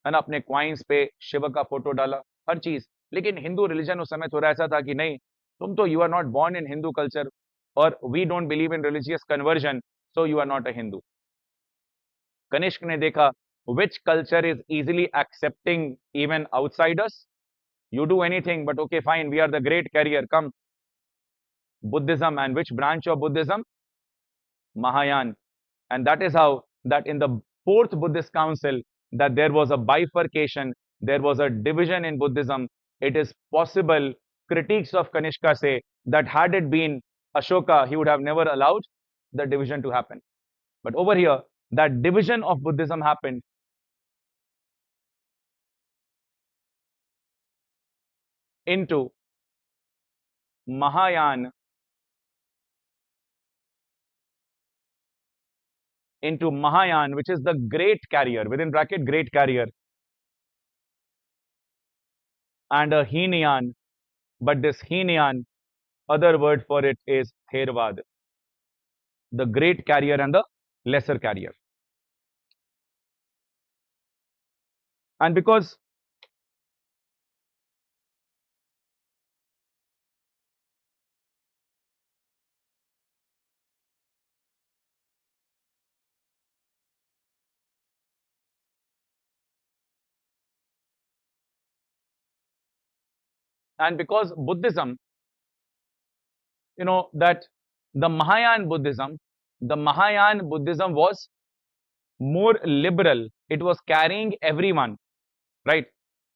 है ना, अपने क्वाइंस पे शिव का फोटो डाला, हर चीज. लेकिन हिंदू रिलीजन उस समय थोड़ा ऐसा था कि नहीं, तुम तो you are not born in Hindu culture और we don't believe in religious conversion. so you are not a Hindu. Kanishk ने देखा which culture is easily accepting even outsiders. You do anything, but okay, fine, we are the great carrier, come. Buddhism. And which branch of Buddhism? Mahayana. And that is how that in the fourth Buddhist council, that there was a bifurcation, there was a division in Buddhism. It is possible, critiques of Kanishka say, that had it been Ashoka, he would have never allowed the division to happen. But over here, that division of Buddhism happened into Mahayana, which is the great carrier, within bracket, great carrier, and a Hinayan. But this Hinayan, other word for it is Thervad, the great carrier and the lesser carrier. And because Buddhism, that the Mahayana Buddhism was more liberal. It was carrying everyone, right?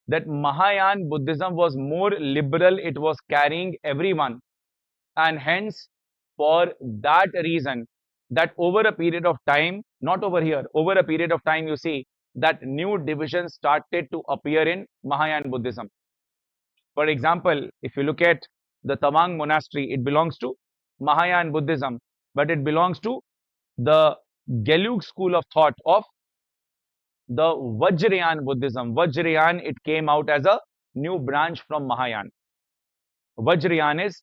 That Mahayana Buddhism was more liberal. It was carrying everyone. And hence, for that reason, that over a period of time, not over here, over a period of time, you see that new divisions started to appear in Mahayana Buddhism. For example, if you look at the Tawang monastery, it belongs to Mahayana Buddhism, but it belongs to the Gelug school of thought of the Vajrayan Buddhism. Vajrayan, it came out as a new branch from Mahayana. Vajrayan is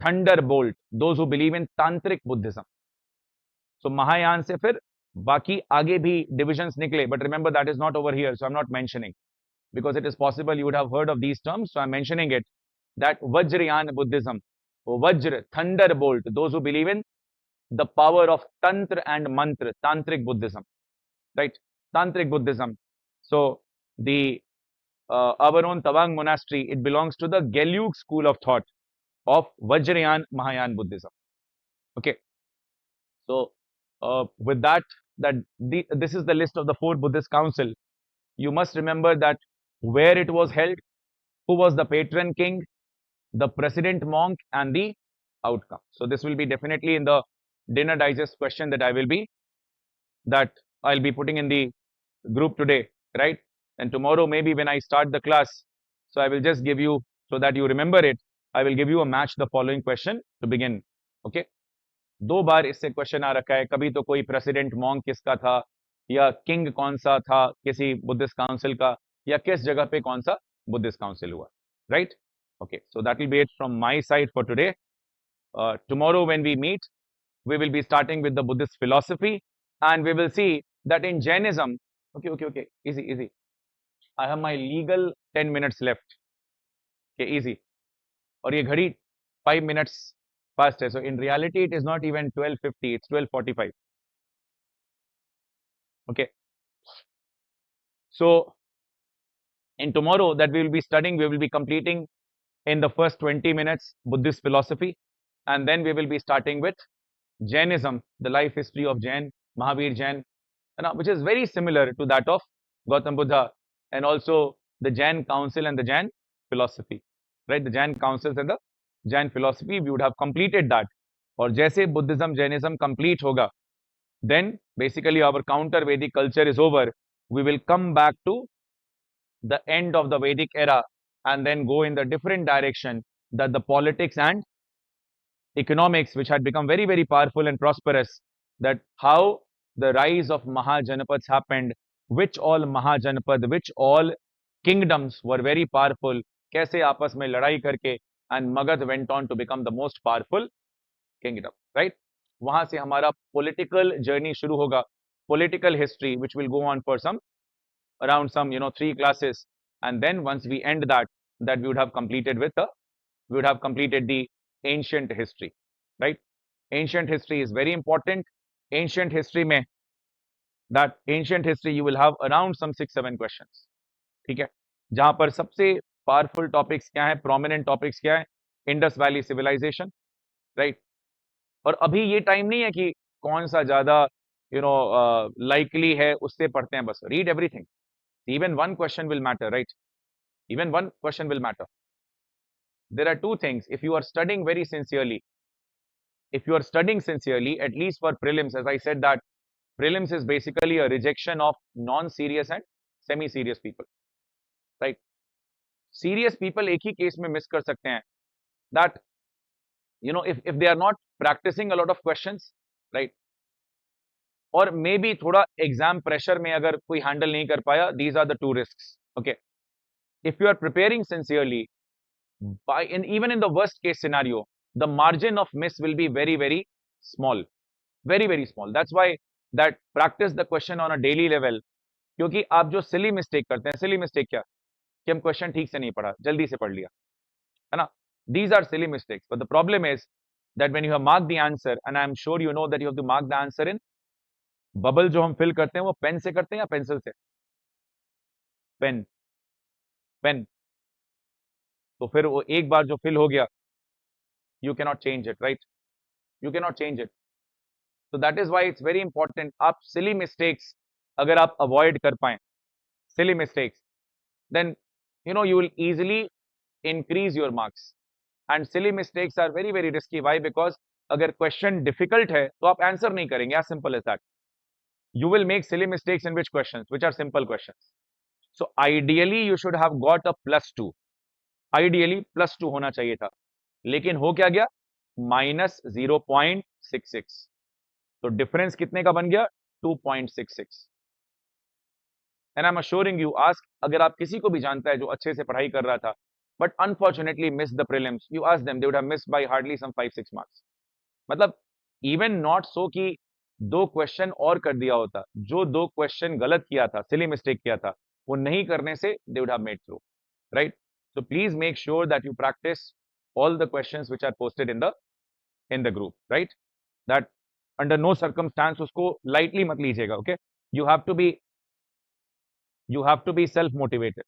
thunderbolt, those who believe in Tantric Buddhism. So Mahayana se fir baki aage bhi divisions nikle, but remember that is not over here, so I'm not mentioning, because it is possible you would have heard of these terms, so I'm mentioning it, that Vajrayan Buddhism, Vajra, thunderbolt, those who believe in the power of Tantra and Mantra, Tantric Buddhism, right? Tantric Buddhism. So the our own Tawang monastery, it belongs to the Gelug school of thought of Vajrayan Mahayana Buddhism. Okay. So with that, this is the list of the four Buddhist council. You must remember that where it was held, who was the patron king, the president monk, and the outcome. So this will be definitely in the dinner digest question that I'll be putting in the group today, right? And tomorrow, maybe when I start the class, so I will just give you, so that you remember it, I will give you a match the following question to begin. Okay. दो बार इससे question आ रखा है, कभी तो कोई president monk किसका था, या किंग कौन सा था किसी बुद्धिस्ट काउंसिल का, या किस जगह पे कौन सा बुद्धिस्ट काउंसिल हुआ, right? Okay, so that will be it from my side for today. Tomorrow when we meet, we will be starting with the Buddhist philosophy, and we will see that in Jainism, okay, easy. I have my legal 10 minutes left. Okay, easy. और ये घड़ी 5 minutes past है. So in reality, it is not even 12:50, it's 12:45. Okay. So in tomorrow that we will be studying, we will be completing in the first 20 minutes Buddhist philosophy, and then we will be starting with Jainism, the life history of Jain, Mahavir Jain, which is very similar to that of Gautam Buddha, and also the Jain council and the Jain philosophy, right? The Jain councils and the Jain philosophy, we would have completed that. और जैसे Buddhism, Jainism complete होगा, then basically our counter Vedic culture is over. We will come back to the end of the Vedic era and then go in the different direction, that the politics and economics, which had become very, very powerful and prosperous, that how the rise of Mahajanapads happened, which all Mahajanapad, which all kingdoms were very powerful, कैसे आपस में लड़ाई करके, and Magad went on to become the most powerful kingdom, right? वहां से हमारा political journey शुरू होगा, political history, which will go on for around 3 classes, and then once we end that we would have completed the ancient history, right? Ancient history is very important. Ancient history में, that ancient history you will have around some 6-7 questions, ठीक है, जहां पर सबसे powerful topics क्या है, prominent topics क्या है, इंडस वैली सिविलाइजेशन, राइट। और अभी ये टाइम नहीं है कि कौन सा ज्यादा लाइकली है उससे पढ़ते हैं, बस read everything, even one question will matter, right, even one question will matter. There are two things. If you are studying very sincerely, if you are studying sincerely, at least for prelims, as I said that prelims is basically a rejection of non-serious and semi-serious people, right? Serious people एक ही case में miss कर सकते हैं, that if they are not practicing a lot of questions, right? और may be थोड़ा exam pressure में अगर कोई हैंडल नहीं कर पाया, these are the two risks. Okay, if you are preparing sincerely, even in the worst case scenario, the margin of miss will be very very small, very very small. That's why that practice the question on a daily level. क्योंकि आप जो silly mistake करते हैं, silly mistake क्या कि हम question ठीक से नहीं पढ़ा, जल्दी से पढ़ लिया, है ना, these are silly mistakes. But the problem is that when you have marked the answer, and I am sure you know that you have to mark the answer in bubble, जो हम फिल करते हैं वो pen से करते हैं या pencil से, पेन, पेन, तो फिर वो एक बार जो फिल हो गया, you cannot change it, right, you cannot change it. So that is why it's very important, आप silly mistakes अगर आप avoid कर पाएं, silly mistakes, then you will easily increase your marks. And silly mistakes are very very risky. Why? Because अगर question difficult है तो आप answer नहीं करेंगे, as simple as that. You will make silly mistakes in which questions, which are simple questions. So ideally you should have got a +2, ideally +2 होना चाहिए था, लेकिन हो क्या गया, -0.66, तो डिफरेंस कितने का बन गया, 2.66. And I am assuring you, ask, अगर आप किसी को भी जानता है जो अच्छे से पढ़ाई कर रहा था but unfortunately miss the prelims, you ask them, they would have missed by hardly some 5-6 marks. मतलब इवन नॉट सो कि 2 क्वेश्चन और कर दिया होता, जो 2 क्वेश्चन गलत किया था, सिली मिस्टेक किया था, वो नहीं करने से दे would have made through, right. So please make sure that you practice all the questions which are posted in the group, right? That under no circumstance उसको lightly मत लीजिएगा, okay? You have to be self motivated.